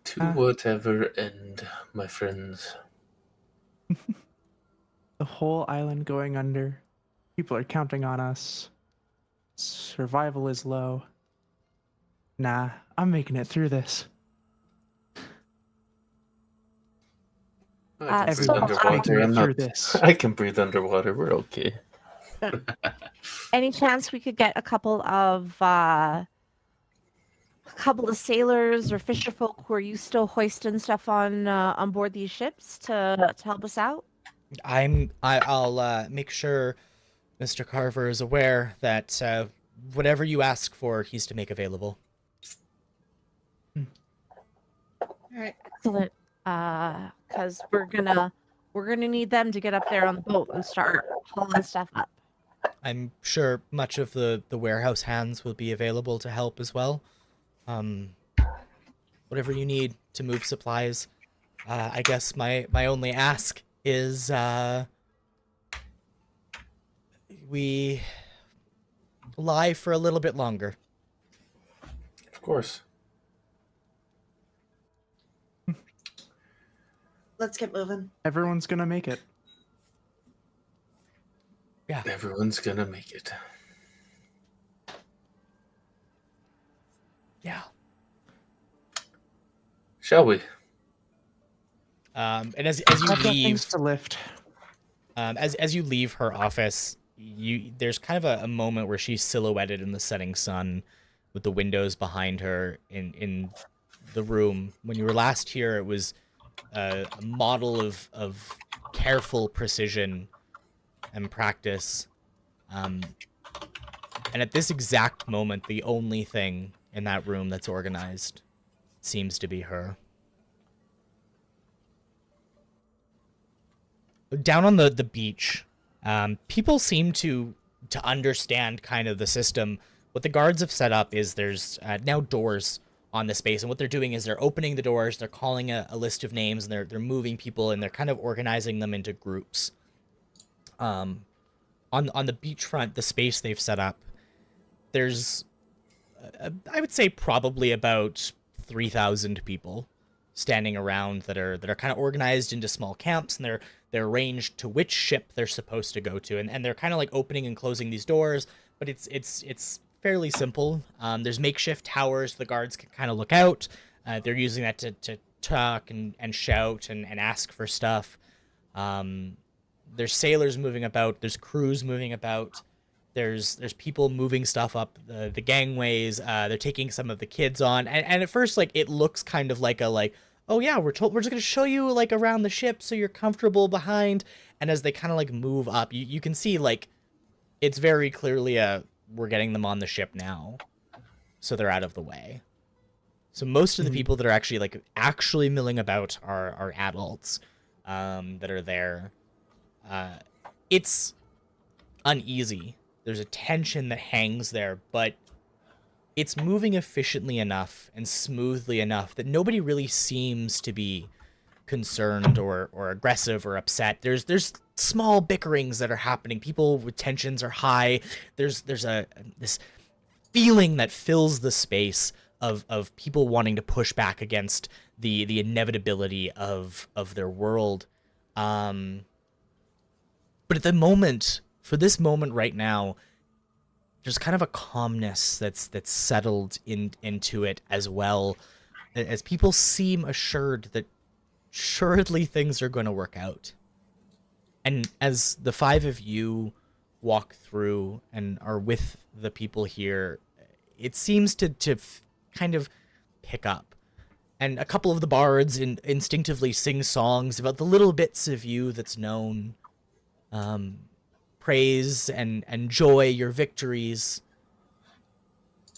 To whatever end, my friends. The whole island going under. People are counting on us. Survival is low. Nah, I'm making it through this. I can breathe So, Everyone's making underwater. it I'm through not. this. I can breathe underwater. We're okay. Any chance we could get a couple of sailors or fisherfolk who are used to hoisting stuff on board these ships to help us out? I'll make sure Mr. Carver is aware that whatever you ask for, he's to make available. All right. Excellent. Because we're gonna need them to get up there on the boat and start hauling stuff up. I'm sure much of the warehouse hands will be available to help as well. Whatever you need to move supplies. I guess my only ask is we lie for a little bit longer. Of course. Let's get moving. Everyone's gonna make it. Yeah. Everyone's gonna make it. Yeah. Shall we? And as you I've got leave, things to lift. as you leave her office, there's kind of a moment where she's silhouetted in the setting sun, with the windows behind her in the room. When you were last here, it was a model of careful precision and practice. And at this exact moment, the only thing in that room that's organized seems to be her. Down on the beach, people seem to understand kind of the system. What the guards have set up is there's now doors on the space, and what they're doing is they're opening the doors, they're calling a list of names, and they're moving people, and they're kind of organizing them into groups. On the beachfront, the space they've set up, there's I would say probably about 3,000 people standing around that are kind of organized into small camps, and they're arranged to which ship they're supposed to go to, and they're kind of like opening and closing these doors, but it's fairly simple. There's makeshift towers the guards can kind of look out. They're using that to talk and shout and ask for stuff. There's sailors moving about. There's crews moving about. There's people moving stuff up the gangways. They're taking some of the kids on, and at first, like, it looks kind of like oh yeah, we're just gonna show you like around the ship so you're comfortable behind. And as they kind of like move up, you can see like it's very clearly we're getting them on the ship now, so they're out of the way. So most of the people that are actually milling about are adults that are there. It's uneasy. There's a tension that hangs there, but it's moving efficiently enough and smoothly enough that nobody really seems to be concerned or aggressive or upset. There's small bickerings that are happening. People with tensions are high. There's this feeling that fills the space of people wanting to push back against the inevitability of their world. But at the moment, for this moment right now, there's kind of a calmness that's settled into it as well, as people seem assured that assuredly things are going to work out. And as the five of you walk through and are with the people here, it seems to kind of pick up. And a couple of the bards instinctively sing songs about the little bits of you that's known. Praise and enjoy your victories,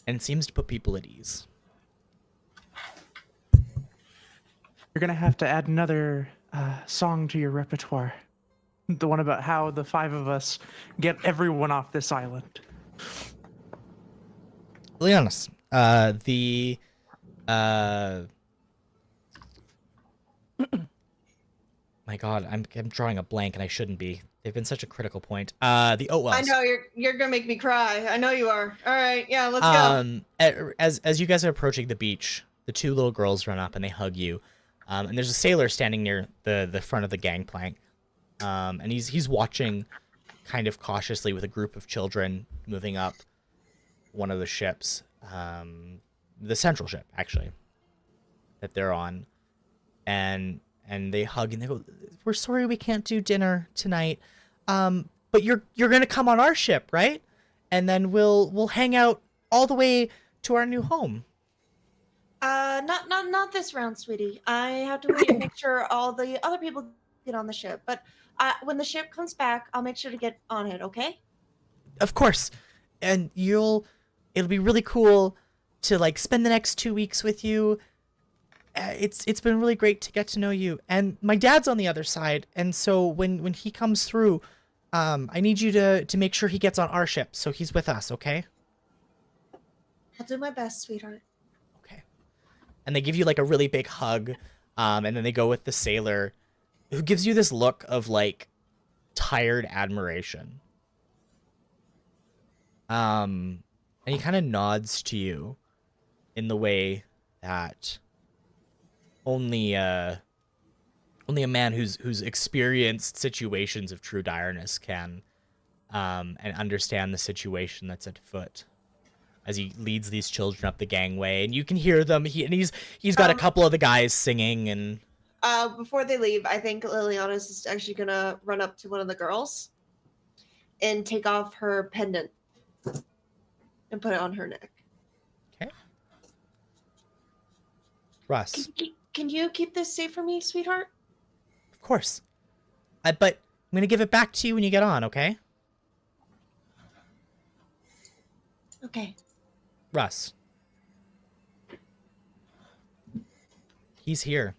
and seems to put people at ease. You're gonna have to add another song to your repertoire. The one about how the five of us get everyone off this island. Lilianas, my God, I'm drawing a blank, and I shouldn't be. They've been such a critical point. The Oatwells. I know you're gonna make me cry. I know you are. All right, yeah, let's go. As you guys are approaching the beach, the two little girls run up and they hug you. And there's a sailor standing near the front of the gangplank. And he's watching kind of cautiously with a group of children moving up. one of the ships, the central ship actually, that they're on, and they hug and they go, "We're sorry we can't do dinner tonight, but you're gonna come on our ship, right? And then we'll hang out all the way to our new home." Not this round, sweetie. I have to wait and make sure all the other people get on the ship. But when the ship comes back, I'll make sure to get on it. Okay? Of course, and it'll be really cool to like spend the next 2 weeks with you. It's been really great to get to know you. And my dad's on the other side, and so when he comes through, I need you to make sure he gets on our ship so he's with us, okay? I'll do my best, sweetheart. Okay. And they give you like a really big hug, and then they go with the sailor, who gives you this look of like tired admiration. And he kind of nods to you in the way that only a man who's experienced situations of true direness can, and understand the situation that's at foot, as he leads these children up the gangway, and you can hear them. He's got a couple of the guys singing, and Before they leave, I think Lilianas is actually gonna run up to one of the girls and take off her pendant and put it on her neck. okay. Russ, Can you keep this safe for me, sweetheart? of course, but I'm gonna give it back to you when you get on, okay? Okay. Russ, he's here.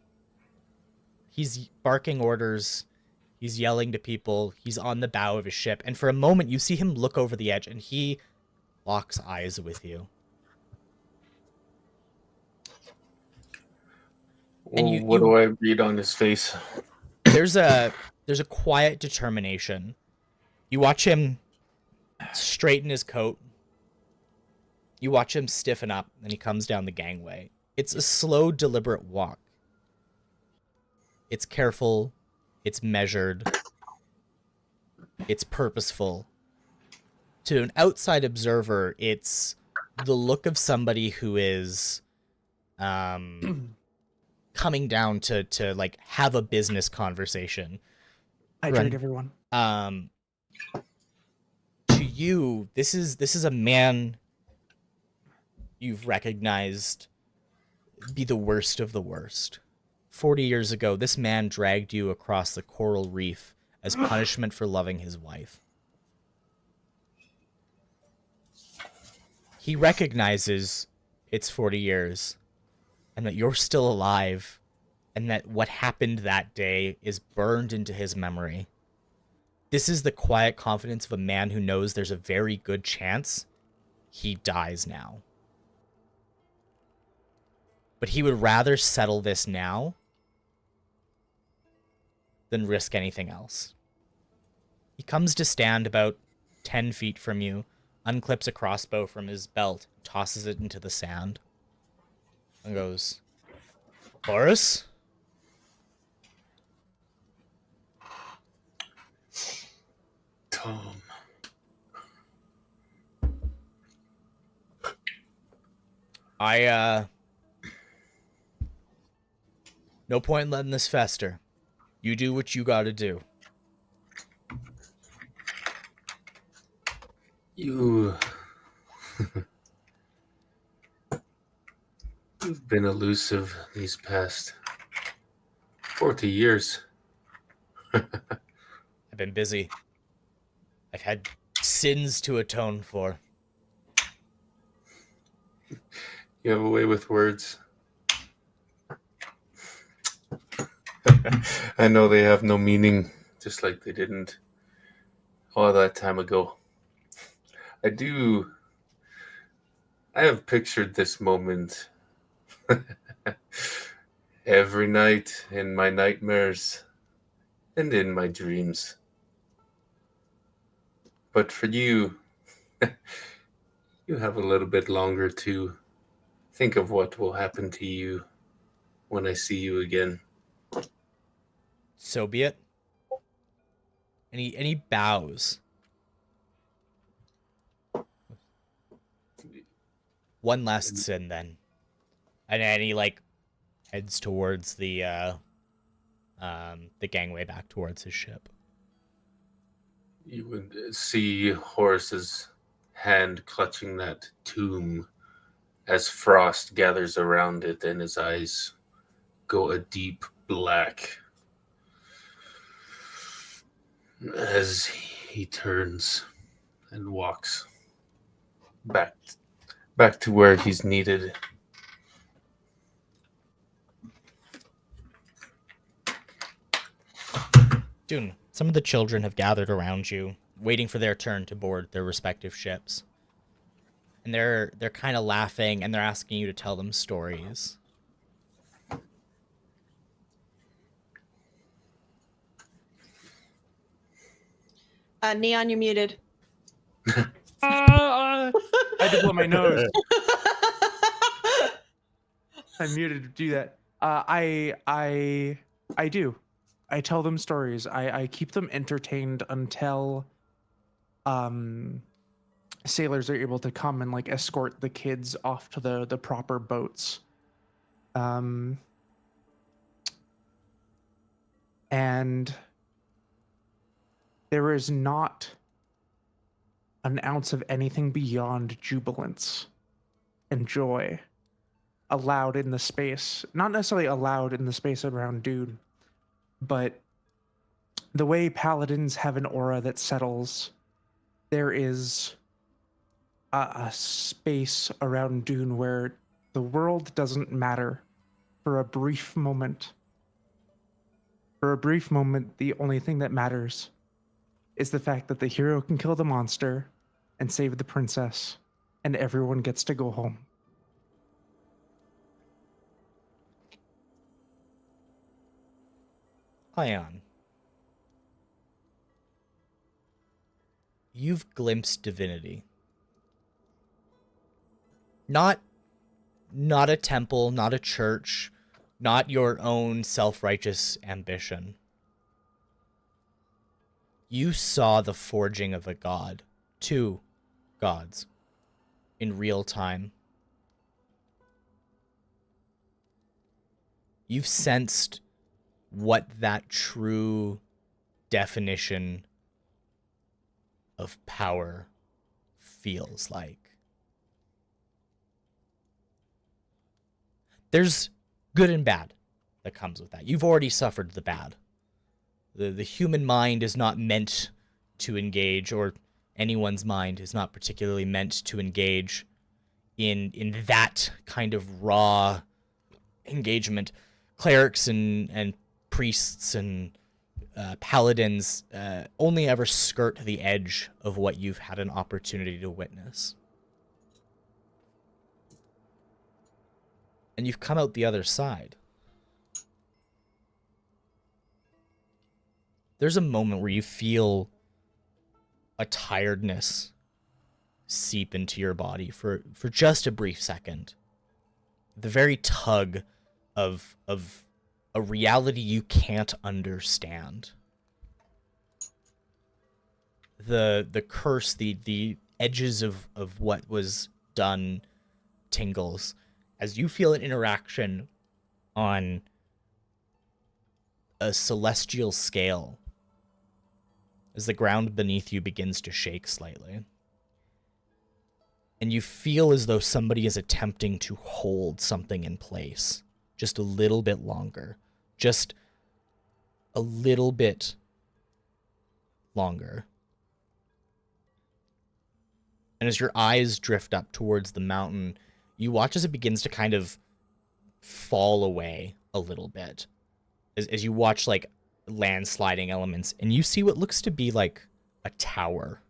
He's barking orders. He's yelling to people. He's on the bow of his ship. And for a moment, you see him look over the edge, and he locks eyes with you. And What do I read on his face? There's a quiet determination. You watch him straighten his coat. You watch him stiffen up, and he comes down the gangway. It's a slow, deliberate walk. It's careful. It's measured. It's purposeful. To an outside observer, it's the look of somebody who is coming down to like have a business conversation. Hydrate, everyone. To you, this is a man you've recognized be the worst of the worst. 40 years ago, this man dragged you across the coral reef as punishment for loving his wife. He recognizes it's 40 years and that you're still alive and that what happened that day is burned into his memory. This is the quiet confidence of a man who knows there's a very good chance he dies now. But he would rather settle this now than risk anything else. He comes to stand about 10 feet from you, unclips a crossbow from his belt, tosses it into the sand, and goes, "Horus?" Tom. No point in letting this fester. You do what you gotta do. You've been elusive these past 40 years. I've been busy. I've had sins to atone for. You have a way with words. I know they have no meaning, just like they didn't all that time ago. I have pictured this moment every night in my nightmares and in my dreams. But for you, you have a little bit longer to think of what will happen to you when I see you again. So be it. And he bows. One last sin then. And then he like heads towards the gangway back towards his ship. You would see Horus's hand clutching that tomb as frost gathers around it and his eyes go a deep black as he turns and walks back to where he's needed. Dune, some of the children have gathered around you, waiting for their turn to board their respective ships. And they're kind of laughing, and they're asking you to tell them stories. Neon, you're muted. I had to blow my nose. I'm muted to do that. I do. I tell them stories. I keep them entertained until sailors are able to come and like escort the kids off to the proper boats. And there is not an ounce of anything beyond jubilance and joy allowed in the space. Not necessarily allowed in the space around Dune, but the way paladins have an aura that settles, there is a space around Dune where the world doesn't matter for a brief moment. For a brief moment, the only thing that matters is the fact that the hero can kill the monster and save the princess, and everyone gets to go home. Ion, you've glimpsed divinity. Not a temple, not a church, not your own self-righteous ambition. You saw the forging of a god, 2 gods, in real time. You've sensed what that true definition of power feels like. There's good and bad that comes with that. You've already suffered the bad. The human mind is not meant to engage, or anyone's mind is not particularly meant to engage in that kind of raw engagement. Clerics and priests and paladins only ever skirt the edge of what you've had an opportunity to witness. And you've come out the other side. There's a moment where you feel a tiredness seep into your body for just a brief second. The very tug of a reality you can't understand. The curse, the edges of what was done tingles as you feel an interaction on a celestial scale as the ground beneath you begins to shake slightly. And you feel as though somebody is attempting to hold something in place just a little bit longer. Just a little bit longer. And as your eyes drift up towards the mountain, you watch as it begins to kind of fall away a little bit. As you watch, like, landsliding elements, and you see what looks to be like a tower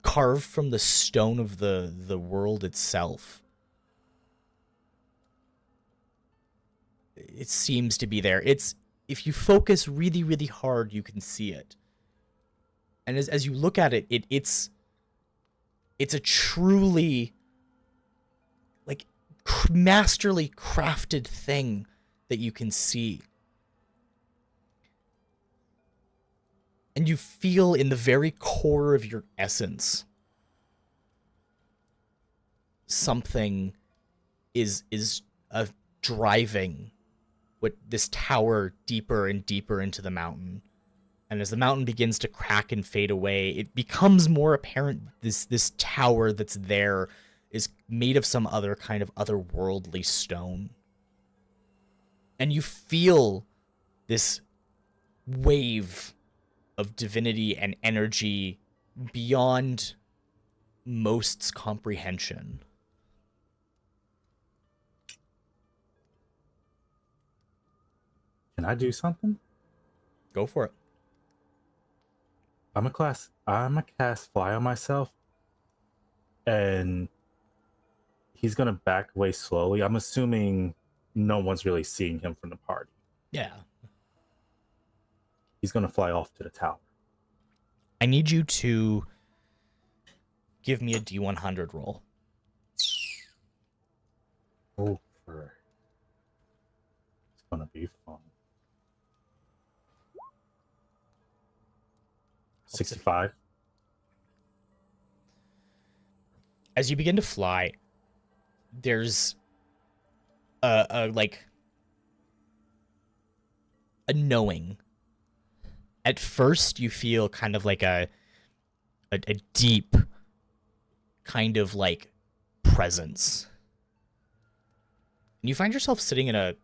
carved from the stone of the world itself. It seems to be there. It's, if you focus really, really hard, you can see it. And as you look at it, it's a truly, like, masterly crafted thing that you can see. And you feel in the very core of your essence something is driving what this tower deeper and deeper into the mountain. And as the mountain begins to crack and fade away, it becomes more apparent this tower that's there is made of some other kind of otherworldly stone. And you feel this wave of divinity and energy beyond most's comprehension. Can I do something? Go for it. I'm a cast fly on myself, and he's gonna back away slowly. I'm assuming no one's really seeing him from the party. Yeah. He's gonna fly off to the tower. I need you to give me a D100 roll. Oh, it's gonna be fun. 65. As you begin to fly, there's a knowing. At first, you feel kind of like a deep kind of like presence. And you find yourself sitting in a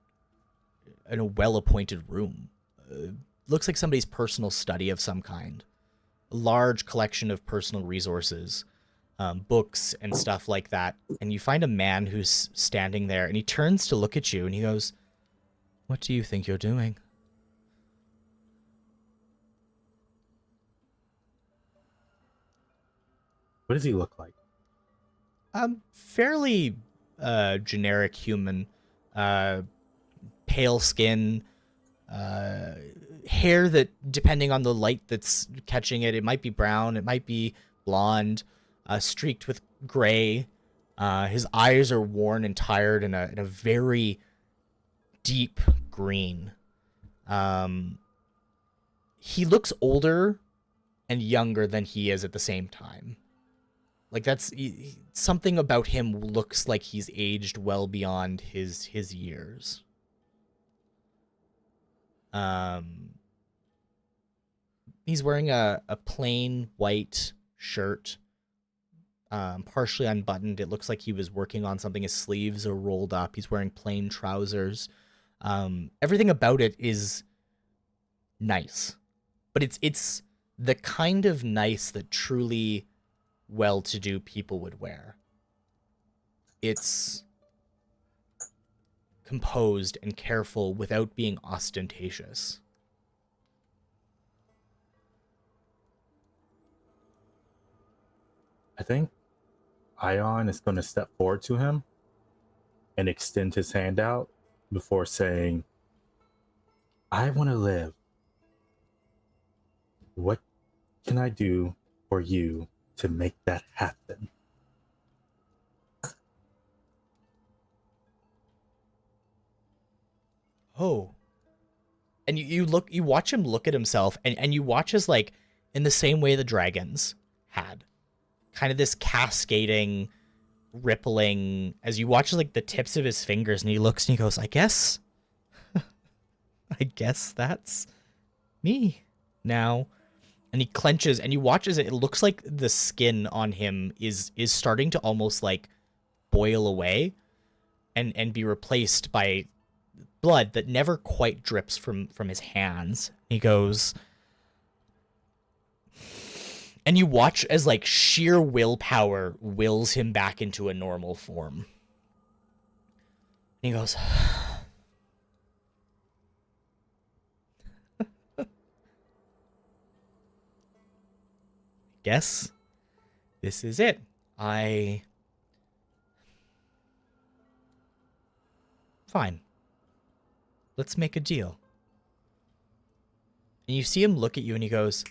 well-appointed room. Looks like somebody's personal study of some kind. A large collection of personal resources, books and stuff like that. And you find a man who's standing there, and he turns to look at you, and he goes, "What do you think you're doing?" What does he look like? Fairly generic human. Pale skin, hair that, depending on the light that's catching it, it might be brown, it might be blonde, streaked with gray. His eyes are worn and tired in a very deep green. He looks older and younger than he is at the same time. Like, that's something about him looks like he's aged well beyond his years. He's wearing a plain white shirt, partially unbuttoned. It looks like he was working on something. His sleeves are rolled up. He's wearing plain trousers. Everything about it is nice, but it's the kind of nice that truly well-to-do people would wear. It's composed and careful without being ostentatious. I think Ion is going to step forward to him and extend his hand out before saying, "I want to live. What can I do for you to make that happen?" Oh. And you watch him look at himself, and you watch as, like, in the same way the dragons had. Kind of this cascading, rippling, as you watch, like, the tips of his fingers, and he looks and he goes, I guess that's me now. And he clenches, and you watch as it looks like the skin on him is starting to almost, like, boil away and be replaced by blood that never quite drips from his hands. He goes, and you watch as, like, sheer willpower wills him back into a normal form. And he goes, guess this is it. Fine. Let's make a deal. And you see him look at you and he goes,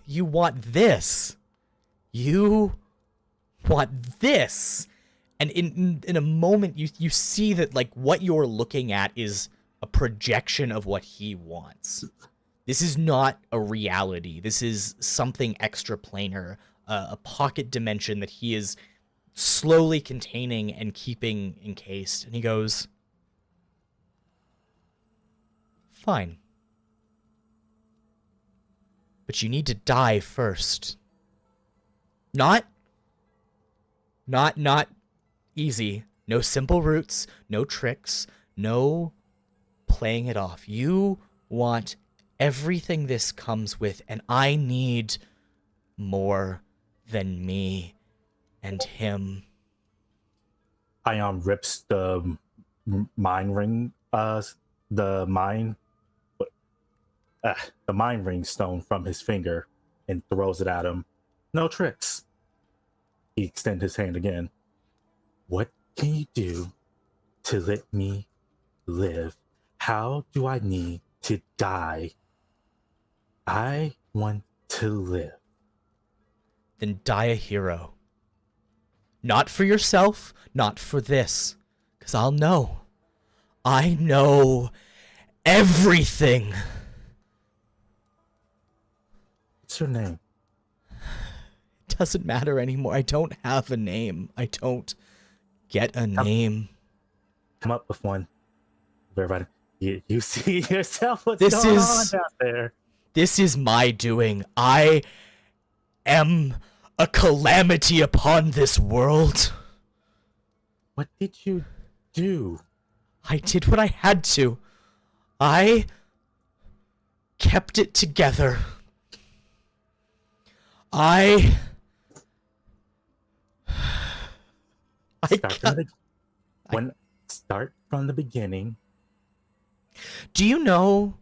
you want this. You want this. And in a moment, you see that, like, what you're looking at is a projection of what he wants. This is not a reality. This is something extraplanar, a pocket dimension that he is slowly containing and keeping encased. And he goes, fine. But you need to die first. Not easy. No simple routes, no tricks, no playing it off. You want everything this comes with, and I need more than me and him. Ion rips the mind ring, the mind ring stone from his finger and throws it at him. No tricks. He extends his hand again. What can you do to let me live? How do I need to die? I want to live. Then die a hero. Not for yourself, not for this. Because I'll know. I know everything. What's your name? It doesn't matter anymore. I don't have a name. I don't get a name. Come up with one. Everybody, you see yourself what's This going is- on out there. This is my doing. I am a calamity upon this world. What did you do? I did what I had to. I kept it together. Start from the beginning. Do you know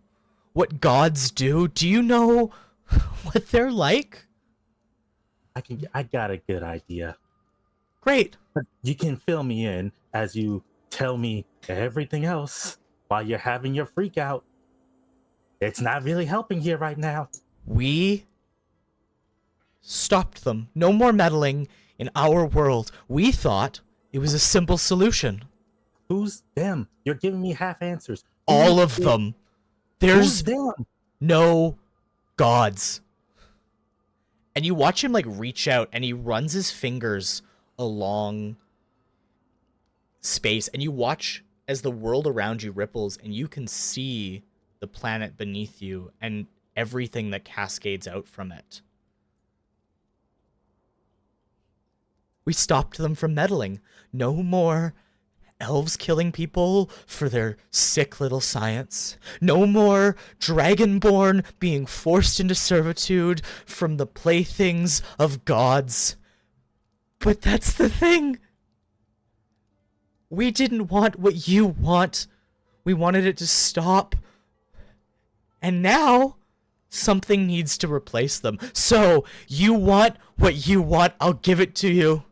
what gods do? Do you know what they're like? I got a good idea. Great. But you can fill me in as you tell me everything else while you're having your freak out. It's not really helping here right now. We stopped them. No more meddling in our world. We thought it was a simple solution. Who's them? You're giving me half answers. All of them. There's Who's them? no gods. And you watch him like reach out and he runs his fingers along space, and you watch as the world around you ripples, and you can see the planet beneath you and everything that cascades out from it. We stopped them from meddling. No more elves killing people for their sick little science. No more dragonborn being forced into servitude from the playthings of gods. But that's the thing. We didn't want what you want. We wanted it to stop. And now something needs to replace them. So you want what you want, I'll give it to you.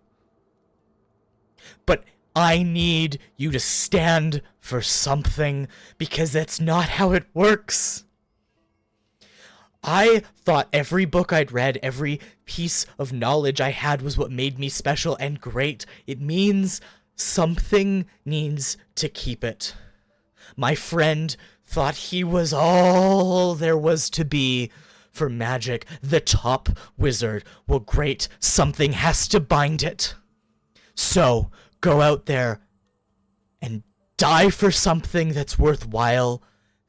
But I need you to stand for something, because that's not how it works. I thought every book I'd read, every piece of knowledge I had was what made me special and great. It means something needs to keep it. My friend thought he was all there was to be for magic, the top wizard. Well, great, something has to bind it. So, go out there and die for something that's worthwhile.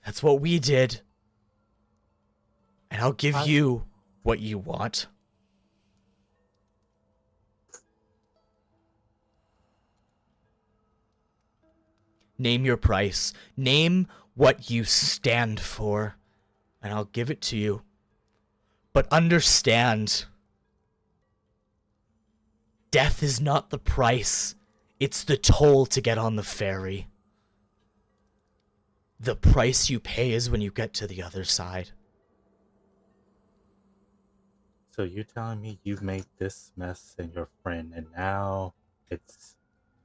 That's what we did. And I'll give you what you want. Name your price. Name what you stand for, and I'll give it to you. But understand, death is not the price. It's the toll to get on the ferry. The price you pay is when you get to the other side. So you're telling me you've made this mess and your friend, and now it's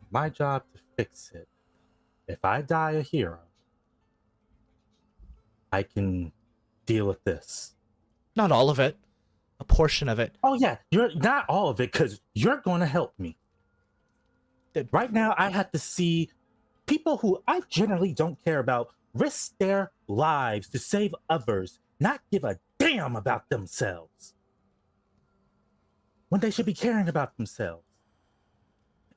my job to fix it. If I die a hero, I can deal with this. Not all of it. A portion of it. Oh yeah, you're not all of it, because you're going to help me. Right now, I have to see people who I generally don't care about risk their lives to save others, not give a damn about themselves, when they should be caring about themselves.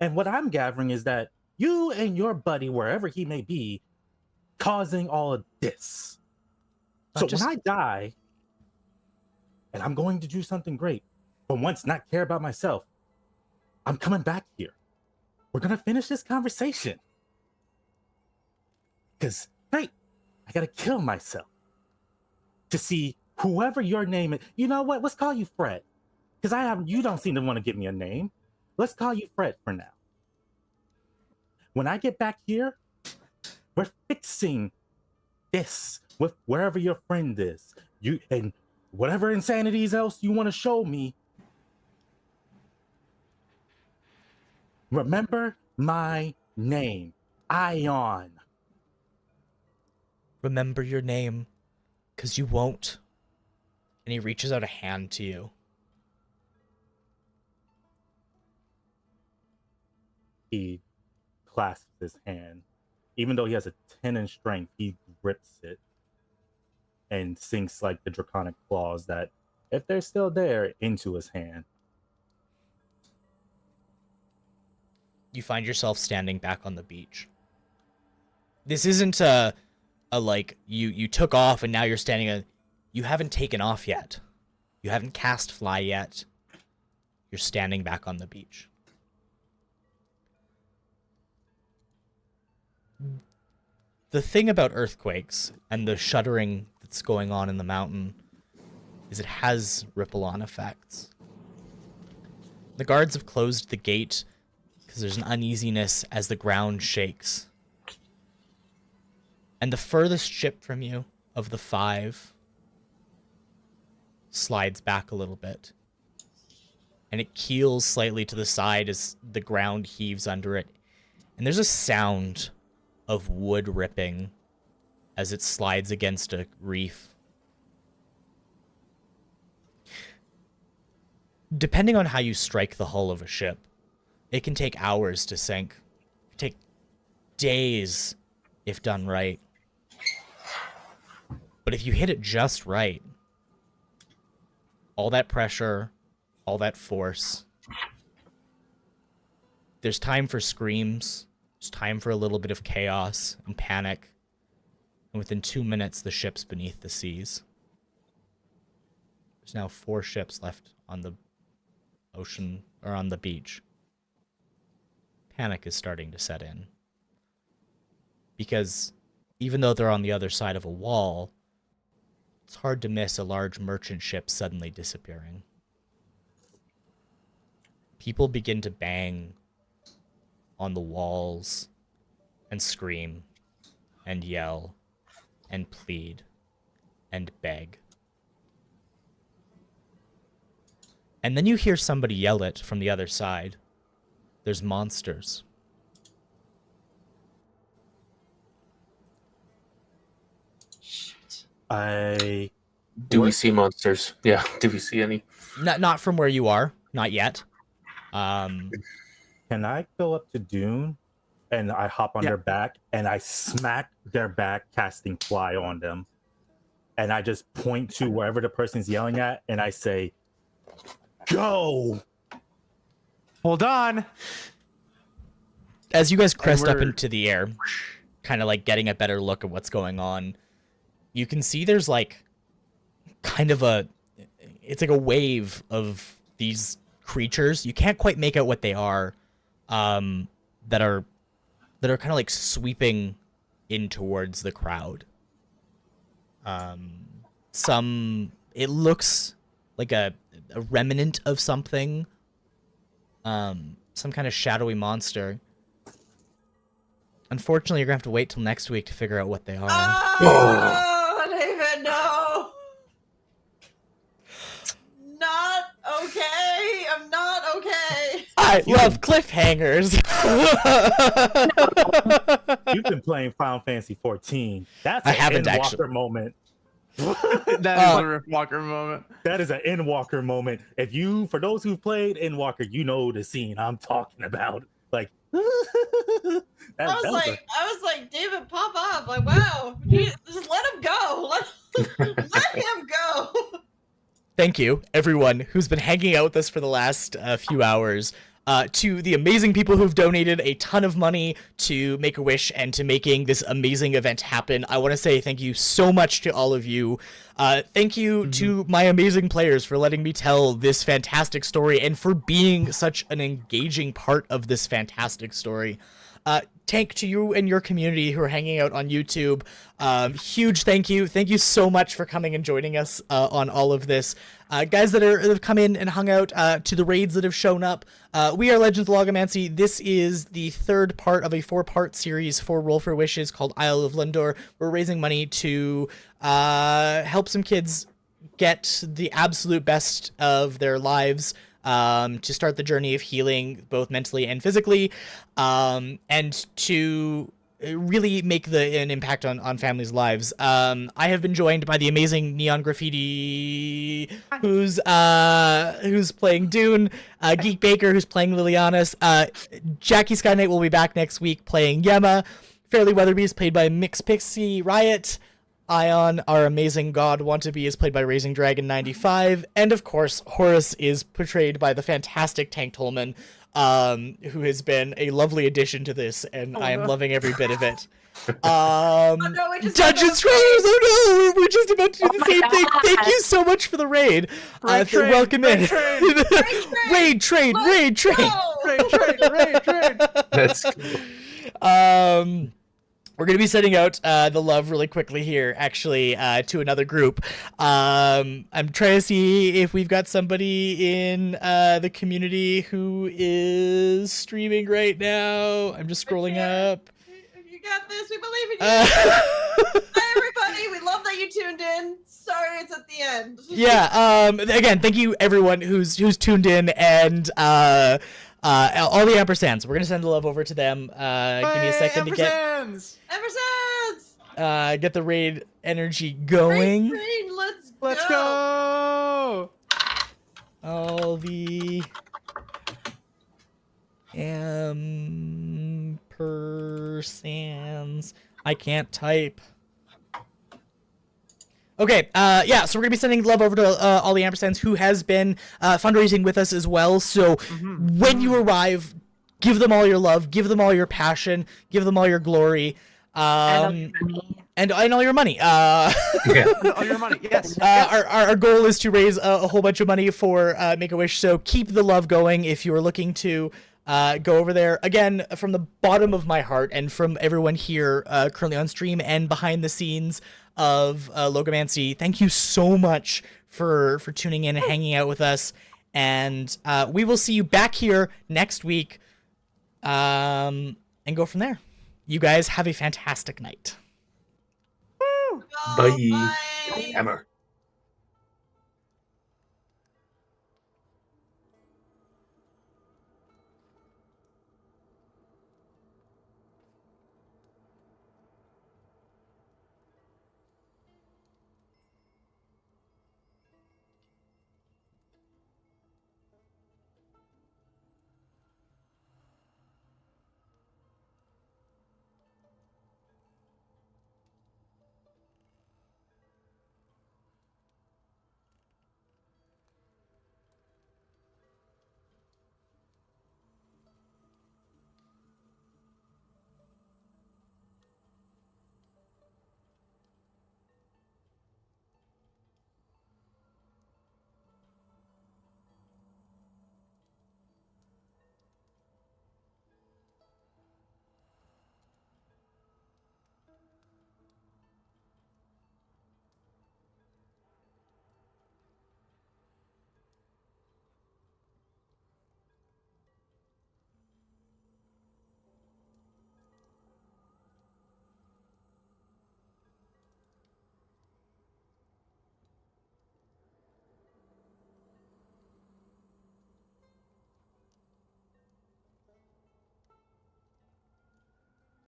And what I'm gathering is that you and your buddy, wherever he may be, causing all of this. So when I die, and I'm going to do something great, but once not care about myself, I'm coming back here. We're going to finish this conversation. Because, great, I got to kill myself to see whoever your name is. You know what? Let's call you Fred. Because you don't seem to want to give me a name. Let's call you Fred for now. When I get back here, we're fixing this with wherever your friend is. You and whatever insanities else you want to show me. Remember my name, Ion. Remember your name, because you won't. And he reaches out a hand to you. He clasps his hand. Even though he has a 10 in strength, he grips it and sinks like the draconic claws that, if they're still there, into his hand. You find yourself standing back on the beach. This isn't a like you took off and now you're standing. You haven't taken off yet. You haven't cast fly yet. You're standing back on the beach. The thing about earthquakes and the shuddering that's going on in the mountain is it has ripple-on effects. The guards have closed the gate because there's an uneasiness as the ground shakes. And the furthest ship from you of the 5 slides back a little bit. And it keels slightly to the side as the ground heaves under it. And there's a sound of wood ripping as it slides against a reef. Depending on how you strike the hull of a ship, it can take hours to sink. It can take days if done right. But if you hit it just right, all that pressure, all that force, there's time for screams. There's time for a little bit of chaos and panic. And within 2 minutes, the ship's beneath the seas. There's now 4 ships left on the ocean, or on the beach. Panic is starting to set in. Because even though they're on the other side of a wall, it's hard to miss a large merchant ship suddenly disappearing. People begin to bang on the walls and scream and yell and plead and beg. And then you hear somebody yell it from the other side. There's monsters. Shit. Do we see monsters? Yeah, do we see any? Not from where you are, not yet. Can I go up to Dune and I hop on their back and I smack their back, casting fly on them? And I just point to wherever the person's yelling at and I say, go! Hold on. As you guys crest up into the air, kind of like getting a better look at what's going on, you can see there's like kind of it's like a wave of these creatures. You can't quite make out what they are, that are kind of like sweeping in towards the crowd. It looks like a remnant of something, some kind of shadowy monster. Unfortunately, you're gonna have to wait till next week to figure out what they are. Oh, David, no. Not okay. I'm not okay. I love cliffhangers. You've been playing Final Fantasy 14. That's I an haven't Endwalker actually. moment. That is a Rift Walker moment. That is an Endwalker moment. For those who've played Endwalker, you know the scene I'm talking about. Like, I was like, David, pop up. Like, wow, just let him go. Let him go. Thank you, everyone who's been hanging out with us for the last few hours. to the amazing people who've donated a ton of money to Make-A-Wish and to making this amazing event happen. I want to say thank you so much to all of you. Thank you to my amazing players for letting me tell this fantastic story and for being such an engaging part of this fantastic story. Tank, to you and your community who are hanging out on YouTube, huge thank you. Thank you so much for coming and joining us on all of this. Guys that have come in and hung out, to the raids that have shown up. We are Legends of Logomancy. This is the third part of a 4-part series for Roll for Wishes called Isle of Lundr. We're raising money to help some kids get the absolute best of their lives, to start the journey of healing both mentally and physically, and to really make an impact on families' lives. I have been joined by the amazing Neon Graffiti, who's playing Dune, Geek Baker, who's playing Lilianas, Jackie Skyknight will be back next week playing Yema, Fairlee Weatherby is played by Pixie Riot, Ion, our amazing god wannabe, is played by Raising Dragon 95, and of course Horus is portrayed by the fantastic Tank Tolman, who has been a lovely addition to this, and I am loving every bit of it. Dungeons Raiders! Oh no, we're just about to do the same thing. Thank you so much for the raid. Welcome in. Raid trade. That's cool. We're going to be sending out the love really quickly here, actually, to another group. I'm trying to see if we've got somebody in the community who is streaming right now. I'm just scrolling up. You got this. We believe in you. Hi, everybody. We love that you tuned in. Sorry it's at the end. Yeah. Again, thank you, everyone who's tuned in, and all the ampersands. We're going to send the love over to them. Give me a second to get the raid energy going. Let's go. All the ampersands. I can't type. Okay, yeah, so we're going to be sending love over to all the ampersands who has been fundraising with us as well. So when you arrive, give them all your love, give them all your passion, give them all your glory. And all your money. Yeah. All your money, yes. Our goal is to raise a whole bunch of money for Make-A-Wish, so keep the love going if you are looking to go over there. Again, from the bottom of my heart and from everyone here currently on stream and behind the scenes of Logomancy, thank you so much for tuning in and hanging out with us. And we will see you back here next week and go from there. You guys have a fantastic night. Bye. Hammer.